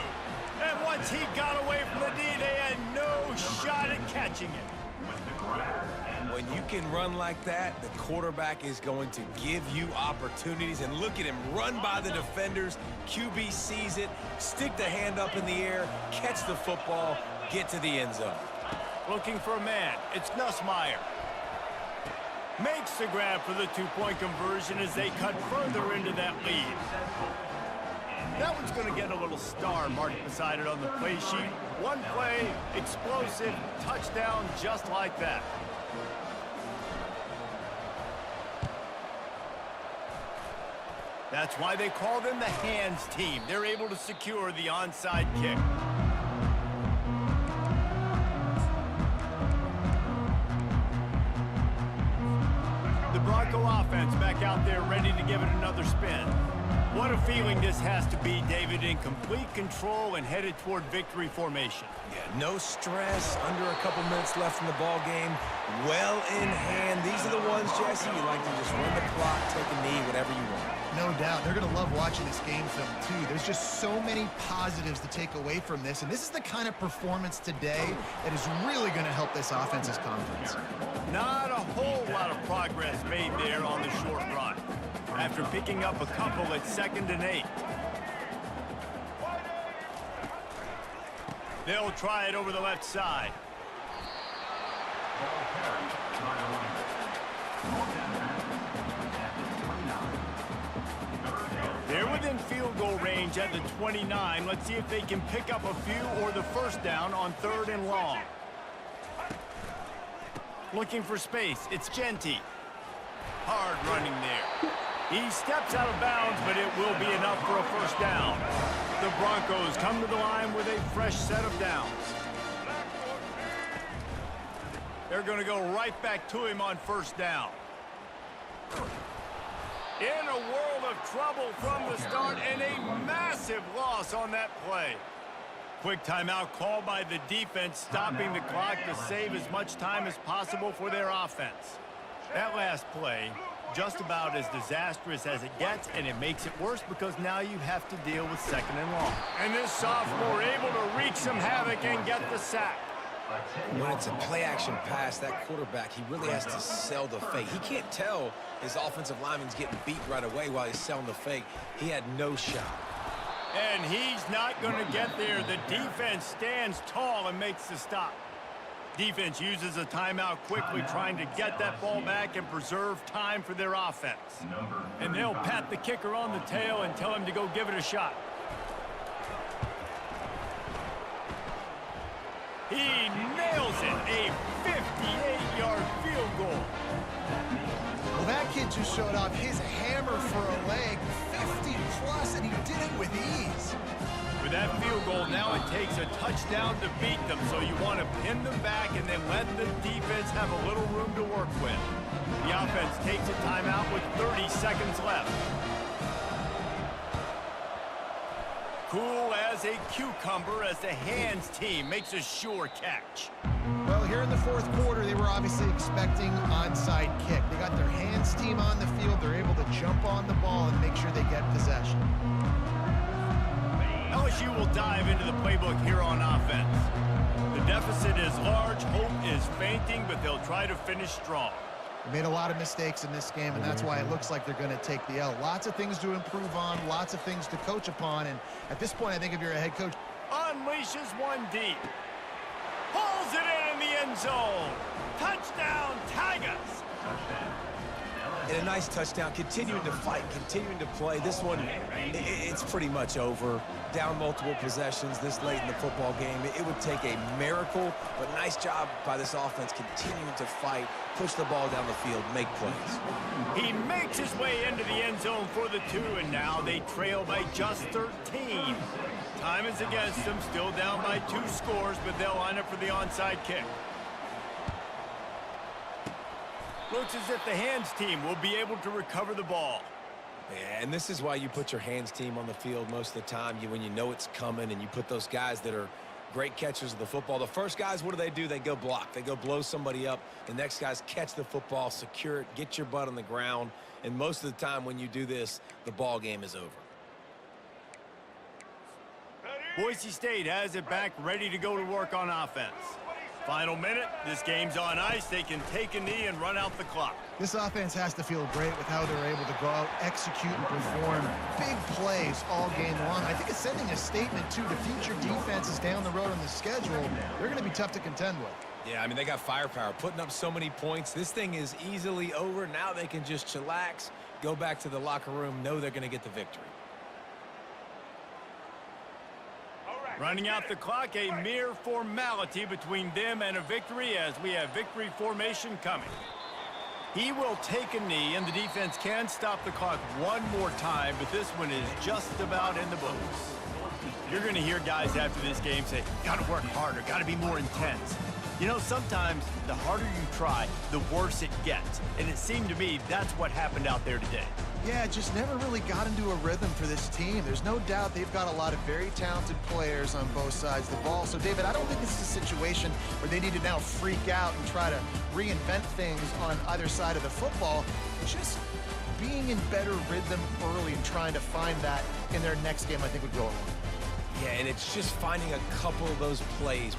B: And once he got away from the D, they had no shot at catching it.
C: When you can run like that, the quarterback is going to give you opportunities. And look at him run by the defenders. QB sees it, stick the hand up in the air, catch the football, get to the end zone.
B: Looking for a man. It's Nussmeier. Makes the grab for the 2-point conversion as they cut further into that lead. That one's going to get a little star marked beside it on the play sheet. One play, explosive, touchdown just like that. That's why they call them the hands team. They're able to secure the onside kick. The Bronco offense back out there ready to give it another spin. What a feeling this has to be, David, in complete control and headed toward victory formation.
C: Yeah, no stress, under a couple minutes left in the ball game, well in hand. These are the ones, Jesse, you like to just run the clock, take a knee, whatever you want.
D: No doubt. They're going to love watching this game film, too. There's just so many positives to take away from this, and this is the kind of performance today that is really going to help this offense's confidence.
B: Not a whole lot of progress made there on the short run, after picking up a couple at 2nd and 8. They'll try it over the left side.
E: Ball carried by the running back. Fourth down at the 29. Third down.
B: They're within field goal range at the 29. Let's see if they can pick up a few or the first down on 3rd and long. Looking for space. It's Genty. Hard running there. He steps out of bounds, but it will be enough for a first down. The Broncos come to the line with a fresh set of downs. They're going to go right back to him on first down. In a world of trouble from the start, and a massive loss on that play. Quick timeout called by the defense, stopping the clock to save as much time as possible for their offense. That last play, just about as disastrous as it gets, and it makes it worse because now you have to deal with 2nd and long. And this sophomore able to wreak some havoc and get the sack.
C: When it's a play-action pass, that quarterback, he really has to sell the fake. He can't tell his offensive lineman's getting beat right away while he's selling the fake. He had no shot.
B: And he's not going to get there. The defense stands tall and makes the stop. Defense uses a timeout quickly, trying to get that ball back and preserve time for their offense. And they'll pat the kicker on the tail and tell him to go give it a shot. He nails it, a 58-yard field goal.
D: Well, that kid just showed off his hammer for a leg, 50-plus, and he did it with ease.
B: With that field goal, now it takes a touchdown to beat them, so you want to pin them back and then let the defense have a little room to work with. The offense takes a timeout with 30 seconds left. Cool as a cucumber as the hands team makes a sure catch.
D: Well, here in the fourth quarter, they were obviously expecting onside kick. They got their hands team on the field. They're able to jump on the ball and make sure they get possession.
B: LSU will dive into the playbook here on offense. The deficit is large, hope is fainting, but they'll try to finish strong.
D: They made a lot of mistakes in this game, and that's why it looks like they're going to take the L. Lots of things to improve on, lots of things to coach upon, and at this point, I think if you're a head coach,
B: Unleashes one deep. Pulls it in the end zone. Touchdown, Tigers.
C: And a nice touchdown, continuing to fight, continuing to play. This one, it's pretty much over. Down multiple possessions this late in the football game. It would take a miracle, but nice job by this offense continuing to fight, push the ball down the field, make plays.
B: He makes his way into the end zone for the 2, and now they trail by just 13. Time is against them, still down by 2 scores, but they'll line up for the onside kick. Looks as if the hands team will be able to recover the ball.
C: Yeah, and this is why you put your hands team on the field most of the time, when you know it's coming, and you put those guys that are great catchers of the football. The first guys, what do? They go block. They go blow somebody up. The next guys catch the football, secure it, get your butt on the ground. And most of the time when you do this, the ball game is over.
B: Boise State has it back, ready to go to work on offense. Final minute, this game's on ice. They can take a knee and run out the clock.
D: this offense has to feel great with how they're able to go out, execute, and perform big plays all game long. I think it's sending a statement, too, to future defenses down the road on the schedule. They're going to be tough to contend with.
C: Yeah, I mean, they got firepower, putting up so many points. This thing is easily over. Now they can just chillax, go back to the locker room, know they're going to get the victory.
B: Running out the clock, a mere formality between them and a victory as we have victory formation coming. He will take a knee, and the defense can stop the clock one more time, but this one is just about in the books. You're going to hear guys after this game say, got to work harder, got to be more intense. You know, sometimes the harder you try, the worse it gets. And it seemed to me that's what happened out there today.
D: Yeah, just never really got into a rhythm for this team. There's no doubt they've got a lot of very talented players on both sides of the ball. So, David, I don't think this is a situation where they need to now freak out and try to reinvent things on either side of the football. Just being in better rhythm early and trying to find that in their next game, I think would go a long way.
C: Yeah, and it's just finding a couple of those plays.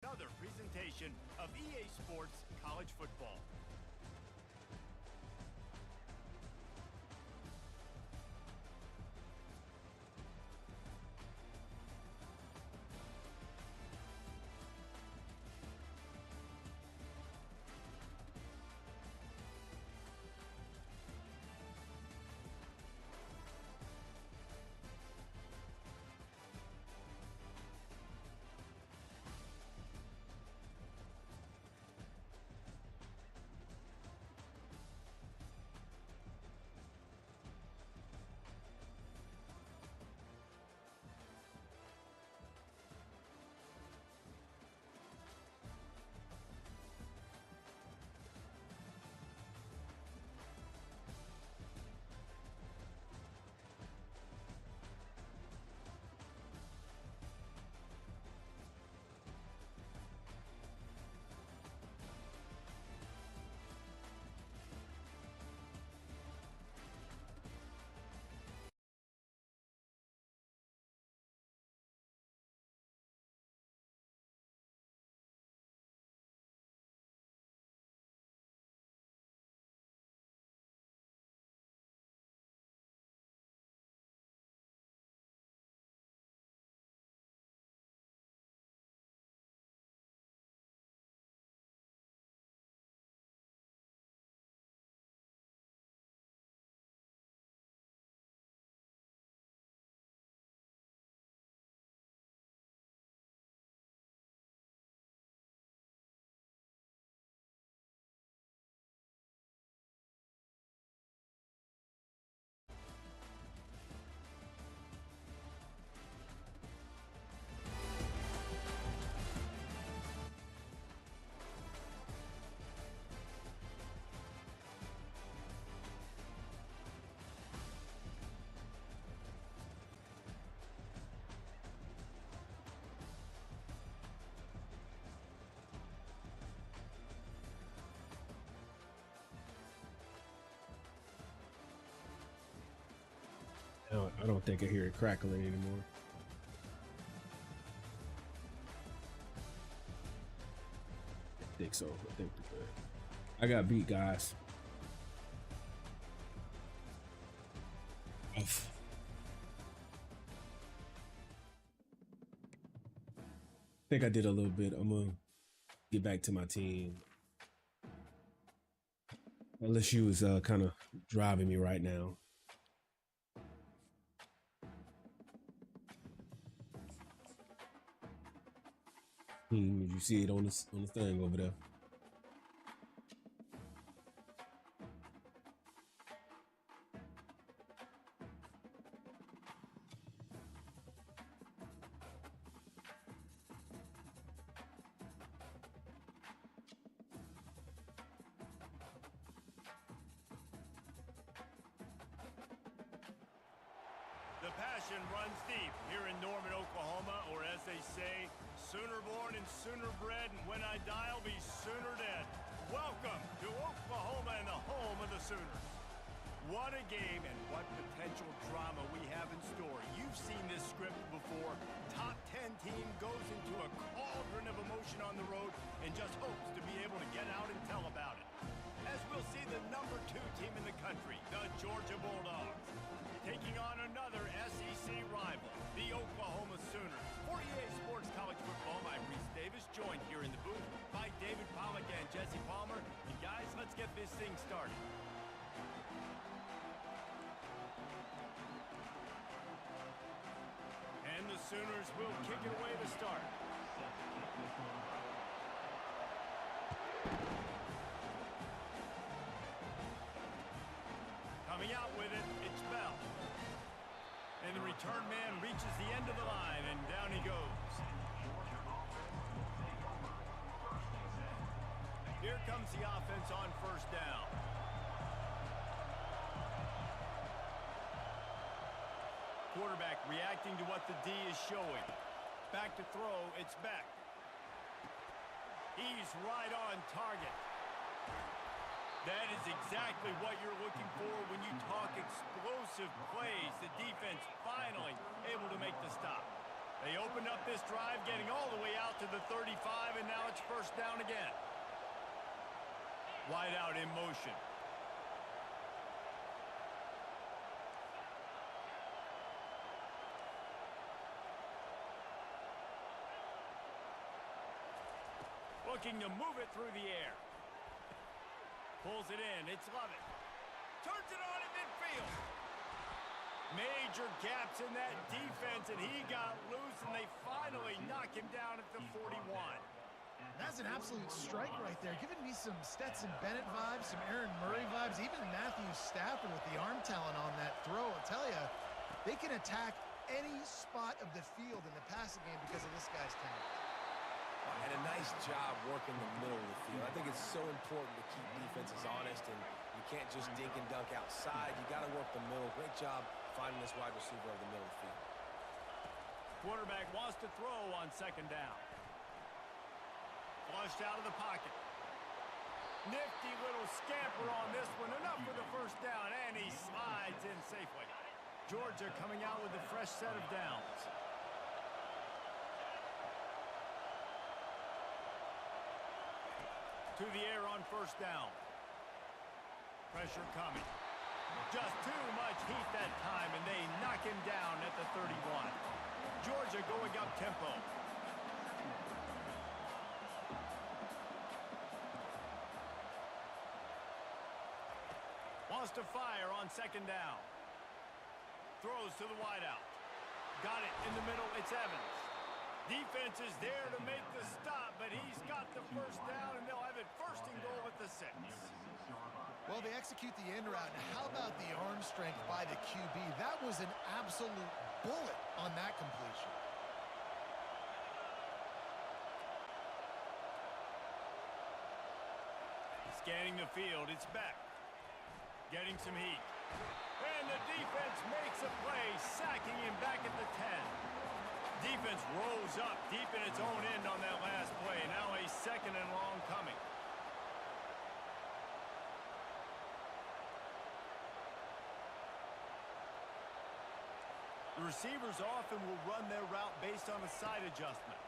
B: Another presentation of EA Sports College Football.
A: I don't think I hear it crackling anymore. I think so. I think we're good. I got beat, guys. Oof. I think I did a little bit. I'm gonna get back to my team. Unless you was kind of driving me right now. Did you see it on the thing over there?
B: The passion runs deep here in Norman, Oklahoma, or as they say, sooner born and sooner bred, and when I die, I'll be sooner dead. Welcome to Oklahoma and the home of the Sooners. What a game and what potential drama we have in store. You've seen this script before. Top 10 team goes into a cauldron of emotion on the road and just hopes to be able to get out and tell about it. As we'll see the number 2 team in the country, the Georgia Bulldogs, taking on another SEC rival, the Oklahoma Sooners. For EA Sports College Football, I'm Reese Davis, joined here in the booth by David Pollack and Jesse Palmer. And guys, let's get this thing started. And the Sooners will kick it away to start. Coming out with it, it's Bell. And the return man reaches the end of the line, and down he goes. Here comes the offense on first down. Quarterback reacting to what the D is showing. Back to throw, it's Beck. He's right on target. That is exactly what you're looking for when you talk explosive plays. The defense finally able to make the stop. They opened up this drive, getting all the way out to the 35, and now it's first down again. Wide out in motion. Looking to move it through the air. Pulls it in. It's Lovett. Turns it on in midfield. Major gaps in that defense, and he got loose, and they finally knock him down at the 41.
D: That's an absolute strike right there. Giving me some Stetson Bennett vibes, some Aaron Murray vibes, even Matthew Stafford with the arm talent on that throw. I'll tell you, they can attack any spot of the field in the passing game because of this guy's talent.
C: And a nice job working the middle of the field. I think it's so important to keep defenses honest, and you can't just dink and dunk outside. You got to work the middle. Great job finding this wide receiver over the middle of the field.
B: Quarterback wants to throw on second down. Flushed out of the pocket. Nifty little scamper on this one. Enough for the first down, and he slides in safely. Georgia coming out with a fresh set of downs. To the air on first down. Pressure coming. Just too much heat that time, and they knock him down at the 31. Georgia going up tempo. Wants to fire on second down. Throws to the wideout. Got it in the middle. It's Evans. Defense is there to make the stop, but he's got the first down, and they'll have it first and goal at the 6.
D: Well, they execute the end route. Now, how about the arm strength by the QB? That was an absolute bullet on that completion.
B: Scanning the field, it's Beck. Getting some heat. And the defense makes a play, sacking him back at the 10. Defense rolls up deep in its own end on that last play. Now a second and long coming. The receivers often will run their route based on a side adjustment.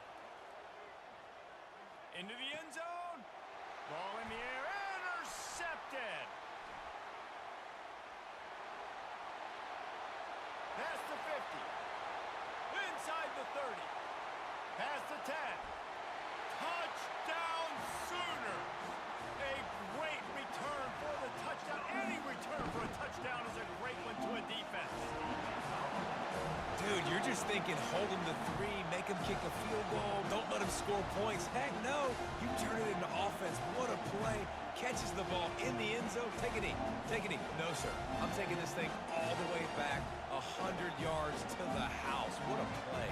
B: Into the end zone. Ball in the air. Intercepted. Past the 50. Inside the 30. Past the 10. Touchdown Sooners. A great return for the touchdown. Any return for a touchdown is a great one to a defense.
C: Dude, you're just thinking hold him to 3, make him kick a field goal, don't let him score points. Heck no, you turn it into offense. What a play. Catches the ball in the end zone. Take a knee. Take a knee. No, sir. I'm taking this thing all the way back 100 yards to the house. What a play.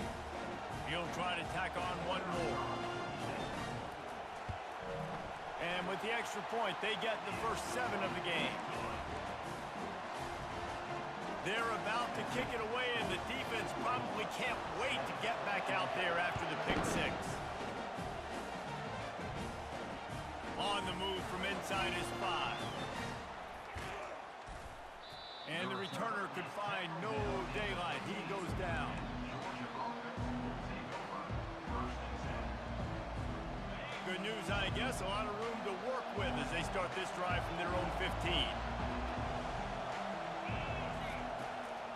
B: He'll try to tack on one more. And with the extra point, they get the first 7 of the game. They're about to kick it away, and the defense probably can't wait to get back out there after the pick 6. On the move from inside his 5. And the returner could find no daylight. He goes down. Good news, I guess. A lot of room to work with as they start this drive from their own 15.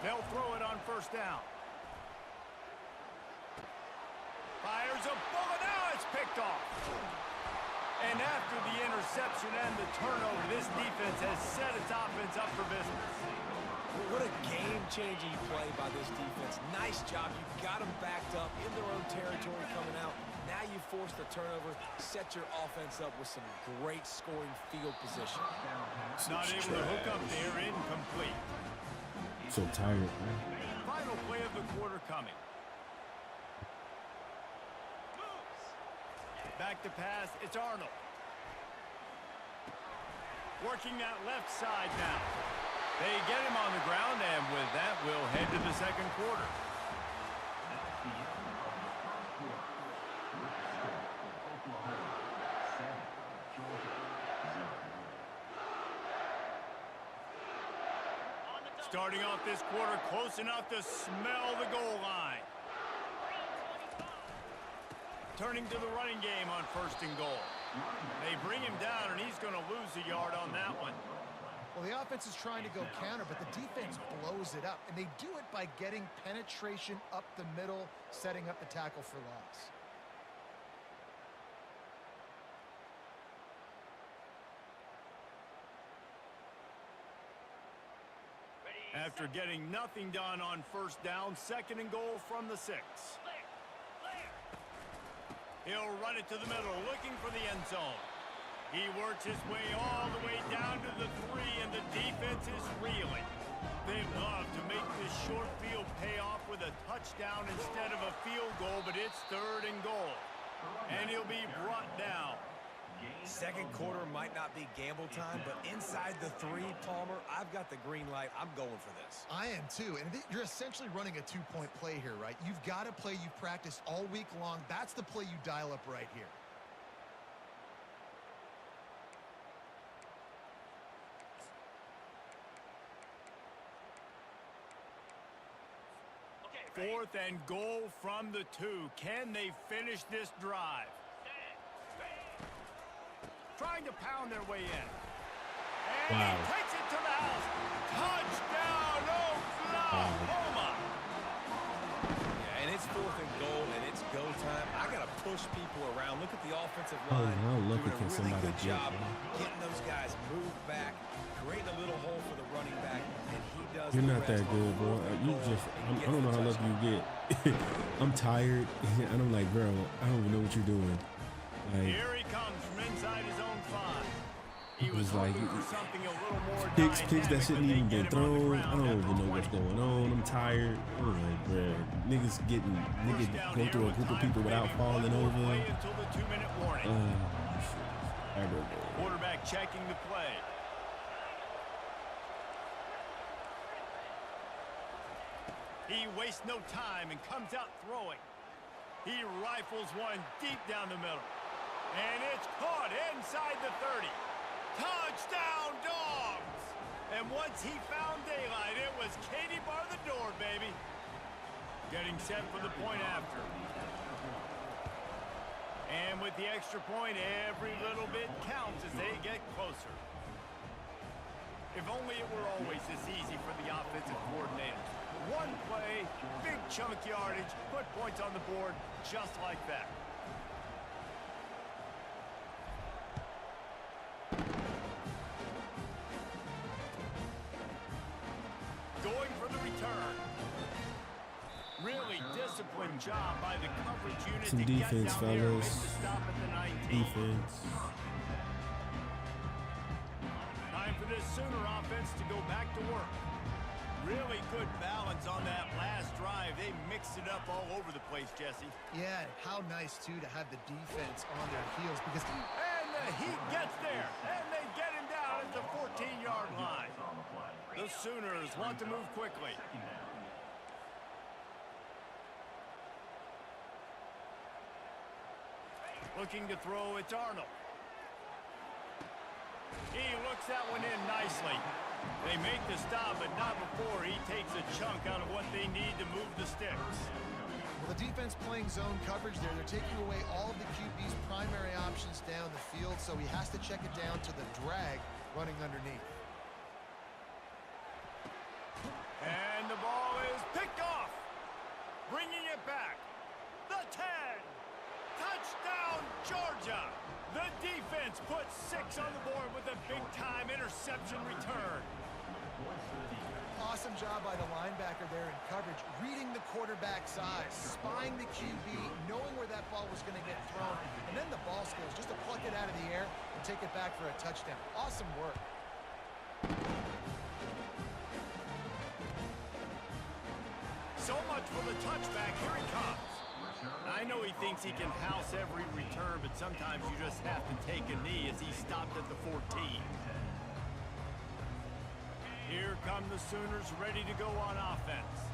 B: They'll throw it on first down. Fires a bullet. Now it's picked off. And after the interception and the turnover, this defense has set its offense up for business.
C: What a game-changing play by this defense. Nice Nice job. You got them backed up in their own territory coming out. Now you force the turnover, set your offense up with some great scoring field position.
B: Not able to hook up there, incomplete.
A: So tired, man.
B: Final play of the quarter coming. Back to pass, it's Arnold. Working that left side now. They get him on the ground, and with that, we'll head to the second quarter. Starting off this quarter close enough to smell the goal line. Turning to the running game on 1st and goal. They bring him down, and he's going to lose a yard on that one.
D: Well, the offense is trying to go counter, but the defense blows it up, and they do it by getting penetration up the middle, setting up the tackle for loss.
B: After getting nothing done on 1st down, 2nd and goal from the 6. He'll run it to the middle, looking for the end zone. He works his way all the way down to the 3, and the defense is reeling. They'd love to make this short field pay off with a touchdown instead of a field goal, but it's 3rd and goal. And he'll be brought down.
C: Second quarter might not be gamble time, but inside the 3, Palmer, I've got the green light. I'm going for this.
D: I am too, and you're essentially running a 2-point play here, right? You've got a play you've practiced all week long. That's the play you dial up right here.
B: Okay, 4th and goal from the 2. Can they finish this drive? Trying to pound their way in. And he takes it to the house. Touchdown, Oklahoma!
C: Yeah, and it's 4th and goal, and it's go time. I got to push people around. Look at the offensive
A: Oh,
C: line.
A: how lucky
C: Doing a
A: can
C: really
A: somebody
C: good
A: get,
C: job
A: man?
C: getting those guys moved back, creating a little hole for the running back, and he does
A: You're
C: the
A: not that
C: rest
A: good,
C: on
A: bro.
C: 4th and
A: You
C: goal
A: just,
C: and
A: I
C: gets
A: don't know
C: the
A: how lucky you
C: touchdown.
A: get. I'm tired, and I'm like, bro, I don't even know what you're doing. Like,
B: Here he comes from inside his own 5. He
A: it
B: was
A: was like,
B: hoping for something a little more
A: picks
B: dynamic,
A: that shouldn't
B: but they
A: even
B: get
A: been
B: him on the
A: thrown.
B: ground
A: I don't
B: at
A: even
B: the
A: know what's
B: 20.
A: going on. I'm tired. I'm like, bro, niggas
B: First down
A: go through a
B: here
A: group of
B: with
A: people
B: time
A: without
B: remaining.
A: falling
B: One more
A: over.
B: play until the 2-minute warning.
A: Aggravating.
B: Quarterback checking the play. He wastes no time and comes out throwing. He rifles one deep down the middle. And it's caught inside the 30. Touchdown, Dogs! And once he found daylight, it was Katie bar the door, baby. Getting set for the point after. And with the extra point, every little bit counts as they get closer. If only it were always this easy for the offensive coordinators. One play, big chunk yardage, put points on the board just like that. Going for the return. Really disciplined job by the coverage unit
A: Some
B: to
A: defense,
B: get down there and make
A: fellas.
B: the stop at the 19.
A: Defense.
B: Time for this Sooner offense to go back to work. Really good balance on that last drive. They mixed it up all over the place, Jesse.
D: Yeah, how nice, too, to have the defense on their heels because
B: And the Heat gets there, and they get him down at the 14-yard line. The Sooners want to move quickly. Looking to throw, it's Arnold. He looks that one in nicely. They make the stop, but not before he takes a chunk out of what they need to move the sticks.
D: well, the defense playing zone coverage there. They're taking away all of the QB's primary options down the field, so he has to check it down to the drag running underneath.
B: And the ball is picked off. Bringing it back. The 10. Touchdown, Georgia. The defense puts 6 on the board with a big-time interception return.
D: Awesome job by the linebacker there in coverage, reading the quarterback. quarterback's eyes, spying the QB, knowing where that ball was going to get thrown, and then the ball skills just to pluck it out of the air and take it back for a touchdown. Awesome work.
B: So much for the touchback. Here he comes. I know he thinks he can house every return, but sometimes you just have to take a knee as he stopped at the 14. Here come the Sooners ready to go on offense.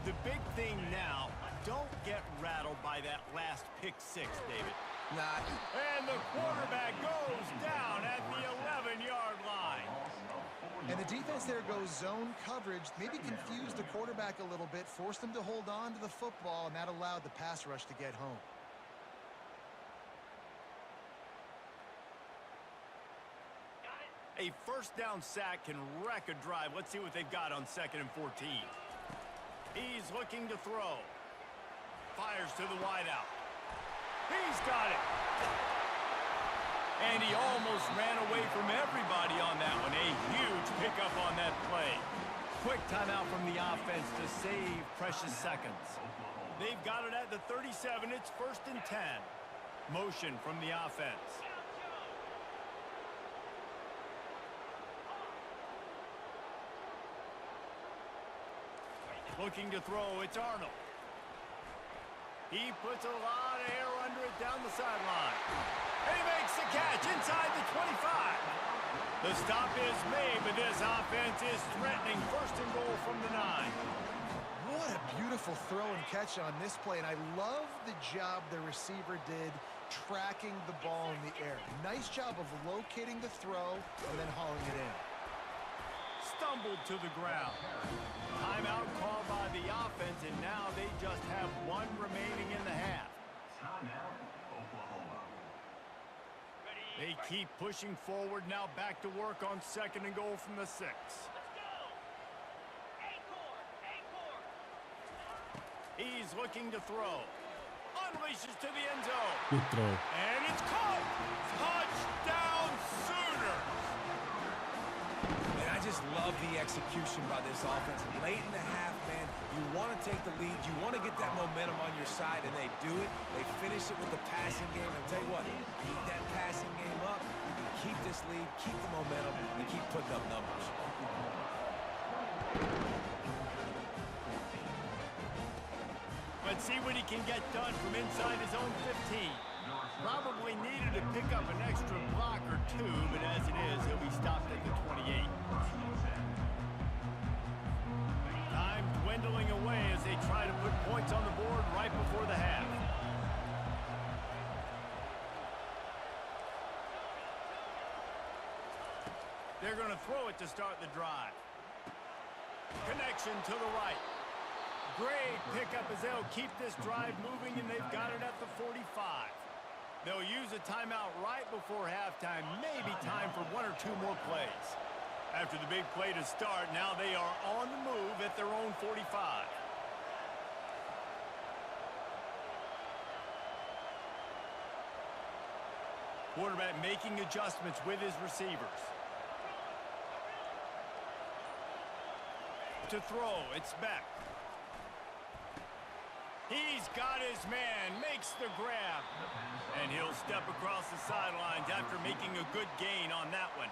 B: The big thing now, don't get rattled by that last pick six, David.
C: Nah.
B: And the quarterback goes down at the 11-yard line.
D: And the defense there goes zone coverage, maybe confused the quarterback a little bit, forced him to hold on to the football, and that allowed the pass rush to get home.
B: A first down sack can wreck a drive. Let's see what they've got on 2nd and 14. He's looking to throw. Fires to the wideout. He's got it. And he almost ran away from everybody on that one. A huge pickup on that play. Quick timeout from the offense to save precious seconds. They've got it at the 37. It's 1st and 10. Motion from the offense. Looking to throw, it's Arnold. He puts a lot of air under it down the sideline. And he makes the catch inside the 25. The stop is made, but this offense is threatening 1st and goal from the 9.
D: What a beautiful throw and catch on this play, and I love the job the receiver did tracking the ball in the air. Nice job of locating the throw and then hauling it in.
B: Stumbled to the ground. Timeout called by the offense, and now they just have one remaining in the half.
E: Timeout, Oklahoma.
B: They keep pushing forward, now back to work on 2nd and goal from the 6. He's looking to throw. Unleashes to the end zone.
A: Good throw.
B: And it's caught. Touchdown Sooners.
C: Man, I just love the execution by this offense. Late in the half, man, you want to take the lead. You want to get that momentum on your side, and they do it. They finish it with the passing game. And tell you what, keep that passing game up. Keep this lead, keep the momentum, and keep putting up numbers.
B: Let's see what he can get done from inside his own 15. Probably needed to pick up an extra block or two, but as it is, he'll be stopped at the 28. Time dwindling away as they try to put points on the board right before the half. They're going to throw it to start the drive. Connection to the right. Great pickup as they'll keep this drive moving, and they've got it at the 45. They'll use a timeout right before halftime, maybe time for 1 or 2 more plays. After the big play to start, now they are on the move at their own 45. Quarterback making adjustments with his receivers. To throw, it's Beck. He's got his man, makes the grab. And he'll step across the sidelines after making a good gain on that one.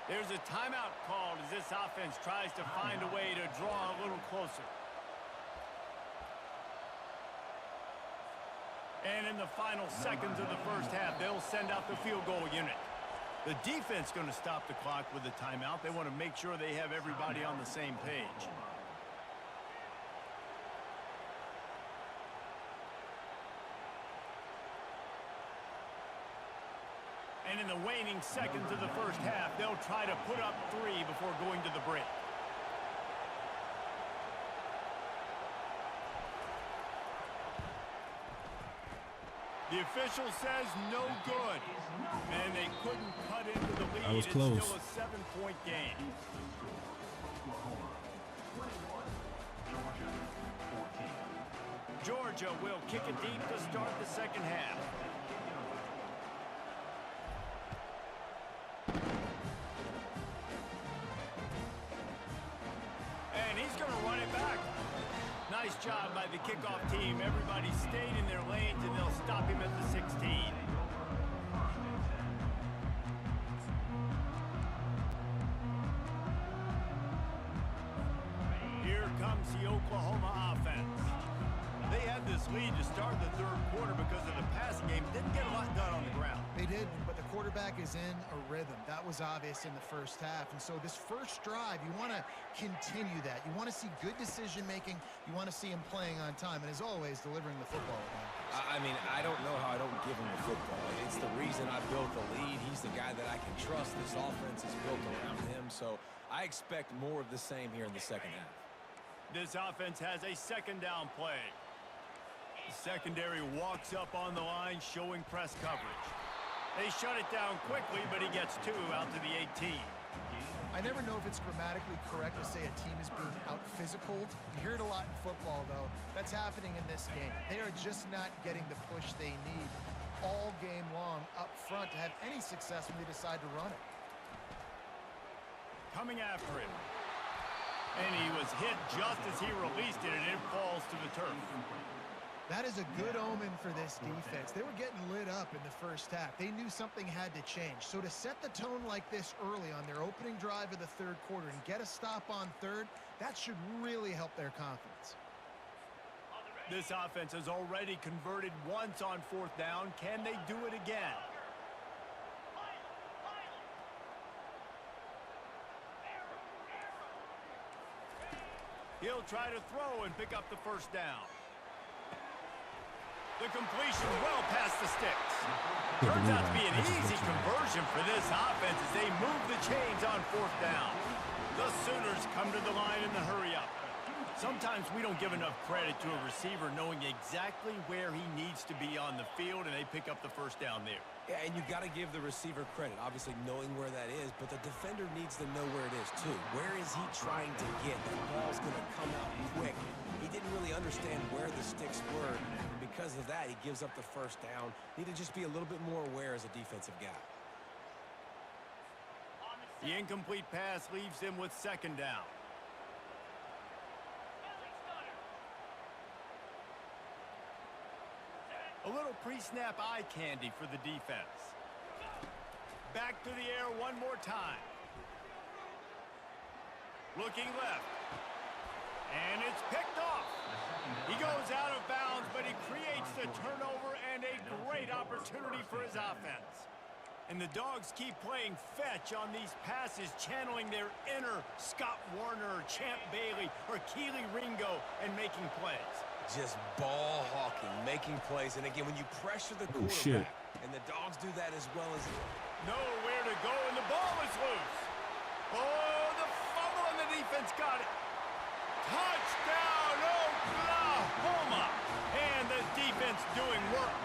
B: There's a timeout called as this offense tries to find a way to draw a little closer. And in the final seconds of the first half, they'll send out the field goal unit. The defense going to stop the clock with the timeout. They want to make sure they have everybody on the same page. And in the waning seconds of the first half, they'll try to put up 3 before going to the break. The official says no good. And they couldn't cut into the lead.
A: I was
B: It's
A: close.
B: still a 7-point game. Georgia will kick it deep to start the second half. And he's going to run it back. Nice job by the kickoff team. Everybody stayed in their lanes, and they'll stop him at the 16. Here comes the Oklahoma offense. They had this lead to start the third quarter because of the passing game. Didn't get a lot done on the ground.
D: They did, but the quarterback is in a rhythm. That was obvious in the first half. And so this first drive, you want to continue that. You want to see good decision-making. You want to see him playing on time. And as always, delivering the football.
C: I mean, I don't know how I don't give him the football. It's the reason I built the lead. He's the guy that I can trust. This offense is built around him. So I expect more of the same here in the second half.
B: This offense has a second down play. The secondary walks up on the line, showing press coverage. They shut it down quickly, but he gets 2 out to the 18.
D: I never know if it's grammatically correct to say a team is being out-physical. You hear it a lot in football, though. That's happening in this game. They are just not getting the push they need all game long up front to have any success when they decide to run it.
B: Coming after him. And he was hit just as he released it, and it falls to the turf.
D: That is a good omen for this defense. They were getting lit up in the first half. They knew something had to change. So to set the tone like this early on their opening drive of the third quarter and get a stop on third, that should really help their confidence.
B: This offense has already converted once on fourth down. Can they do it again? He'll try to throw and pick up the first down. The completion well past the sticks. Turns out to be an easy conversion for this offense as they move the chains on fourth down. The Sooners come to the line in the hurry-up. Sometimes we don't give enough credit to a receiver knowing exactly where he needs to be on the field, and they pick up the first down there.
C: Yeah, and you got to give the receiver credit, obviously knowing where that is, but the defender needs to know where it is too. Where is he trying to get? That ball's going to come out quick. He didn't really understand where the sticks were, and because of that, he gives up the first down. Need to just be a little bit more aware as a defensive guy.
B: The incomplete pass leaves him with second down. A little pre-snap eye candy for the defense. Back to the air one more time. Looking left. And it's picked off. He goes out of bounds, but he creates the turnover and a great opportunity for his offense. And the Dogs keep playing fetch on these passes, channeling their inner Scott Warner, or Champ Bailey, or Keely Ringo, and making plays.
C: Just ball hawking, making plays. And again, when you pressure the quarterback, and the Dogs do that as well as...
B: Nowhere to go, and the ball is loose. Oh, the fumble, and the defense got it. Touchdown, Oklahoma! And the defense doing work.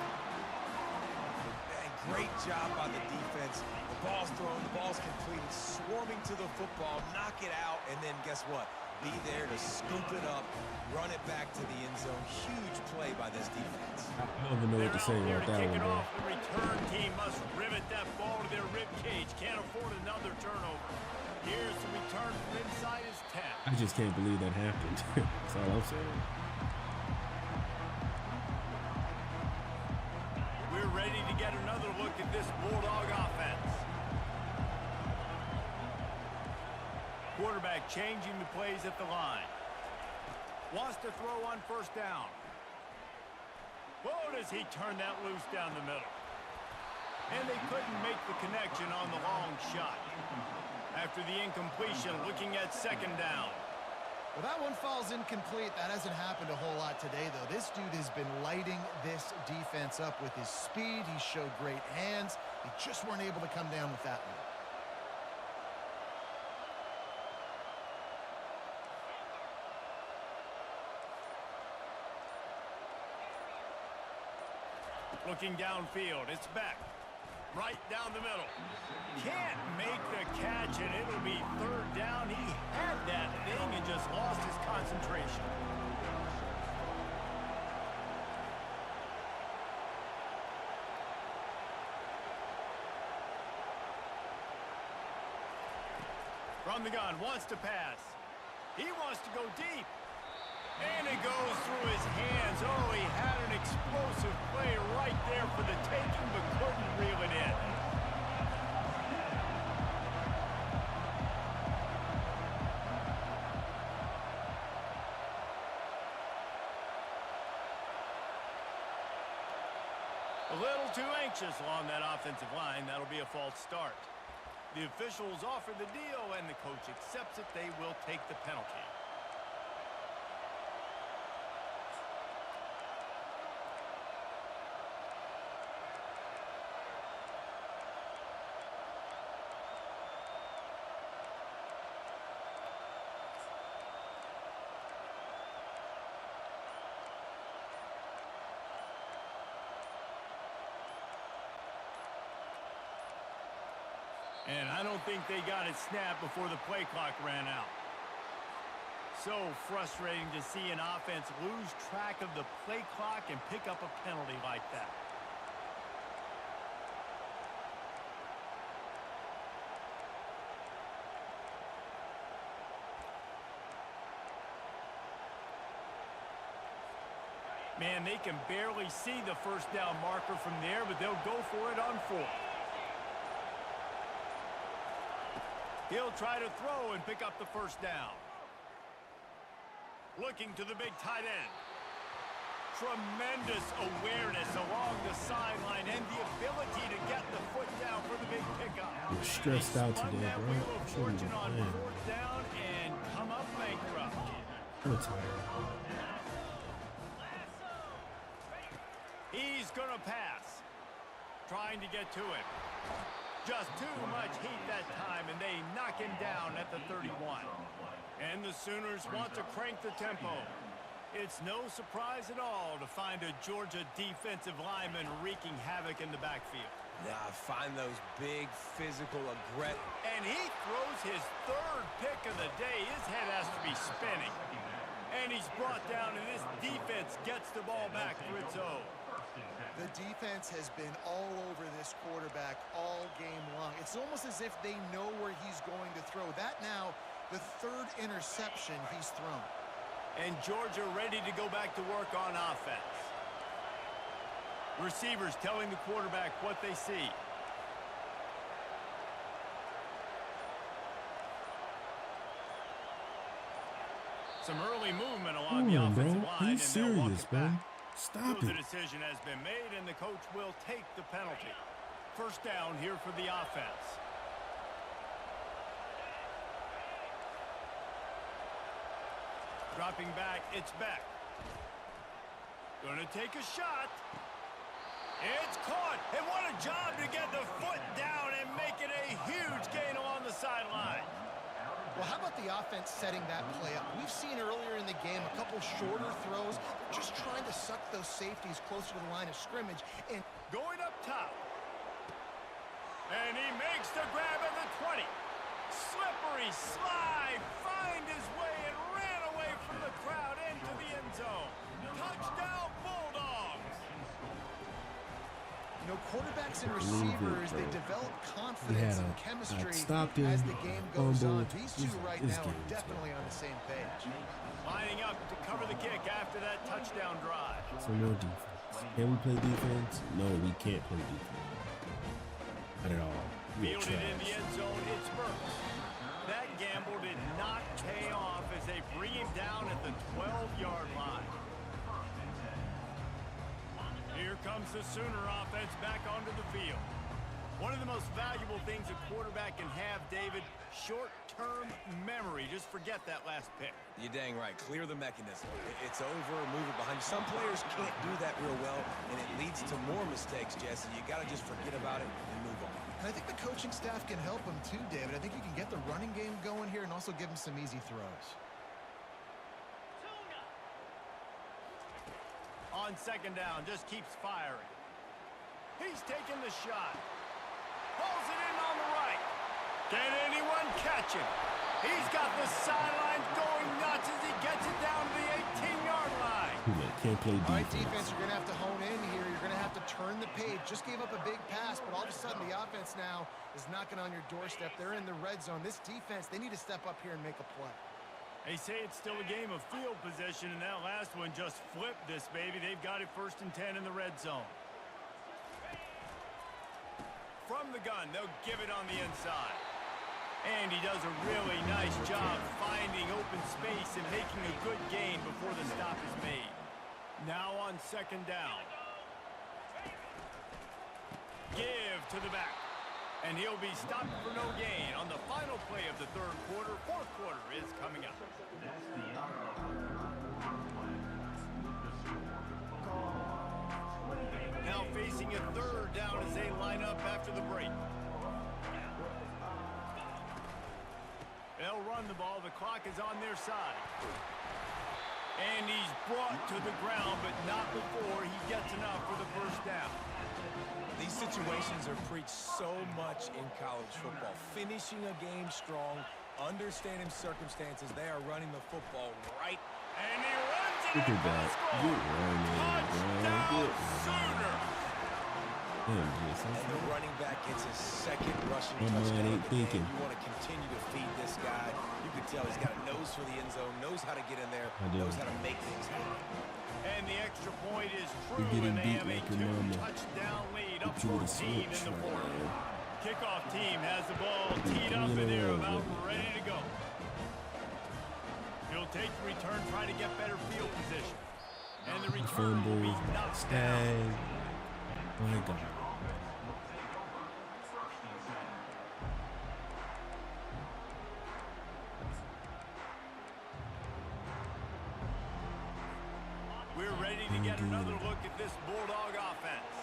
C: Man, great job by the defense. The ball's thrown, the ball's completed, swarming to the football, knock it out, and then guess what? Be there to scoop it up, run it back to the end zone. Huge play by this defense.
A: I don't even know what to say about that one, bro.
B: The return team must rivet that ball to their rib cage. Can't afford another turnover. Here's the return from inside his 10.
A: I just can't believe that happened. That's all I'm saying.
B: We're ready to get another look at this Bulldog offense. Quarterback changing the plays at the line. Wants to throw on first down. Whoa, does he turn that loose down the middle. And they couldn't make the connection on the long shot. After the incompletion, looking at second down.
D: Well, that one falls incomplete. That hasn't happened a whole lot today, though. This dude has been lighting this defense up with his speed. He showed great hands. They just weren't able to come down with that one.
B: Looking downfield, it's back. Right down the middle. Can't make the catch, and it'll be third down. He had that thing and just lost his concentration. From the gun, wants to pass. He wants to go deep. And it goes through his hands. Oh, he had an explosive play right there for the taking, but couldn't reel it in. A little too anxious along that offensive line. That'll be a false start. The officials offer the deal, and the coach accepts it. They will take the penalty. And I don't think they got it snapped before the play clock ran out. So frustrating to see an offense lose track of the play clock and pick up a penalty like that. Man, they can barely see the first down marker from there, but they'll go for it on fourth. He'll try to throw and pick up the first down. Looking to the big tight end. Tremendous awareness along the sideline and the ability to get the foot down for the big pickup.
A: You're stressed out today, bro.
B: Fortune on fourth down and come up bankrupt.
A: I'm tired.
B: He's going to pass. Trying to get to it. Just too much heat that time, and they knock him down at the 31. And the Sooners want to crank the tempo. It's no surprise at all to find a Georgia defensive lineman wreaking havoc in the backfield.
C: Yeah, find those big, physical, aggressive.
B: And he throws his third pick of the day. His head has to be spinning. And he's brought down, and this defense gets the ball back for its own.
D: The defense has been all over this quarterback all game long. It's almost as if they know where he's going to throw. That now, the third interception he's thrown.
B: And Georgia ready to go back to work on offense. Receivers telling the quarterback what they see. Some early movement along the offensive line.
A: Are you serious, man? Stop
B: So
A: it.
B: the decision has been made, and the coach will take the penalty. First down here for the offense. Dropping back, it's Beck. Gonna take a shot. It's caught, and what a job to get the foot down and make it a huge gain along the sideline.
D: Well, how about the offense setting that play up? We've seen earlier in the game a couple shorter throws. They're just trying to suck those safeties closer to the line of scrimmage. And
B: going up top. And he makes the grab at the 20. Slippery slide, find his way and ran away from the crowd into the end zone. Touchdown, Bulldogs.
D: You know, quarterbacks and receivers, they develop confidence and chemistry as the game goes on. These two right now are definitely on the same page.
B: Lining up to cover the kick after that touchdown drive.
A: So no defense. Can we play defense? No, we can't play defense. Not at all.
B: Fielded in the end zone, it's Burks. That gamble did not pay off as they bring him down at the 12-yard line. Here comes the Sooner offense back onto the field. One of the most valuable things a quarterback can have, David, short-term memory. Just forget that last pick.
C: You're dang right. Clear the mechanism. It's over, move it behind you. Some players can't do that real well, and it leads to more mistakes, Jesse. You got to just forget about it and move on.
D: And I think the coaching staff can help him too, David. I think you can get the running game going here and also give him some easy throws.
B: On second down, just keeps firing. He's taking the shot. Pulls it in on the right. Can anyone catch him? He's got the sidelines going nuts as he gets it down to the 18-yard line.
A: Can't play defense.
D: All right, defense, you're going to have to hone in here. You're going to have to turn the page. Just gave up a big pass, but all of a sudden the offense now is knocking on your doorstep. They're in the red zone. This defense, they need to step up here and make a play.
B: They say it's still a game of field position, and that last one just flipped this baby. They've got it 1st and 10 in the red zone. From the gun, they'll give it on the inside. And he does a really nice job finding open space and making a good gain before the stop is made. Now on 2nd down. Give to the back. And he'll be stopped for no gain on the final play of the 3rd quarter. 4th quarter is coming up. Now facing a 3rd down as they line up after the break. They'll run the ball. The clock is on their side. And he's brought to the ground, but not before he gets enough for the 1st down.
C: These situations are preached so much in college football. Finishing a game strong, understanding circumstances. They are running the football right.
B: And he runs it
A: Look
B: in
A: at that.
B: for
A: Good run, man.
B: touchdown Sooners.
C: And the running back gets his 2nd rushing
A: My mind
C: touchdown
A: ain't
C: of the game.
A: thinking.
C: You want to continue to feed this guy. You can tell he's got a nose for the end zone, knows how to get in there,
A: I do.
C: knows how to make things happen.
B: And the extra point is true,
A: getting
B: and they
A: beat
B: have a
A: like your mama.
B: 2-touchdown lead, up
A: Put you with a
B: 14 in
A: switch
B: the
A: right
B: 4th.
A: there.
B: Kickoff team has the ball teed up, and they're about ready to go. He'll take the return, try to get better field position. And the return will be
A: Fumble,
B: knocked down.
A: stag. My God.
B: We're ready to get another look at this Bulldog offense.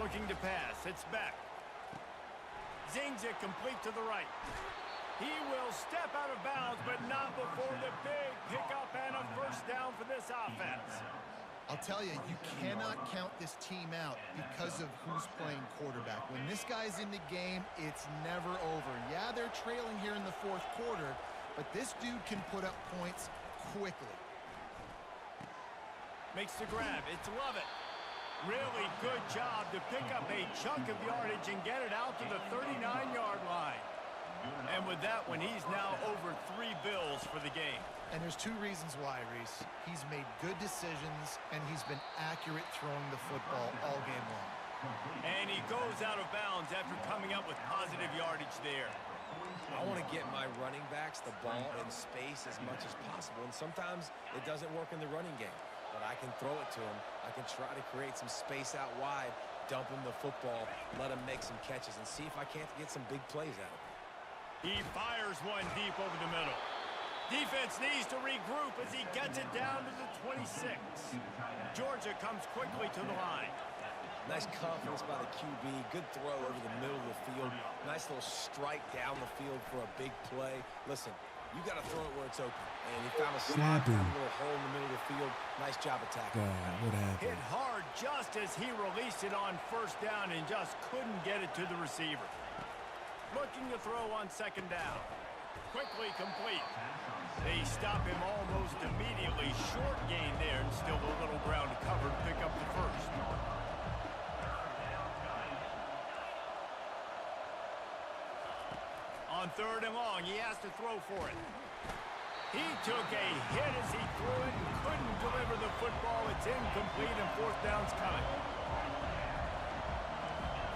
B: Looking to pass. It's back. Zings it complete to the right. He will step out of bounds, but not before the big pickup and a 1st down for this offense.
D: I'll tell you, you cannot count this team out because of who's playing quarterback. When this guy's in the game, it's never over. Yeah, they're trailing here in the 4th quarter, but this dude can put up points quickly.
B: Makes the grab. It's Lovett. Really good job to pick up a chunk of yardage and get it out to the 39-yard line. And with that one, he's now over 3 bills for the game.
D: And there's 2 reasons why, Reese. He's made good decisions, and he's been accurate throwing the football all game long.
B: And he goes out of bounds after coming up with positive yardage there.
C: I want to get my running backs the ball in space as much as possible, and sometimes it doesn't work in the running game. But I can throw it to him. I can try to create some space out wide, dump him the football, let him make some catches, and see if I can't get some big plays out of him.
B: He fires one deep over the middle. Defense needs to regroup as he gets it down to the 26. Georgia comes quickly to the line.
C: Nice confidence by the QB. Good throw over the middle of the field. Nice little strike down the field for a big play. Listen, you got to throw it where it's open. And he found a slot, found a little hole in the middle of the field. Nice job attacking.
A: God, what
B: Hit
A: happened?
B: hard just as he released it on 1st down and just couldn't get it to the receiver. Looking to throw on 2nd down. Quickly complete. They stop him almost immediately. Short gain there, and still a little ground to cover to pick up the 1st. On 3rd and long, he has to throw for it. He took a hit as he threw it and couldn't deliver the football. It's incomplete, and 4th down's coming.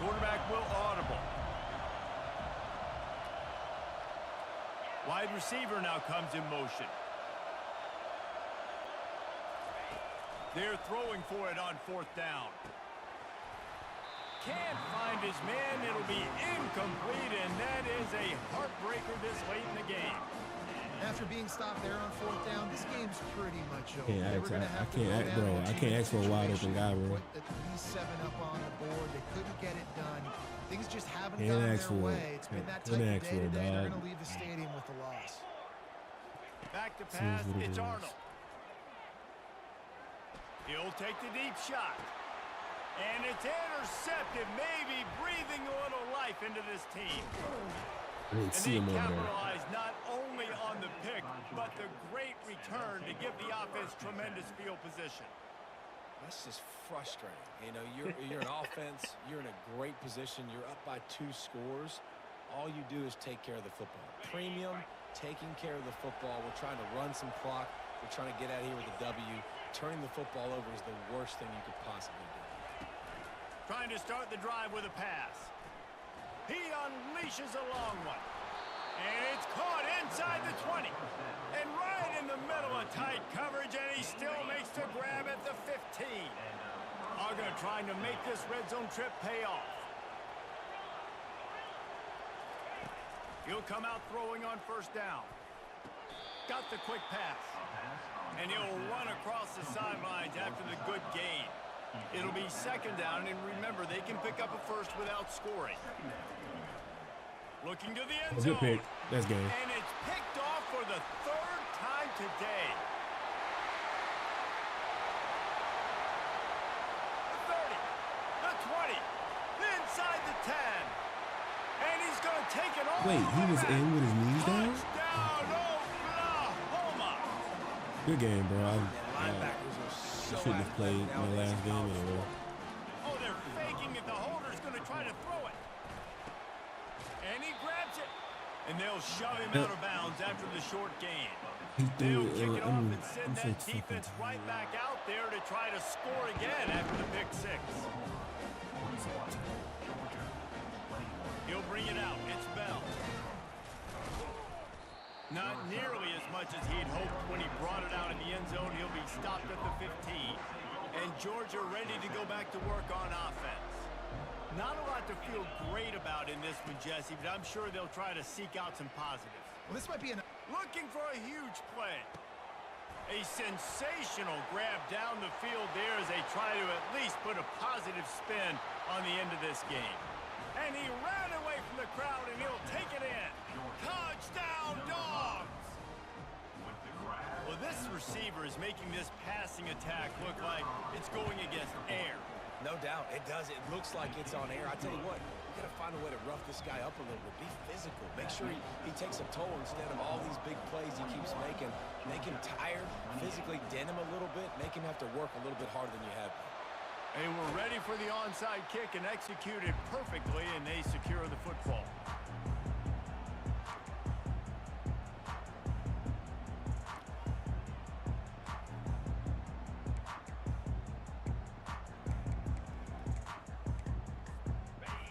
B: Quarterback will audible. Wide receiver now comes in motion. They're throwing for it on 4th down. Can't find his man. It'll be incomplete, and that is a heartbreaker this late in the game.
D: After being stopped there on 4th down, this game's pretty much over.
A: Can't
D: They
A: ask-
D: were gonna
A: I
D: have to
A: can't
D: go
A: ask-
D: down
A: bro,
D: in a
A: I can't
D: two-minute
A: ask for a wide open
D: situation,
A: guy, bro.
D: Put at least 7 up on the board. They couldn't get it done. Things just haven't
A: Can't
D: gone
A: ask
D: their
A: for it.
D: way. It's been that
A: Couldn't
D: type of
A: ask for
D: day
A: it,
D: today. They're
A: dog.
D: going to leave the stadium with the loss.
B: Back to
A: Seems
B: pass.
A: what it
B: It's
A: is.
B: Arnold. He'll take the deep shot. And it's intercepted, maybe breathing a little life into this team.
A: I didn't
B: And
A: see
B: they
A: him over there.
B: capitalize not only on the pick, but the great return to give the offense tremendous field position.
C: That's just frustrating. You know, you're an offense. You're in a great position. You're up by 2 scores. All you do is take care of the football. Premium, taking care of the football. We're trying to run some clock. We're trying to get out of here with a W. Turning the football over is the worst thing you could possibly do.
B: Trying to start the drive with a pass. He unleashes a long one. And it's caught inside the 20. And right in the middle of tight coverage, and he still makes the grab at the 15. Uga trying to make this red zone trip pay off. He'll come out throwing on first down. Got the quick pass. And he'll run across the sidelines after the good gain. It'll be second down, and remember, they can pick up a first without scoring. Looking to the end zone.
A: Good pick. That's game.
B: And it's picked off for the third time today. The 30, the 20, inside the 10. And he's going to take it all.
A: Wait, he was in with his knees down?
B: Touchdown, Oklahoma.
A: Good game, bro.
C: Linebackers are so
A: shouldn't have played
C: athletic
A: my
C: nowadays.
A: last game anyway.
B: Oh, they're faking it. The holder's going to try to throw it. And he grabs it. And they'll shove him out of bounds after the short gain.
A: He
B: They'll
A: threw
B: kick it
A: it.
B: off and send
A: I'm so
B: that
A: fucking
B: defense right
A: tired.
B: back out there to try to score again after the pick six. He'll bring it out. It's Bell. Not nearly as much as he'd hoped when he brought it out in the end zone. He'll be stopped at the 15. And Georgia ready to go back to work on offense. Not a lot to feel great about in this one, Jesse, but I'm sure they'll try to seek out some positives.
D: Well, this might be an...
B: Looking for a huge play. A sensational grab down the field there as they try to at least put a positive spin on the end of this game. And he ran away from the crowd, and he'll take it in. Touchdown, Dogs! Well, this receiver is making this passing attack look like it's going against air.
C: No doubt, it does. It looks like it's on air. I tell you what, you got to find a way to rough this guy up a little bit. Be physical. Make sure he takes a toll instead of all these big plays he keeps making. Make him tired, physically dent him a little bit, make him have to work a little bit harder than you have been.
B: They were ready for the onside kick and executed perfectly, and they secure the football.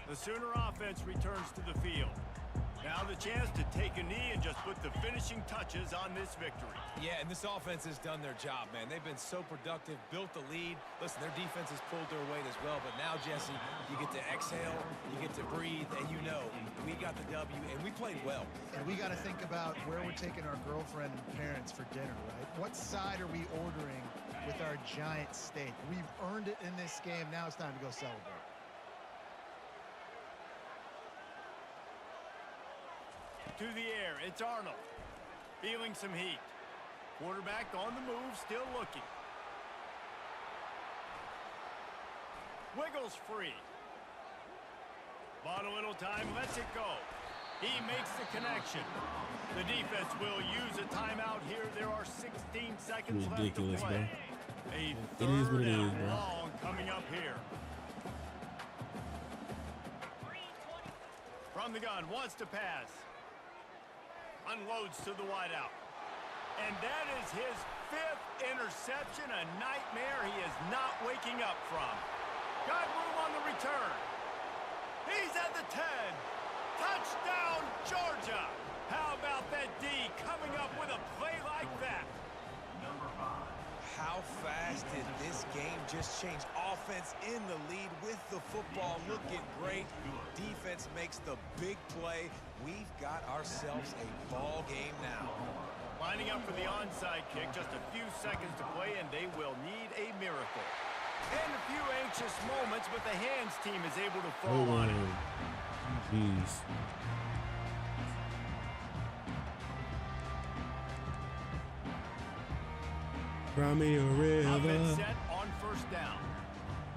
B: The Sooner offense returns to the field. Now the chance to take a knee and just put the finishing touches on this victory.
C: Yeah, and this offense has done their job, man. They've been so productive, built the lead. Listen, their defense has pulled their weight as well, but now, Jesse, you get to exhale, you get to breathe, and you know we got the W, and we played well.
D: And we got to think about where we're taking our girlfriend and parents for dinner, right? What side are we ordering with our giant steak? We've earned it in this game. Now it's time to go celebrate.
B: To the air, it's Arnold. Feeling some heat. Quarterback on the move, still looking. Wiggles free. Bought a little time, lets it go. He makes the connection. The defense will use a timeout here. There are 16 seconds
A: Ridiculous,
B: left to play.
A: bro.
B: A
A: It is what
B: third
A: it is,
B: and
A: bro.
B: long coming up here. From the gun, wants to pass. Unloads to the wideout. And that is his 5th interception, a nightmare he is not waking up from. Got room on the return. He's at the 10. Touchdown, Georgia. How about that D coming up with a play like that?
C: How fast did this game just change? Offense in the lead with the football, looking great. Defense makes the big play. We've got ourselves a ball game now.
B: Lining up for the onside kick, just a few seconds to play, and they will need a miracle. And a few anxious moments, but the hands team is able to fall on it.
A: Jeez. Cry me a river.
B: Offense set on first down.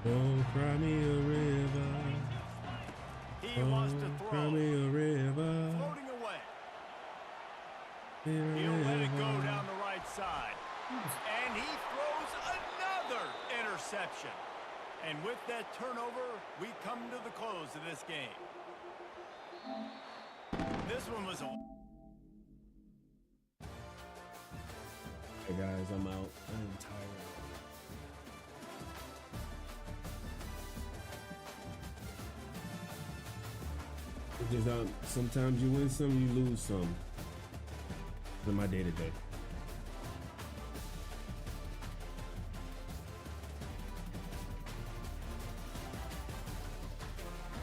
A: Oh, cry me a river.
B: He wants to
A: Oh, cry
B: throw.
A: me a river.
B: Floating away.
A: Me a
B: He'll let it go
A: river.
B: down the right side. And he throws another interception. And with that turnover, we come to the close of this game. This one was a...
A: Hey guys, I'm out. I am tired. It's just sometimes you win some, you lose some. In my day to day.